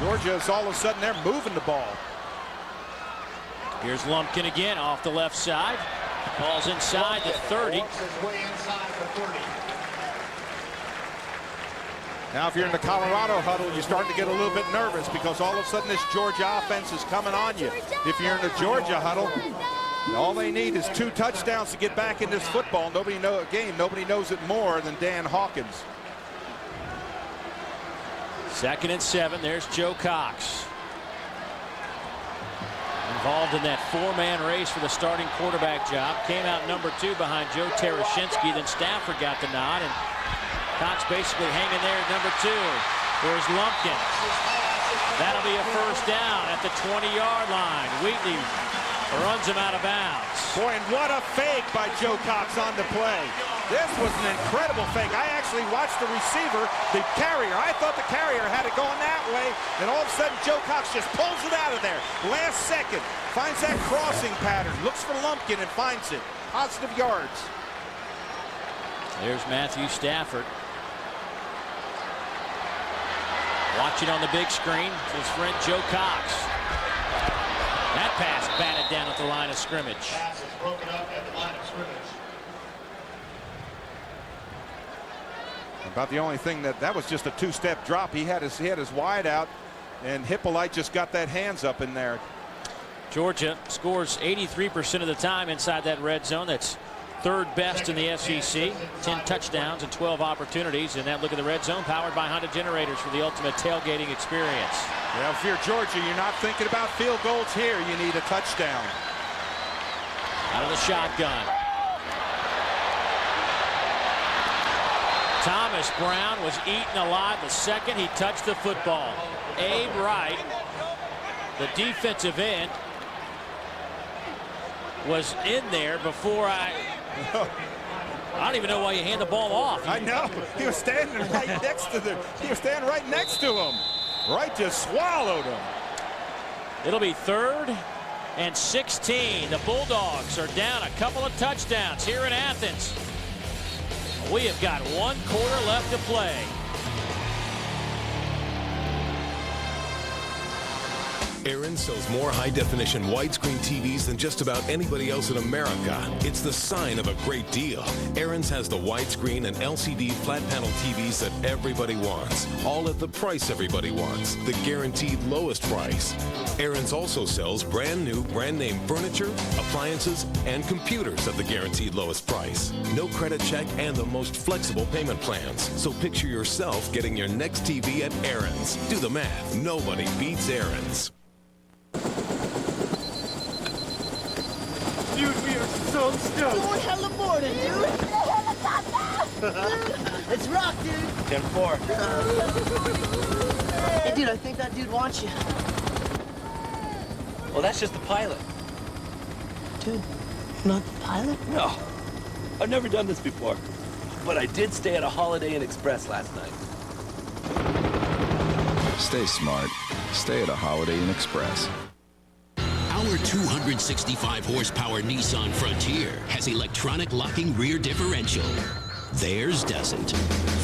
Georgia is all of a sudden they're moving the ball. Here's Lumpkin again off the left side. Ball's inside the 30. Now, if you're in the Colorado huddle, you're starting to get a little bit nervous because all of a sudden this Georgia offense is coming on you. If you're in the Georgia huddle, all they need is 2 touchdowns to get back in this football. Nobody knows it more than Dan Hawkins. 2nd and 7. There's Joe Cox. Involved in that four-man race for the starting quarterback job. Came out number 2 behind Joe Tereshinski. Then Stafford got the nod, and Cox basically hanging there at number 2. Here's Lumpkin. That'll be a first down at the 20-yard line. Wheatley runs him out of bounds. Boy, and what a fake by Joe Cox on the play. This was an incredible fake. I actually watched the receiver, the carrier. I thought the carrier had it going that way. Then all of a sudden, Joe Cox just pulls it out of there. Last second, finds that crossing pattern. Looks for Lumpkin and finds it. Positive yards. There's Matthew Stafford. Watching on the big screen, his friend Joe Cox. That pass batted down at the line of scrimmage. Pass is broken up at the line of scrimmage. About the only thing that was just a 2-step drop. He had his wide out, and Hippolyte just got that hands up in there. Georgia scores 83% of the time inside that red zone. That's 3rd best in the SEC. 10 touchdowns and 12 opportunities. And that look at the red zone, powered by Honda Generators for the ultimate tailgating experience. Yeah, if you're Georgia, you're not thinking about field goals here. You need a touchdown. Out of the shotgun. Thomas Brown was eaten alive the second he touched the football. Abe Wright, the defensive end, was in there before I don't even know why you hand the ball off. I know. He was standing right next to him. Wright just swallowed him. It'll be 3rd and 16. The Bulldogs are down a couple of touchdowns here in Athens. We have got 1 quarter left to play. Aaron sells more high-definition widescreen TVs than just about anybody else in America. It's the sign of a great deal. Aaron's has the widescreen and LCD flat panel TVs that everybody wants, all at the price everybody wants, the guaranteed lowest price. Aaron's also sells brand new, brand name furniture, appliances, and computers at the guaranteed lowest price. No credit check and the most flexible payment plans. So picture yourself getting your next TV at Aaron's. Do the math. Nobody beats Aaron's. Dude, we are so stoked. Going hella boarding, dude. Let's rock, dude. 10-4. Hey, dude, I think that dude wants you. Well, that's just the pilot. Dude, not the pilot? No. I've never done this before. But I did stay at a Holiday Inn Express last night. Stay smart. Stay at a Holiday Inn Express. Our 265 horsepower Nissan Frontier has electronic locking rear differential. Theirs doesn't.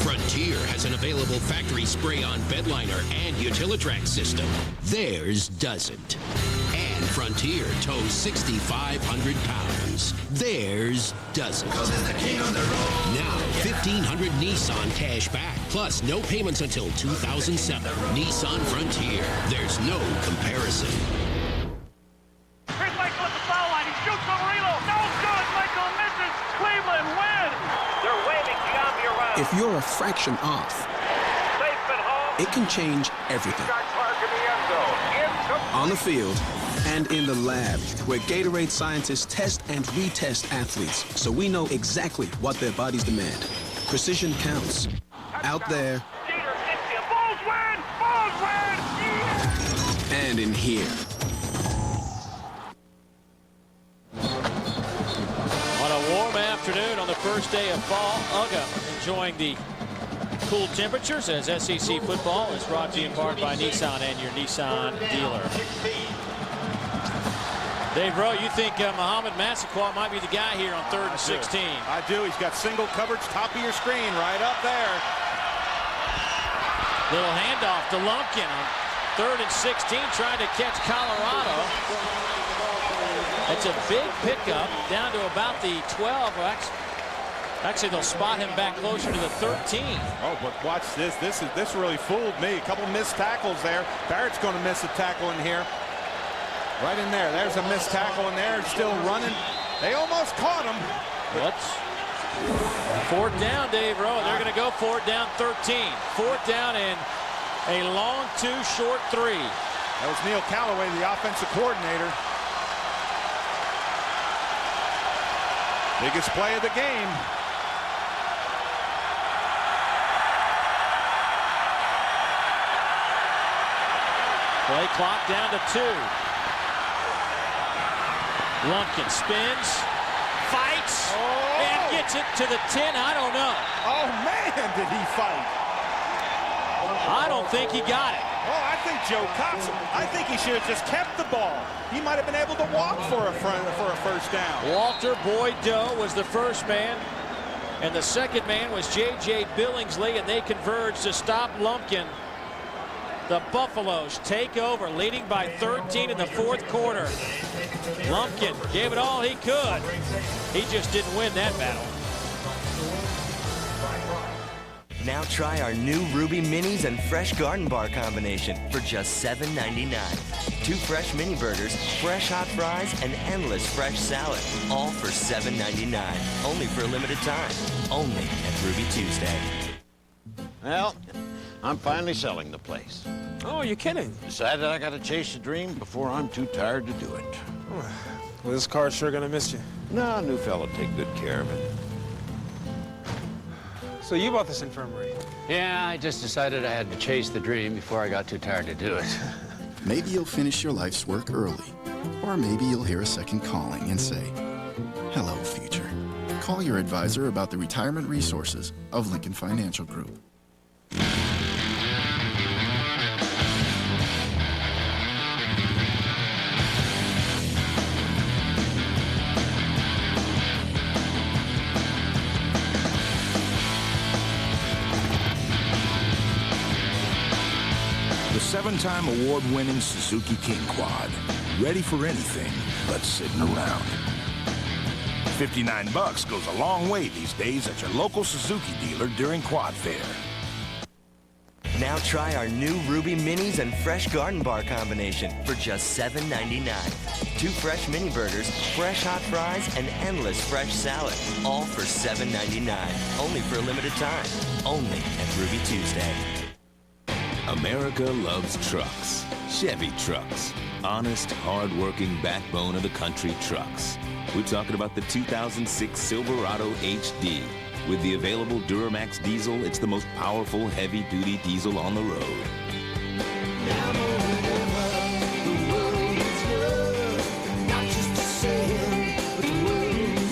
Frontier has an available factory spray-on bedliner and Utilitrack system. Theirs doesn't. And Frontier tows 6,500 pounds. Theirs doesn't. Now, 1,500 Nissan cash back, plus no payments until 2007. Nissan Frontier. There's no comparison. Here's Michael at the foul line. He shoots from Relo. No good. Michael misses. Cleveland wins. They're waving Giambi around. If you're a fraction off, Safe at home. it can change everything. On the field and in the lab, where Gatorade scientists test and retest athletes so we know exactly what their bodies demand. Precision counts. Out there. Bulls win. Bulls win. And in here. On a warm afternoon on the first day of fall, UGA enjoying the cool temperatures as SEC football is brought to you in part by Nissan and your Nissan dealer. Dave Rowe, you think Muhammad Massaquoi might be the guy here on 3rd and 16? I do. He's got single coverage, top of your screen, right up there. Little handoff to Lumpkin on 3rd and 16, trying to catch Colorado. It's a big pickup down to about the 12. Actually, they'll spot him back closer to the 13. Oh, but watch this. This really fooled me. A couple missed tackles there. Barrett's going to miss a tackle in here. Right in there. There's a missed tackle in there. Still running. They almost caught him. What's 4th down, Dave Rowe. They're going to go 4th down 13. 4th down and a long 2, short 3. That was Neil Callaway, the offensive coordinator. Biggest play of the game. Play clock down to 2. Lumpkin spins, fights, and gets it to the 10. I don't know. Oh, man, did he fight. I don't think he got it. Oh, I think Joe Cox, I think he should have just kept the ball. He might have been able to walk for a first down. Walter Boyd Doe was the first man, and the second man was J.J. Billingsley, and they converged to stop Lumpkin. The Buffaloes take over, leading by 13 in the fourth quarter. Lumpkin gave it all he could. He just didn't win that battle. Now try our new Ruby Minis and Fresh Garden Bar combination for just $7.99. 2 fresh mini burgers, fresh hot fries, and endless fresh salad. All for $7.99. Only for a limited time. Only at Ruby Tuesday. Well, I'm finally selling the place. Oh, you're kidding. Decided I gotta chase the dream before I'm too tired to do it. Well, this car's sure gonna miss you. No, new fella take good care of it. So you bought this infirmary? Yeah, I just decided I had to chase the dream before I got too tired to do it. Maybe you'll finish your life's work early. Or maybe you'll hear a second calling and say, hello, future. Call your advisor about the retirement resources of Lincoln Financial Group. The 7-time award-winning Suzuki King Quad. Ready for anything but sitting around. $59 goes a long way these days at your local Suzuki dealer during Quad Fair. Now try our new Ruby Minis and Fresh Garden Bar combination for just $7.99. 2 fresh mini burgers, fresh hot fries, and endless fresh salad. All for $7.99. Only for a limited time. Only at Ruby Tuesday. America loves trucks. Chevy trucks. Honest, hard-working backbone of the country trucks. We're talking about the 2006 Silverado HD. With the available Duramax diesel, it's the most powerful heavy-duty diesel on the road.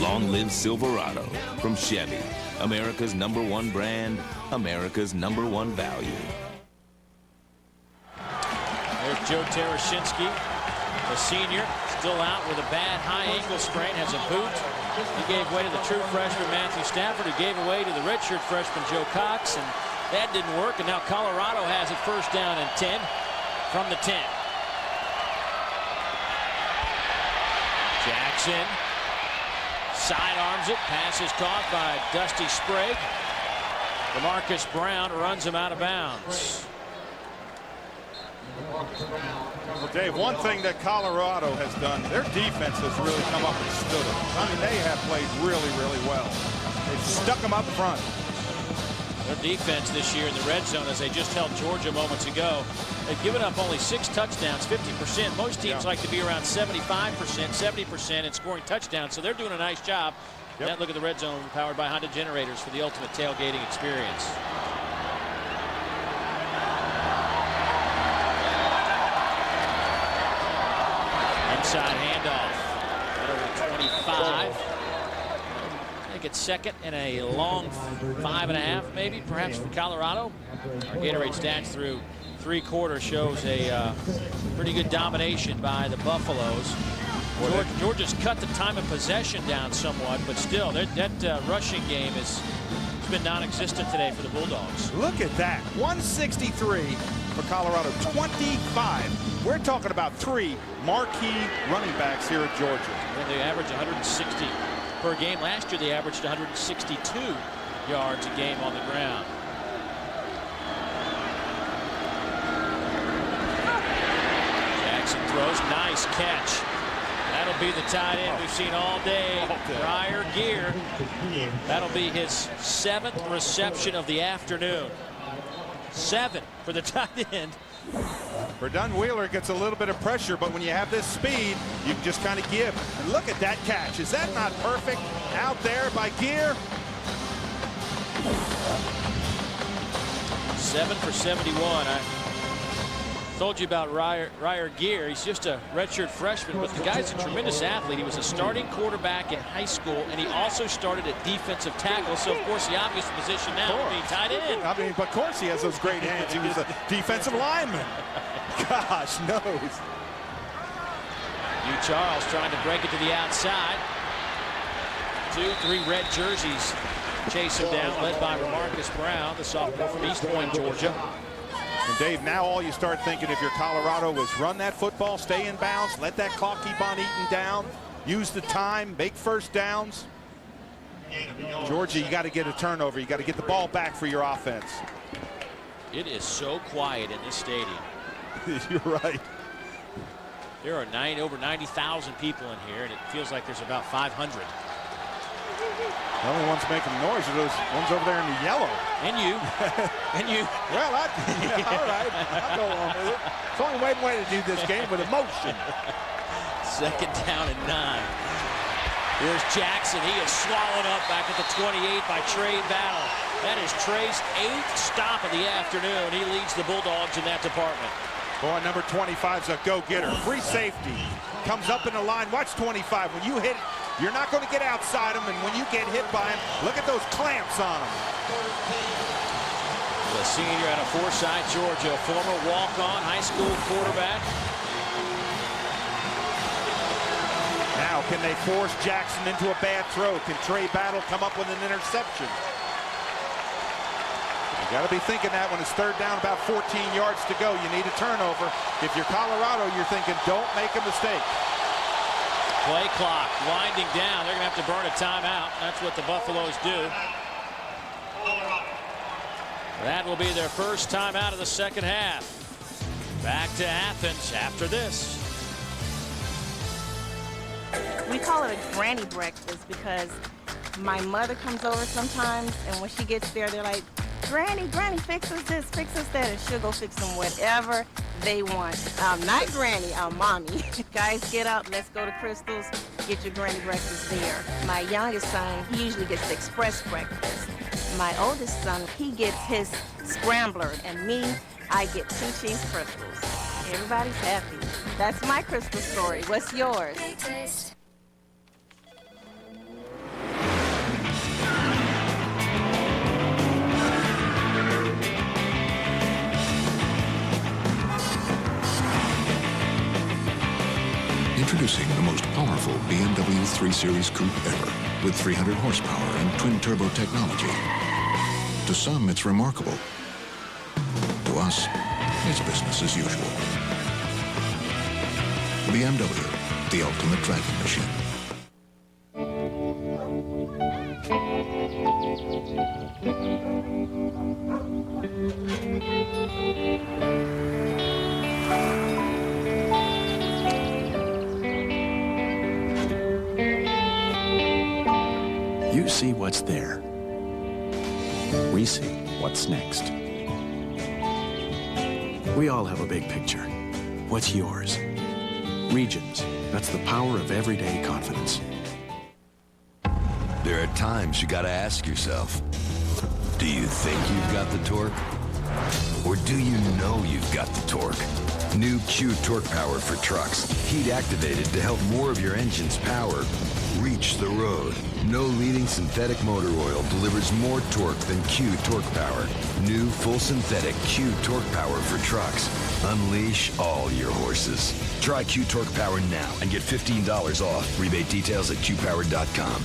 Long live Silverado from Chevy. America's #1 brand, America's #1 value. There's Joe Tereshinski, the senior, still out with a bad high ankle sprain, has a boot. He gave way to the true freshman Matthew Stafford, who gave away to the redshirt freshman Joe Cox, and that didn't work, and now Colorado has it first down and 10 from the 10. Jackson sidearms it, pass is caught by Dusty Sprague. DeMarcus Brown runs him out of bounds. Well, Dave, one thing that Colorado has done, their defense has really come up and stood it. I mean, they have played really, really well. They've stuck them up front. Their defense this year in the red zone, as they just held Georgia moments ago, they've given up only 6 touchdowns, 50%. Most teams like to be around 75%, 70% in scoring touchdowns, so they're doing a nice job. That look at the red zone, powered by Honda generators for the ultimate tailgating experience. Inside handoff. Right over 25. I think it's second and a long 5.5, maybe, perhaps, for Colorado. Our Gatorade stats through 3 quarters shows a pretty good domination by the Buffaloes. Georgia's cut the time of possession down somewhat, but still, that rushing game has been non-existent today for the Bulldogs. Look at that. 163 for Colorado, 25. We're talking about 3 marquee running backs here at Georgia. And they average 160 per game. Last year, they averaged 162 yards a game on the ground. Jackson throws. Nice catch. That'll be the tight end we've seen all day. Briar Gear. That'll be his 7th reception of the afternoon. 7 for the tight end. Verdun Wheeler gets a little bit of pressure, but when you have this speed, you can just kind of give. And look at that catch. Is that not perfect? Out there by Gear. 7 for 71. I told you about Ryer Gear. He's just a redshirt freshman, but the guy's a tremendous athlete. He was a starting quarterback in high school, and he also started at defensive tackle. So, of course, the obvious position now would be tight end. I mean, but of course he has those great hands. He was a defensive lineman. Gosh, knows. Hugh Charles trying to break it to the outside. 2-3 red jerseys chase him down, led by Remarcus Brown, the sophomore from East Point, Georgia. And Dave, now all you start thinking if you're Colorado is run that football, stay in bounds, let that clock keep on eating down, use the time, make first downs. Georgia, you got to get a turnover. You got to get the ball back for your offense. It is so quiet in this stadium. You're right. There are over 90,000 people in here, and it feels like there's about 500. The only ones making noise are those ones over there in the yellow. And you. And you. Well, yeah, all right. I'll go along with it. It's only one way to do this game with emotion. 2nd down and 9. Here's Jackson. He is swallowed up back at the 28 by Trey Battle. That is Trey's 8th stop of the afternoon. He leads the Bulldogs in that department. Boy, number 25's a go-getter. Free safety. Comes up in the line. Watch 25. When you hit it, you're not going to get outside him, and when you get hit by him, look at those clamps on him. The senior out of Forsyth, Georgia, former walk-on high school quarterback. Now, can they force Jackson into a bad throw? Can Trey Battle come up with an interception? You got to be thinking that when it's 3rd down, about 14 yards to go. You need a turnover. If you're Colorado, you're thinking, don't make a mistake. Play clock winding down. They're going to have to burn a timeout. That's what the Buffaloes do. That will be their first timeout of the 2nd half. Back to Athens after this. We call it a granny breakfast because my mother comes over sometimes, and when she gets there, they're like, Granny, fix us this, fix us that, and she'll go fix them whatever they want. Not Granny, Mommy. Guys, get up, let's go to Crystal's, get your granny breakfast there. My youngest son, he usually gets the express breakfast. My oldest son, he gets his scrambler, and me, I get 2 cheese crystals. Everybody's happy. That's my crystal story. What's yours? Introducing the most powerful BMW 3 Series coupe ever, with 300 horsepower and twin-turbo technology. To some, it's remarkable. To us, it's business as usual. BMW, the ultimate driving machine. You see what's there. We see what's next. We all have a big picture. What's yours? Regions. That's the power of everyday confidence. There are times you gotta ask yourself, do you think you've got the torque? Or do you know you've got the torque? New Q Torque Power for trucks. Heat activated to help more of your engine's power reach the road. No leading synthetic motor oil delivers more torque than Q Torque Power. New full synthetic Q Torque Power for trucks. Unleash all your horses. Try Q Torque Power now and get $15 off. Rebate details at qpower.com.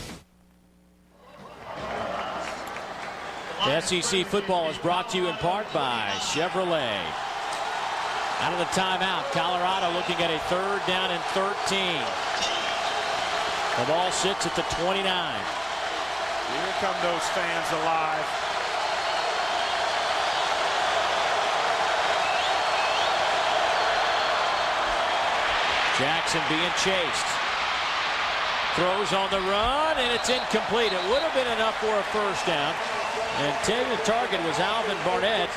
SEC football is brought to you in part by Chevrolet. Out of the timeout, Colorado looking at a 3rd down and 13. The ball sits at the 29. Here come those fans alive. Jackson being chased. Throws on the run, and it's incomplete. It would have been enough for a 1st down. And taking the target was Alvin Barnett.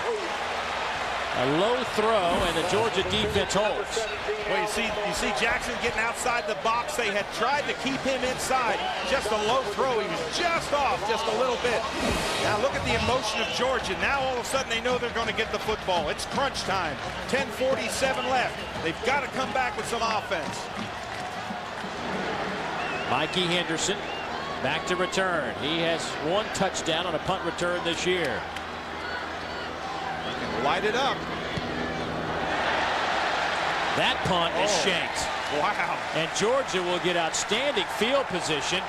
A low throw, and the Georgia defense holds. Well, you see Jackson getting outside the box. They had tried to keep him inside. Just a low throw. He was just off, just a little bit. Now look at the emotion of Georgia. Now all of a sudden they know they're going to get the football. It's crunch time. 10:47 left. They've got to come back with some offense. Mikey Henderson back to return. He has 1 touchdown on a punt return this year. Light it up. That punt is shanked. Wow. And Georgia will get outstanding field position.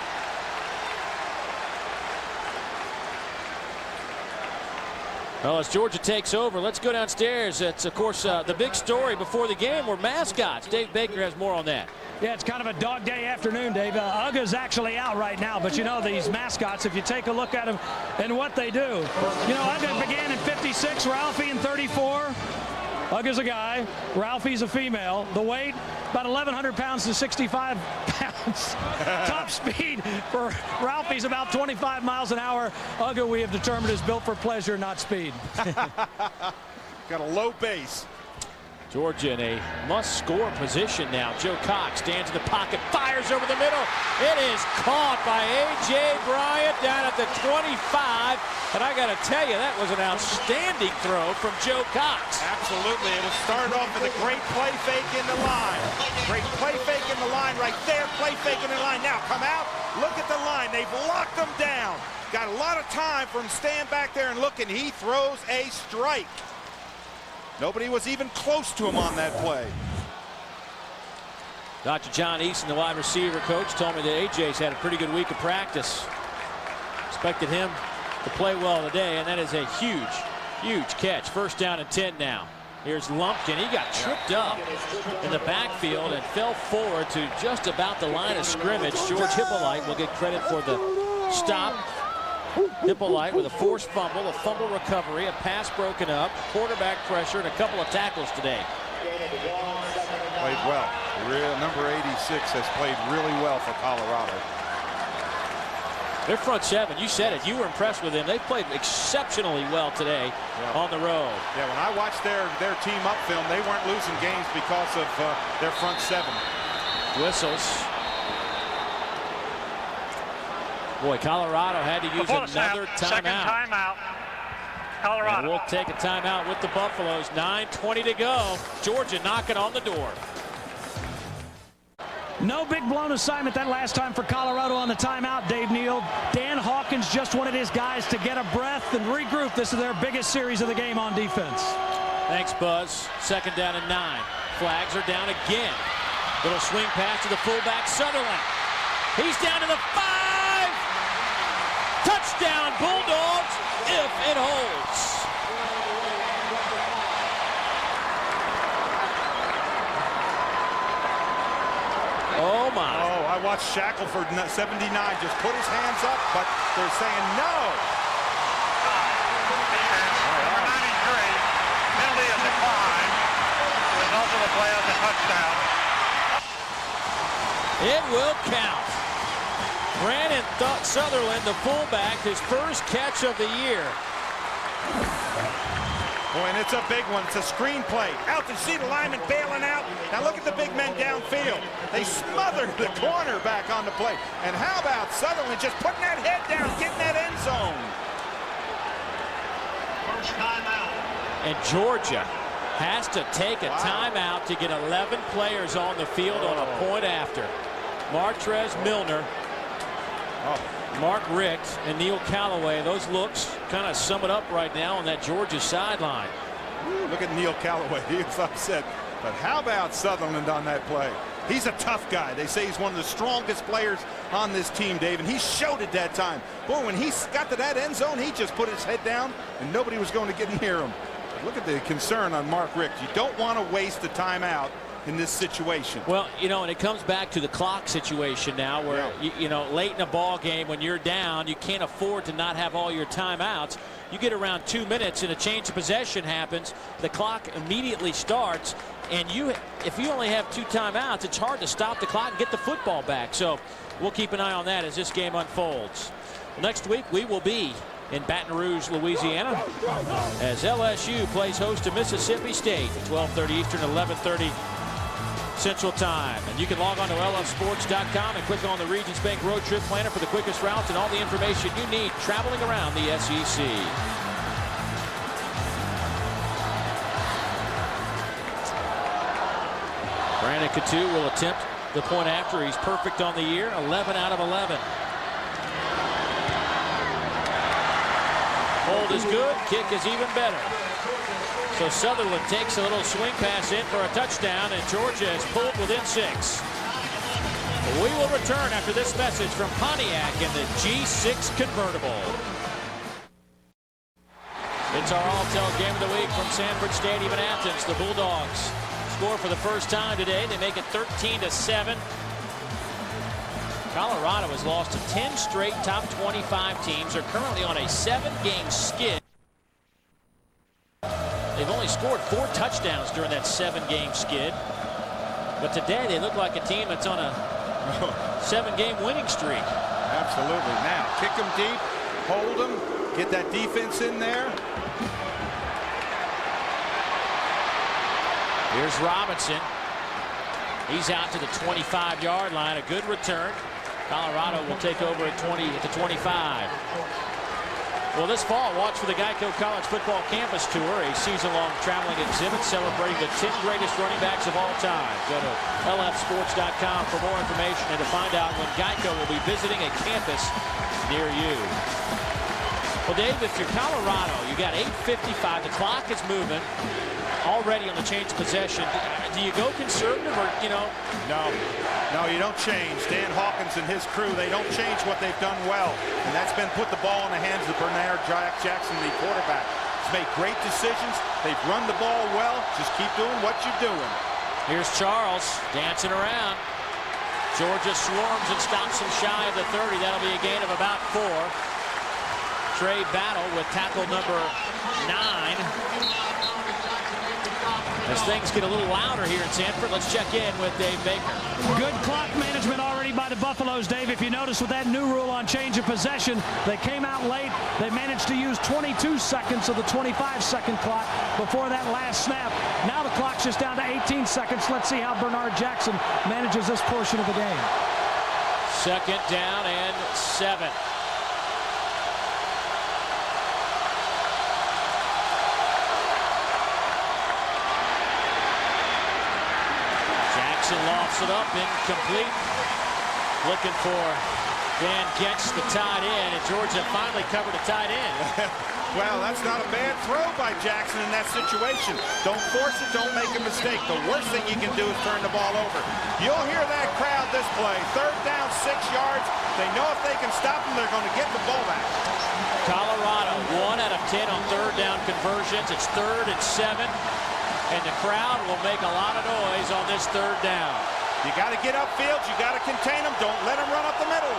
Well, as Georgia takes over, let's go downstairs. It's, of course, the big story before the game were mascots. Dave Baker has more on that. Yeah, it's kind of a dog day afternoon, Dave. Uga's actually out right now, but you know these mascots, if you take a look at them and what they do. You know, Uga began in 56, Ralphie in 34. Uga's a guy, Ralphie's a female. The weight, about 1,100 pounds to 65 pounds. Top speed for Ralphie's about 25 miles an hour. Uga, we have determined, is built for pleasure, not speed. Got a low base. Georgia in a must-score position now. Joe Cox stands in the pocket, fires over the middle. It is caught by A.J. Bryant down at the 25. And I got to tell you, that was an outstanding throw from Joe Cox. Absolutely. It was started off with a great play fake in the line. Great play fake in the line right there. Play fake in the line. Now come out. Look at the line. They've locked them down. Got a lot of time for him to stand back there and look, and he throws a strike. Nobody was even close to him on that play. Dr. John Easton, the wide receiver coach, told me that A.J.'s had a pretty good week of practice. Expected him to play well today, and that is a huge, huge catch. First down and 10 now. Here's Lumpkin. He got tripped up in the backfield and fell forward to just about the line of scrimmage. George Hippolyte will get credit for the stop. Hippolyte with a forced fumble, a fumble recovery, a pass broken up, quarterback pressure, and a couple of tackles today. Played well. Number 86 has played really well for Colorado. Their front seven, you said it, you were impressed with them. They played exceptionally well today on the road. Yeah, when I watched their team up film, they weren't losing games because of their front seven. Whistles. Boy, Colorado had to use another timeout. Second timeout. Colorado. And we'll take a timeout with the Buffaloes. 9:20 to go. Georgia knocking on the door. No big blown assignment that last time for Colorado on the timeout, Dave Neal. Dan Hawkins just wanted his guys to get a breath and regroup. This is their biggest series of the game on defense. Thanks, Buzz. Second down and 9. Flags are down again. Little swing pass to the fullback, Sutherland. He's down to the 5. Touchdown, Bulldogs, if it holds. Oh, my. Oh, I watched Shackelford, 79, just put his hands up, but they're saying no. Number 93, penalty of decline. Result of the play of the touchdown. It will count. Brandon Sutherland, the fullback, his first catch of the year. Boy, and it's a big one. It's a screen play. Out to see the lineman bailing out. Now look at the big men downfield. They smothered the cornerback on the play. And how about Sutherland just putting that head down, getting that end zone? First timeout. And Georgia has to take a timeout to get 11 players on the field on a point after. Martrez Milner, Mark Richt, and Neil Callaway. Those looks kind of sum it up right now on that Georgia sideline. Look at Neil Callaway. He is upset. But how about Sutherland on that play? He's a tough guy. They say he's one of the strongest players on this team, Dave, and he showed it that time. Boy, when he got to that end zone, he just put his head down, and nobody was going to get near him. But look at the concern on Mark Richt. You don't want to waste a timeout in this situation. Well, you know, and it comes back to the clock situation now where, you know, late in a ball game when you're down, you can't afford to not have all your timeouts. You get around 2 minutes and a change of possession happens. The clock immediately starts, and if you only have 2 timeouts, it's hard to stop the clock and get the football back. So we'll keep an eye on that as this game unfolds. Next week, we will be in Baton Rouge, Louisiana, as LSU plays host to Mississippi State at 12:30 Eastern, 11:30 Central Time. And you can log on to lfsports.com and click on the Regions Bank Road Trip Planner for the quickest routes and all the information you need traveling around the SEC. Brandon Coutu will attempt the point after. He's perfect on the year, 11 out of 11. Hold is good, kick is even better. So Sutherland takes a little swing pass in for a touchdown, and Georgia is pulled within 6. We will return after this message from Pontiac in the G6 convertible. It's our all-tell game of the week from Sanford Stadium in Athens. The Bulldogs score for the first time today. They make it 13-7. Colorado has lost to 10 straight top 25 teams. They're currently on a 7-game skid. They've only scored 4 touchdowns during that 7-game skid. But today they look like a team that's on a 7-game winning streak. Absolutely. Now, kick them deep, hold them, get that defense in there. Here's Robinson. He's out to the 25-yard line. A good return. Colorado will take over at 25. Well, this fall, watch for the Geico College Football Campus Tour, a season-long traveling exhibit celebrating the 10 greatest running backs of all time. Go to lfsports.com for more information and to find out when Geico will be visiting a campus near you. Well, Dave, if you're Colorado, you got 8:55. The clock is moving already on the change of possession. Do you go conservative or, No, you don't change. Dan Hawkins and his crew, they don't change what they've done well. And that's been put the ball in the hands of Bernard Jackson, the quarterback. He's made great decisions. They've run the ball well. Just keep doing what you're doing. Here's Charles dancing around. Georgia swarms and stops him shy of the 30. That'll be a gain of about 4. Trey Battle with tackle number 9. As things get a little louder here in Sanford, let's check in with Dave Baker. Good clock management already by the Buffaloes, Dave. If you notice with that new rule on change of possession, they came out late. They managed to use 22 seconds of the 25-second clock before that last snap. Now the clock's just down to 18 seconds. Let's see how Bernard Jackson manages this portion of the game. 2nd down and 7. Lofts it up, incomplete. Looking for Dan Getz, the tight end, and Georgia finally covered a tight end. Well, that's not a bad throw by Jackson in that situation. Don't force it, don't make a mistake. The worst thing you can do is turn the ball over. You'll hear that crowd this play. 3rd down, 6 yards. They know if they can stop them, they're going to get the ball back. Colorado, 1 out of 10 on 3rd down conversions. It's 3rd and 7. And the crowd will make a lot of noise on this 3rd down. You got to get upfield. You got to contain them. Don't let them run up the middle.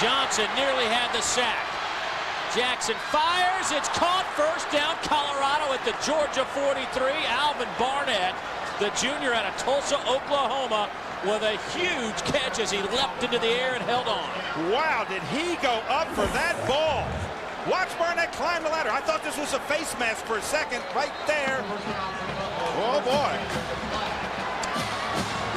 Johnson nearly had the sack. Jackson fires. It's caught. 1st down, Colorado at the Georgia 43. Alvin Barnett, the junior out of Tulsa, Oklahoma, with a huge catch as he leapt into the air and held on. Wow, did he go up for that ball? Watch Barnett climb the ladder. I thought this was a face mask for a second right there. Oh, boy.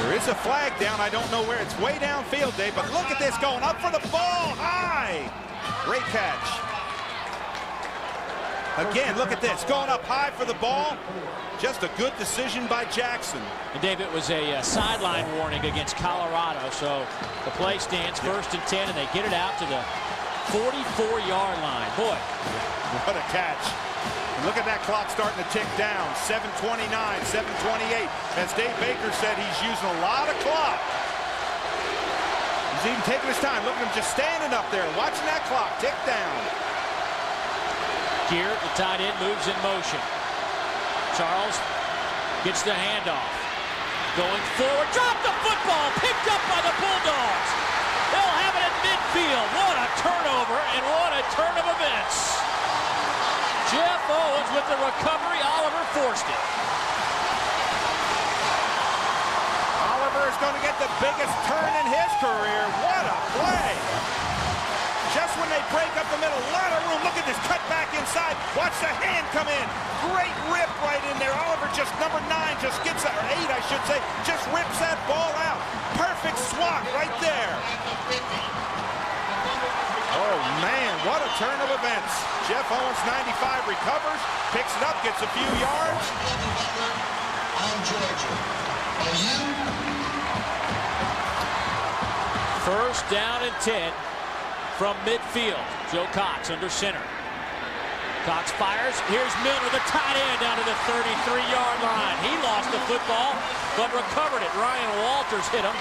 There is a flag down. I don't know where. It's way downfield, Dave, but look at this going up for the ball. High. Great catch. Again, look at this. Going up high for the ball. Just a good decision by Jackson. And Dave, it was a sideline warning against Colorado, so the play stands 1st and 10, and they get it out to the 44-yard line. Boy. What a catch. And look at that clock starting to tick down. 7:29, 7:28. As Dave Baker said, he's using a lot of clock. He's even taking his time. Look at him just standing up there, watching that clock tick down. Garrett, the tight end, moves in motion. Charles gets the handoff. Going forward, drop the football, picked up by the Bulldogs. They'll have it at midfield. What a turnover and what a turn of events. Jeff Owens with the recovery. Oliver forced it. going to get the biggest turn in his career. What a play. Just when they break up the middle, a lot of room. Look at this cut back inside. Watch the hand come in. Great rip right in there. Oliver just number 9 just gets that, or 8 I should say, just rips that ball out. Perfect swat right there. Oh man, what a turn of events. Jeff Owens 95 recovers, picks it up, gets a few yards. First down and 10 from midfield. Joe Cox under center. Cox fires. Here's Miller, the tight end, down to the 33-yard line. He lost the football, but recovered it. Ryan Walters hit him.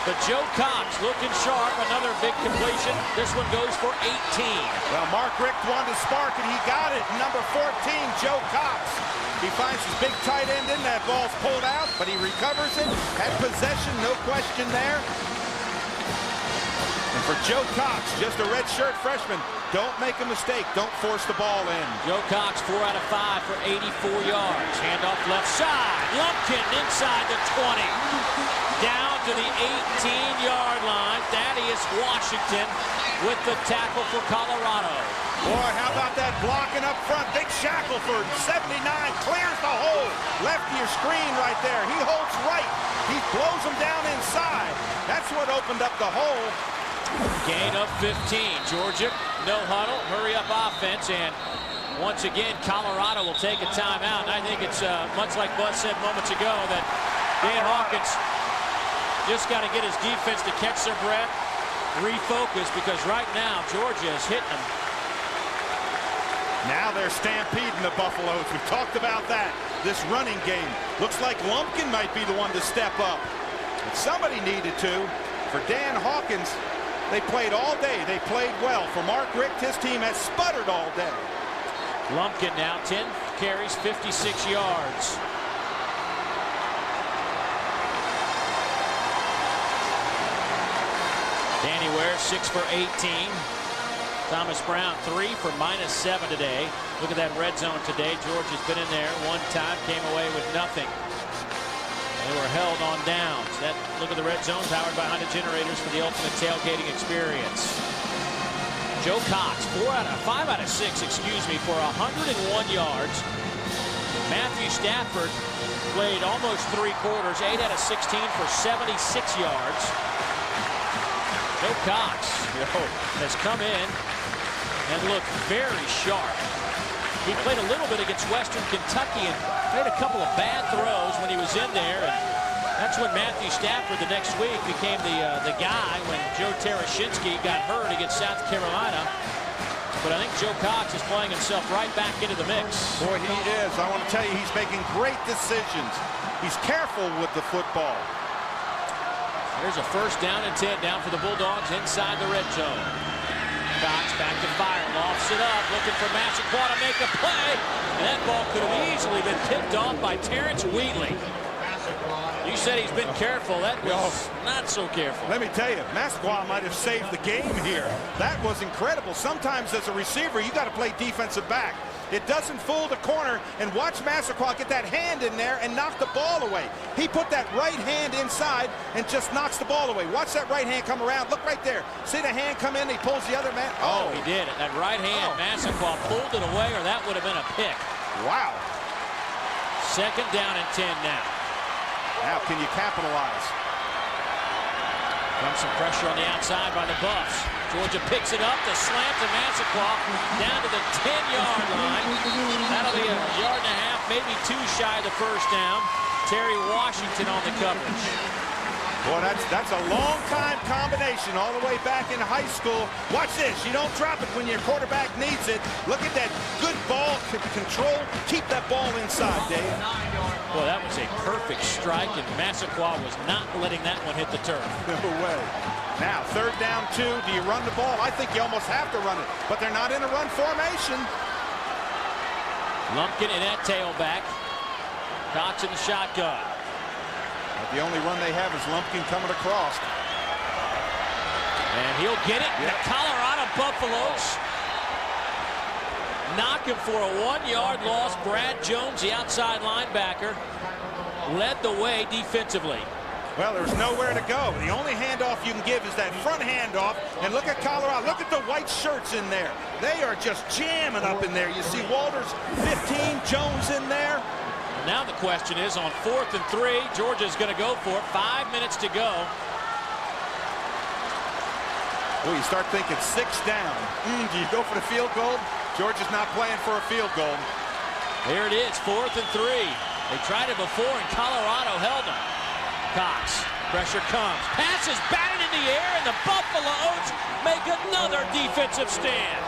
But Joe Cox looking sharp. Another big completion. This one goes for 18. Well, Mark Richt wanted to spark it. He got it. Number 14, Joe Cox. He finds his big tight end in. That ball's pulled out, but he recovers it. Had possession, no question there. And for Joe Cox, just a redshirt freshman, don't make a mistake. Don't force the ball in. Joe Cox, 4 out of 5 for 84 yards. Handoff left side. Lumpkin inside the 20. Down to the 18-yard line. Thaddeus Washington with the tackle for Colorado. Boy, how about that blocking up front? Big Shackelford, 79, clears the hole. Left of your screen right there. He holds right. He blows him down inside. That's what opened up the hole. Gain of 15. Georgia, no huddle, hurry up offense, and once again, Colorado will take a timeout. And I think it's much like Buzz said moments ago that Dan Hawkins just got to get his defense to catch their breath, refocus, because right now Georgia is hitting them. Now they're stampeding the Buffaloes. We've talked about that. This running game looks like Lumpkin might be the one to step up. But somebody needed to. For Dan Hawkins, they played all day. They played well. For Mark Richt, his team has sputtered all day. Lumpkin now 10 carries, 56 yards. Danny Ware 6 for 18. Thomas Brown 3 for -7 today. Look at that red zone today. Georgia's been in there one time, came away with nothing. They were held on downs. Look at the red zone, powered by Honda generators for the ultimate tailgating experience. Joe Cox, 5 out of 6, excuse me, for 101 yards. Matthew Stafford played almost 3 quarters, 8 out of 16 for 76 yards. Joe Cox has come in and looked very sharp. He played a little bit against Western Kentucky and made a couple of bad throws when he was in there. And that's when Matthew Stafford the next week became the guy when Joe Tereshinski got hurt against South Carolina. But I think Joe Cox is playing himself right back into the mix. Boy, he is. I want to tell you, he's making great decisions. He's careful with the football. There's a first down and 10 down for the Bulldogs inside the red zone. Cox back to fire, lofts it up, looking for Massaquoi to make a play. And that ball could have easily been picked off by Terrence Wheatley. You said he's been careful. That was not so careful. Let me tell you, Massaquoi might have saved the game here. That was incredible. Sometimes as a receiver, you got to play defensive back. It doesn't fool the corner, and watch Massaquoi get that hand in there and knock the ball away. He put that right hand inside and just knocks the ball away. Watch that right hand come around. Look right there. See the hand come in, he pulls the other man. Oh, he did it. That right hand, Massaquoi pulled it away, or that would have been a pick. Wow. Second down and 10 now. Now, can you capitalize? Comes some pressure on the outside by the Buffs. Georgia picks it up, the slant to Massaquoi down to the 10-yard line. That'll be a yard and a half, maybe 2 shy of the first down. Terry Washington on the coverage. Boy, that's a long-time combination all the way back in high school. Watch this. You don't drop it when your quarterback needs it. Look at that good ball control. Keep that ball inside, Dave. Well, that was a perfect strike, and Massaquoi was not letting that one hit the turf. No way. Now, third down 2. Do you run the ball? I think you almost have to run it, but they're not in a run formation. Lumpkin in that tailback. Cox in the shotgun. But the only run they have is Lumpkin coming across. And he'll get it. Yep. The Colorado Buffaloes knock him for a 1-yard loss. Brad Jones, the outside linebacker, led the way defensively. Well, there's nowhere to go. The only handoff you can give is that front handoff. And look at Colorado. Look at the white shirts in there. They are just jamming up in there. You see Walters, 15, Jones in there. Now the question is on 4th and 3. Georgia's going to go for it. 5 minutes to go. Oh, you start thinking 6 down. Do you go for the field goal? Georgia's not playing for a field goal. Here it is, 4th and 3. They tried it before, and Colorado held them. Cox, pressure comes. Pass is batted in the air, and the Buffalo Oats make another defensive stand.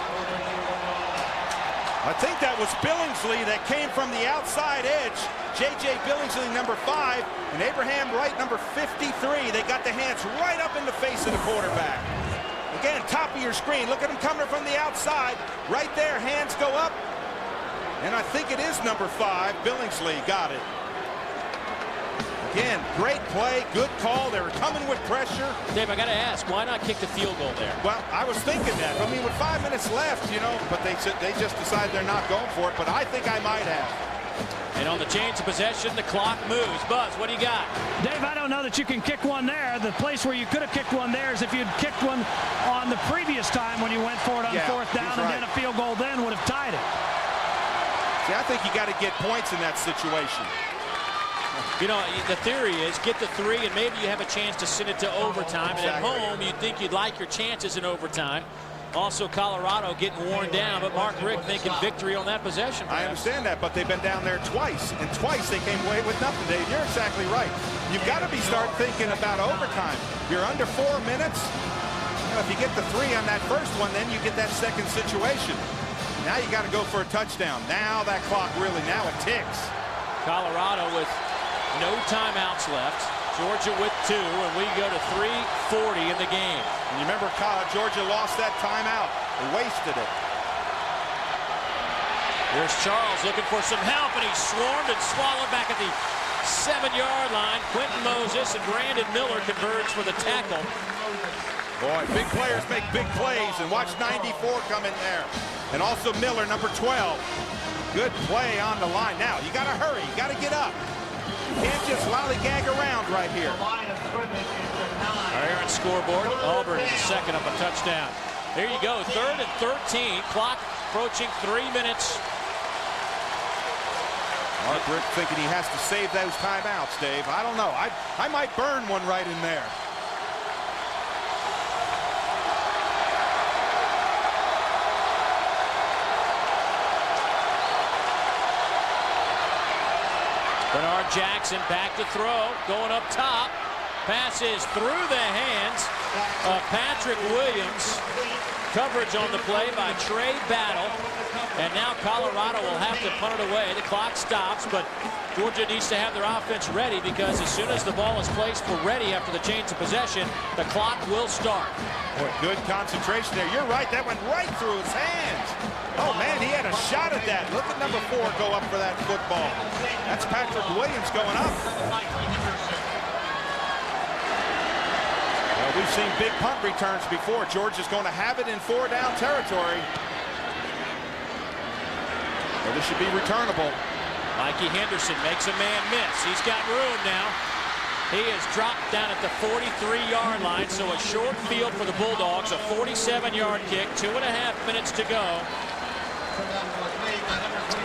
I think that was Billingsley that came from the outside edge. J.J. Billingsley, number 5, and Abraham Wright, number 53. They got the hands right up in the face of the quarterback. Again, top of your screen. Look at him coming from the outside. Right there, hands go up. And I think it is number 5, Billingsley, got it. Again, great play, good call. They were coming with pressure. Dave, I got to ask, why not kick the field goal there? Well, I was thinking that. I mean, with 5 minutes left, you know, but they just decided they're not going for it. But I think I might have. And on the change of possession, the clock moves. Buzz, what do you got? Dave, I don't know that you can kick one there. The place where you could have kicked one there is if you'd kicked one on the previous time when you went for it on 4th down, and then a field goal then would have tied it. See, I think you got to get points in that situation. You know, the theory is get the 3 and maybe you have a chance to send it to overtime. And at home, you'd think you'd like your chances in overtime. Also, Colorado getting worn down, but Mark Richt thinking victory on that possession. I understand that, but they've been down there twice, and twice they came away with nothing, Dave. You're exactly right. You've got to start thinking about overtime. You're under 4 minutes. You know, if you get the 3 on that first one, then you get that second situation. Now you got to go for a touchdown. Now that clock really, now it ticks. Colorado with no timeouts left. Georgia with 2, and we go to 3:40 in the game. And you remember Georgia lost that timeout. They wasted it. There's Charles looking for some help, and he's swarmed and swallowed back at the 7-yard line. Quentin Moses and Brandon Miller converge for the tackle. Boy, big players make big plays, and watch 94 come in there. And also Miller, number 12. Good play on the line. Now, you got to hurry. You got to get up. You can't just lollygag around right here. Our Aaron scoreboard. Auburn is second up a touchdown. There you go. 3rd and 13. Clock approaching 3 minutes. Mark Richt thinking he has to save those timeouts, Dave. I don't know. I might burn one right in there. Bernard Jackson back to throw, going up top. Passes through the hands of Patrick Williams. Coverage on the play by Trey Battle. And now Colorado will have to punt it away. The clock stops, but Georgia needs to have their offense ready, because as soon as the ball is placed for ready after the change of possession, the clock will start. Boy, good concentration there. You're right, that went right through his hands. Oh man, he had a shot at that. Look at number 4 go up for that football. That's Patrick Williams going up. Well, we've seen big punt returns before. Georgia's going to have it in 4-down territory. Well, this should be returnable. Mikey Henderson makes a man miss. He's got room now. He is dropped down at the 43-yard line, so a short field for the Bulldogs, a 47-yard kick, 2.5 minutes to go.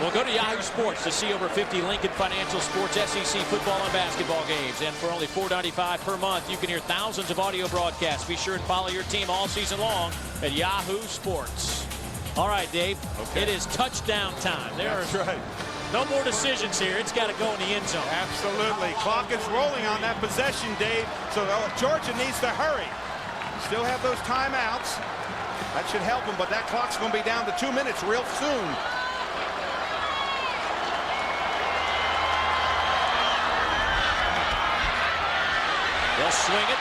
We'll go to Yahoo Sports to see over 50 Lincoln Financial Sports SEC football and basketball games. And for only $4.95 per month, you can hear thousands of audio broadcasts. Be sure and follow your team all season long at Yahoo Sports. All right, Dave. Okay. It is touchdown time. That's right. No more decisions here. It's got to go in the end zone. Absolutely. Clock is rolling on that possession, Dave. So Georgia needs to hurry. Still have those timeouts. That should help them, but that clock's going to be down to 2 minutes real soon. They'll swing it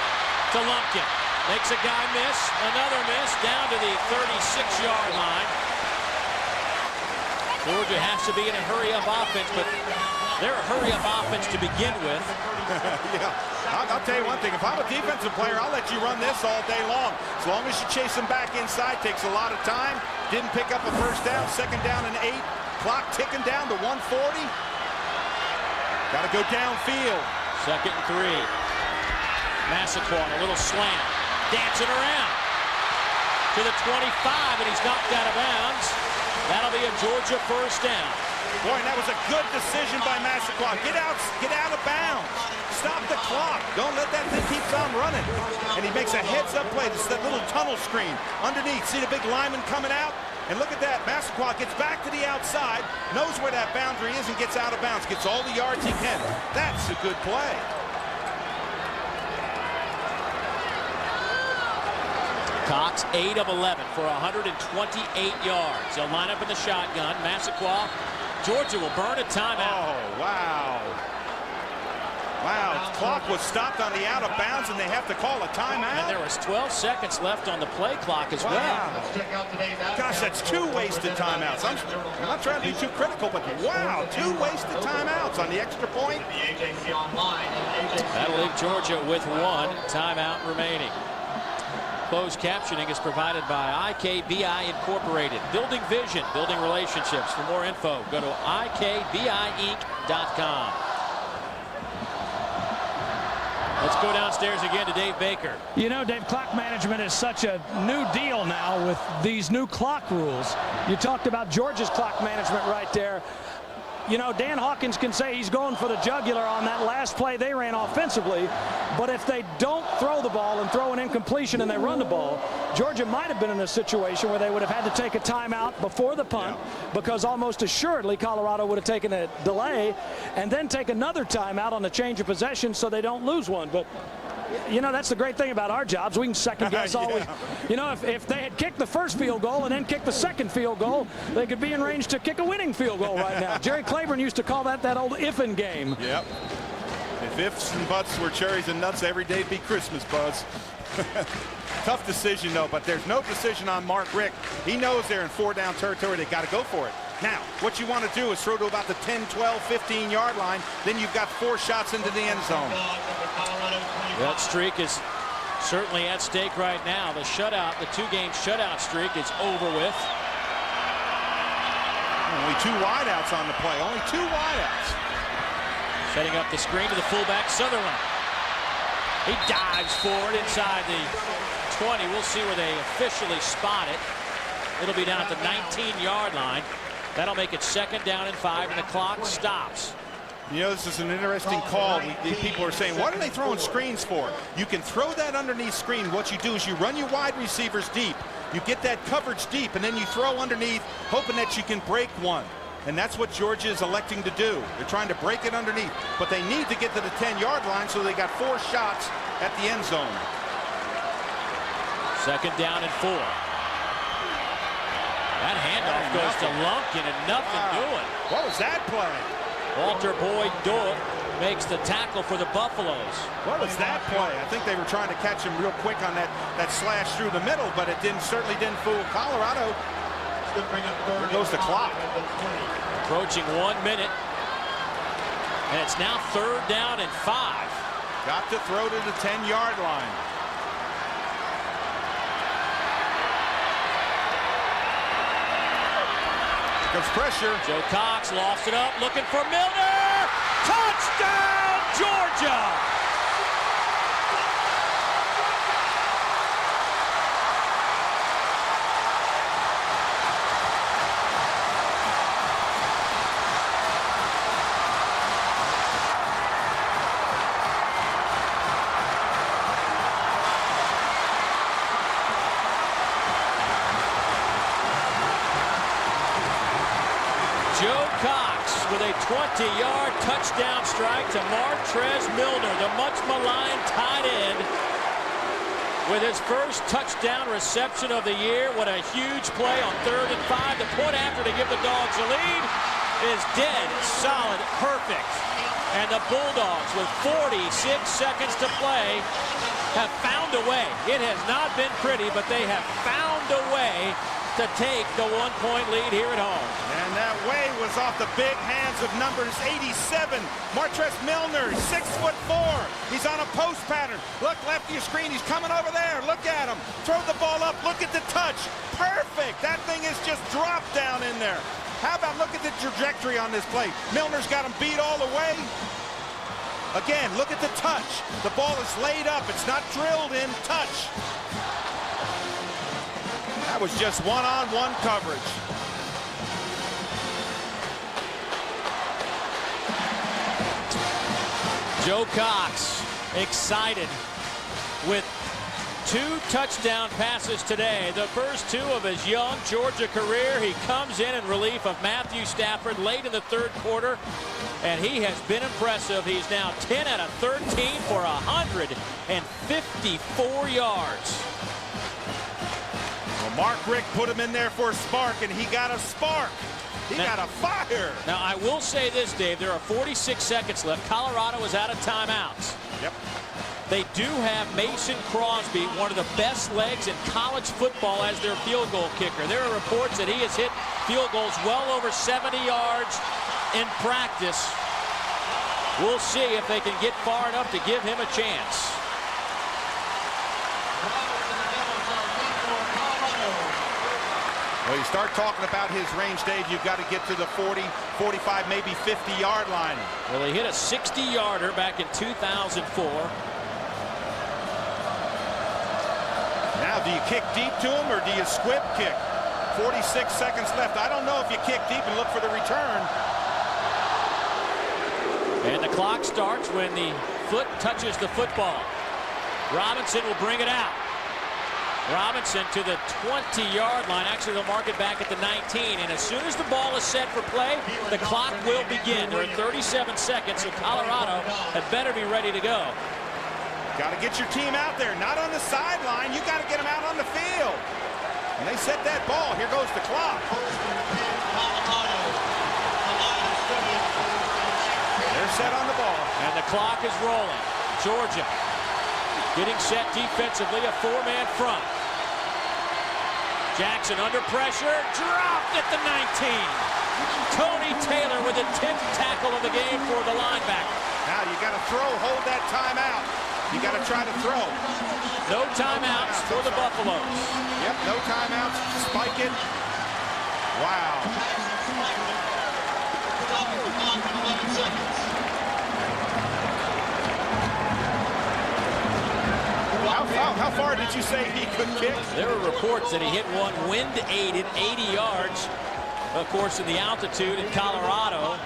to Lumpkin. Makes a guy miss. Another miss down to the 36-yard line. Georgia has to be in a hurry-up offense, but they're a hurry-up offense to begin with. Yeah, I'll tell you one thing. If I'm a defensive player, I'll let you run this all day long. As long as you chase them back inside, takes a lot of time. Didn't pick up a first down, 2nd down and 8. Clock ticking down to 1:40. Got to go downfield. 2nd and 3. Massaquoi, a little slant, dancing around to the 25, and he's knocked out of bounds. That'll be a Georgia first down. Boy, and that was a good decision by Massaquoi. Get out of bounds. Stop the clock. Don't let that thing keep on running. And he makes a heads-up play. This is that little tunnel screen underneath. See the big lineman coming out? And look at that. Massaquoi gets back to the outside, knows where that boundary is, and gets out of bounds. Gets all the yards he can. That's a good play. Cox, 8 of 11 for 128 yards. He'll line up in the shotgun. Massaquoi. Georgia will burn a timeout. Oh, wow. Wow, the clock was stopped on the out of bounds, and they have to call a timeout. And there was 12 seconds left on the play clock as well. Gosh, that's 2 wasted timeouts. I'm not trying to be too critical, but wow, 2 wasted timeouts on the extra point. That'll leave Georgia with 1 timeout remaining. Closed captioning is provided by IKBI Incorporated. Building vision, building relationships. For more info, go to ikbiinc.com. Let's go downstairs again to Dave Baker. You know, Dave, clock management is such a new deal now with these new clock rules. You talked about Georgia's clock management right there. You know, Dan Hawkins can say he's going for the jugular on that last play they ran offensively, but if they don't throw the ball and throw an incompletion and they run the ball, Georgia might have been in a situation where they would have had to take a timeout before the punt, because almost assuredly Colorado would have taken a delay and then take another timeout on the change of possession so they don't lose one. But you know, that's the great thing about our jobs. We can second guess always. You know, if they had kicked the first field goal and then kicked the second field goal, they could be in range to kick a winning field goal right now. Jerry Claiborne used to call that old if-in game. Yep. If ifs and buts were cherries and nuts, every day'd be Christmas, Buzz. Tough decision, though, but there's no decision on Mark Richt. He knows they're in 4-down territory. They got to go for it. Now, what you want to do is throw to about the 10, 12, 15-yard line. Then you've got 4 shots into the end zone. That streak is certainly at stake right now. The shutout, the 2-game shutout streak is over with. Only 2 wideouts on the play. Only 2 wideouts. Setting up the screen to the fullback, Sutherland. He dives forward inside the 20. We'll see where they officially spot it. It'll be down at the 19-yard line. That'll make it 2nd down and 5, and the clock stops. You know, this is an interesting call. People are saying, what are they throwing screens for? You can throw that underneath screen. What you do is you run your wide receivers deep. You get that coverage deep, and then you throw underneath, hoping that you can break one. And that's what Georgia is electing to do. They're trying to break it underneath. But they need to get to the 10-yard line, so they got 4 shots at the end zone. 2nd down and 4. That handoff goes to Lumpkin and nothing doing. What was that play? Walter Boyd Dorff makes the tackle for the Buffaloes. What was that play? I think they were trying to catch him real quick on that slash through the middle, but it certainly didn't fool Colorado. Here goes the clock. Approaching 1 minute. And it's now 3rd down and 5. Got to throw to the 10-yard line. Comes pressure. Joe Cox lost it up, looking for Milner. Touchdown, Georgia! Joe Cox with a 20-yard touchdown strike to Martrez Milner, the much-maligned tight end, with his first touchdown reception of the year. What a huge play on 3rd and 5. The point after to give the Dogs a lead is dead, solid, perfect. And the Bulldogs, with 46 seconds to play, have found a way. It has not been pretty, but they have found a way to take the 1-point lead here at home. And that way was off the big hands of numbers 87. Martrez Milner, 6'4". He's on a post pattern. Look left of your screen. He's coming over there. Look at him. Throw the ball up. Look at the touch. Perfect. That thing is just dropped down in there. How about look at the trajectory on this play? Milner's got him beat all the way. Again, look at the touch. The ball is laid up. It's not drilled in. Touch. That was just one-on-one coverage. Joe Cox excited with 2 touchdown passes today. The first 2 of his young Georgia career. He comes in relief of Matthew Stafford late in the 3rd quarter, and he has been impressive. He's now 10 out of 13 for 154 yards. Well, Mark Richt put him in there for a spark, and he got a spark. He got a fire. Now, I will say this, Dave. There are 46 seconds left. Colorado is out of timeouts. Yep. They do have Mason Crosby, one of the best legs in college football, as their field goal kicker. There are reports that he has hit field goals well over 70 yards in practice. We'll see if they can get far enough to give him a chance. Well, you start talking about his range, Dave, you've got to get to the 40, 45, maybe 50-yard line. Well, he hit a 60-yarder back in 2004. Now, do you kick deep to him or do you squib kick? 46 seconds left. I don't know if you kick deep and look for the return. And the clock starts when the foot touches the football. Robinson will bring it out. Robinson to the 20-yard line. Actually, they'll mark it back at the 19. And as soon as the ball is set for play, the clock will begin. There are 37 seconds, so Colorado had better be ready to go. Got to get your team out there, not on the sideline. You got to get them out on the field. And they set that ball. Here goes the clock. They're set on the ball. And the clock is rolling. Georgia getting set defensively, a 4-man front. Jackson under pressure, dropped at the 19. Tony Taylor with the 10th tackle of the game for the linebacker. Now you got to throw, hold that timeout. You got to try to throw. No timeouts for the Buffaloes. Yep, no timeouts. Spike it. Wow. How far did you say he could kick? There were reports that he hit one wind-aided 80 yards, of course, in the altitude in Colorado.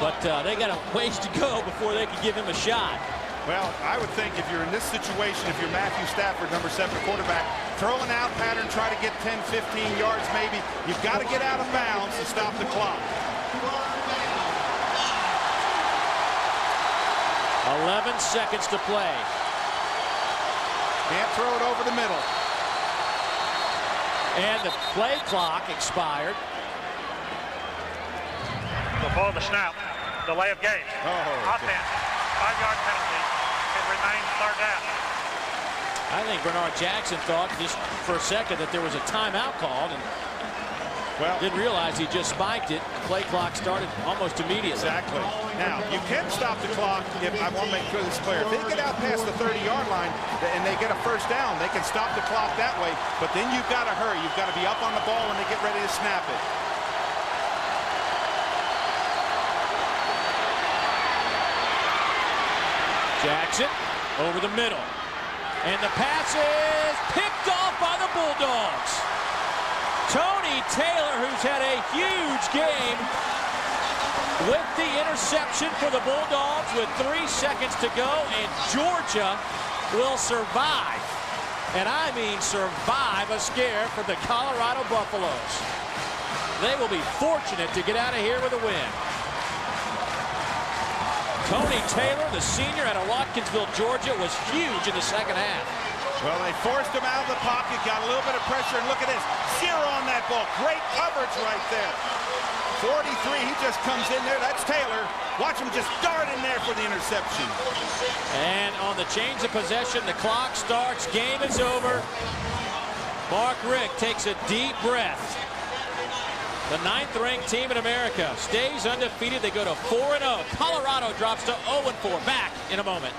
But they got a ways to go before they could give him a shot. Well, I would think if you're in this situation, if you're Matthew Stafford, number 7 quarterback, throw an out pattern, try to get 10, 15 yards maybe. You've got to get out of bounds to stop the clock. 11 seconds to play. Can't throw it over the middle. And the play clock expired. Before the snap, delay of game. Offense, 5-yard penalty. It remains 3rd down. I think Bernard Jackson thought just for a second that there was a timeout called and didn't realize he just spiked it. The play clock started almost immediately. Exactly. Now, you can stop the clock if, I want to make sure this is clear, if they get out past the 30-yard line and they get a 1st down, they can stop the clock that way, but then you've got to hurry. You've got to be up on the ball when they get ready to snap it. Jackson over the middle. And the pass is picked off by the Bulldogs. Tony Taylor, who's had a huge game, with the interception for the Bulldogs with 3 seconds to go, and Georgia will survive. And I mean survive a scare for the Colorado Buffaloes. They will be fortunate to get out of here with a win. Tony Taylor, the senior out of Watkinsville, Georgia, was huge in the 2nd half. Well, they forced him out of the pocket, got a little bit of pressure, and look at this. 0 on that ball. Great coverage right there. 43, he just comes in there. That's Taylor. Watch him just dart in there for the interception. And on the change of possession, the clock starts. Game is over. Mark Richt takes a deep breath. The 9th-ranked team in America stays undefeated. They go to 4-0. Colorado drops to 0-4. Back in a moment.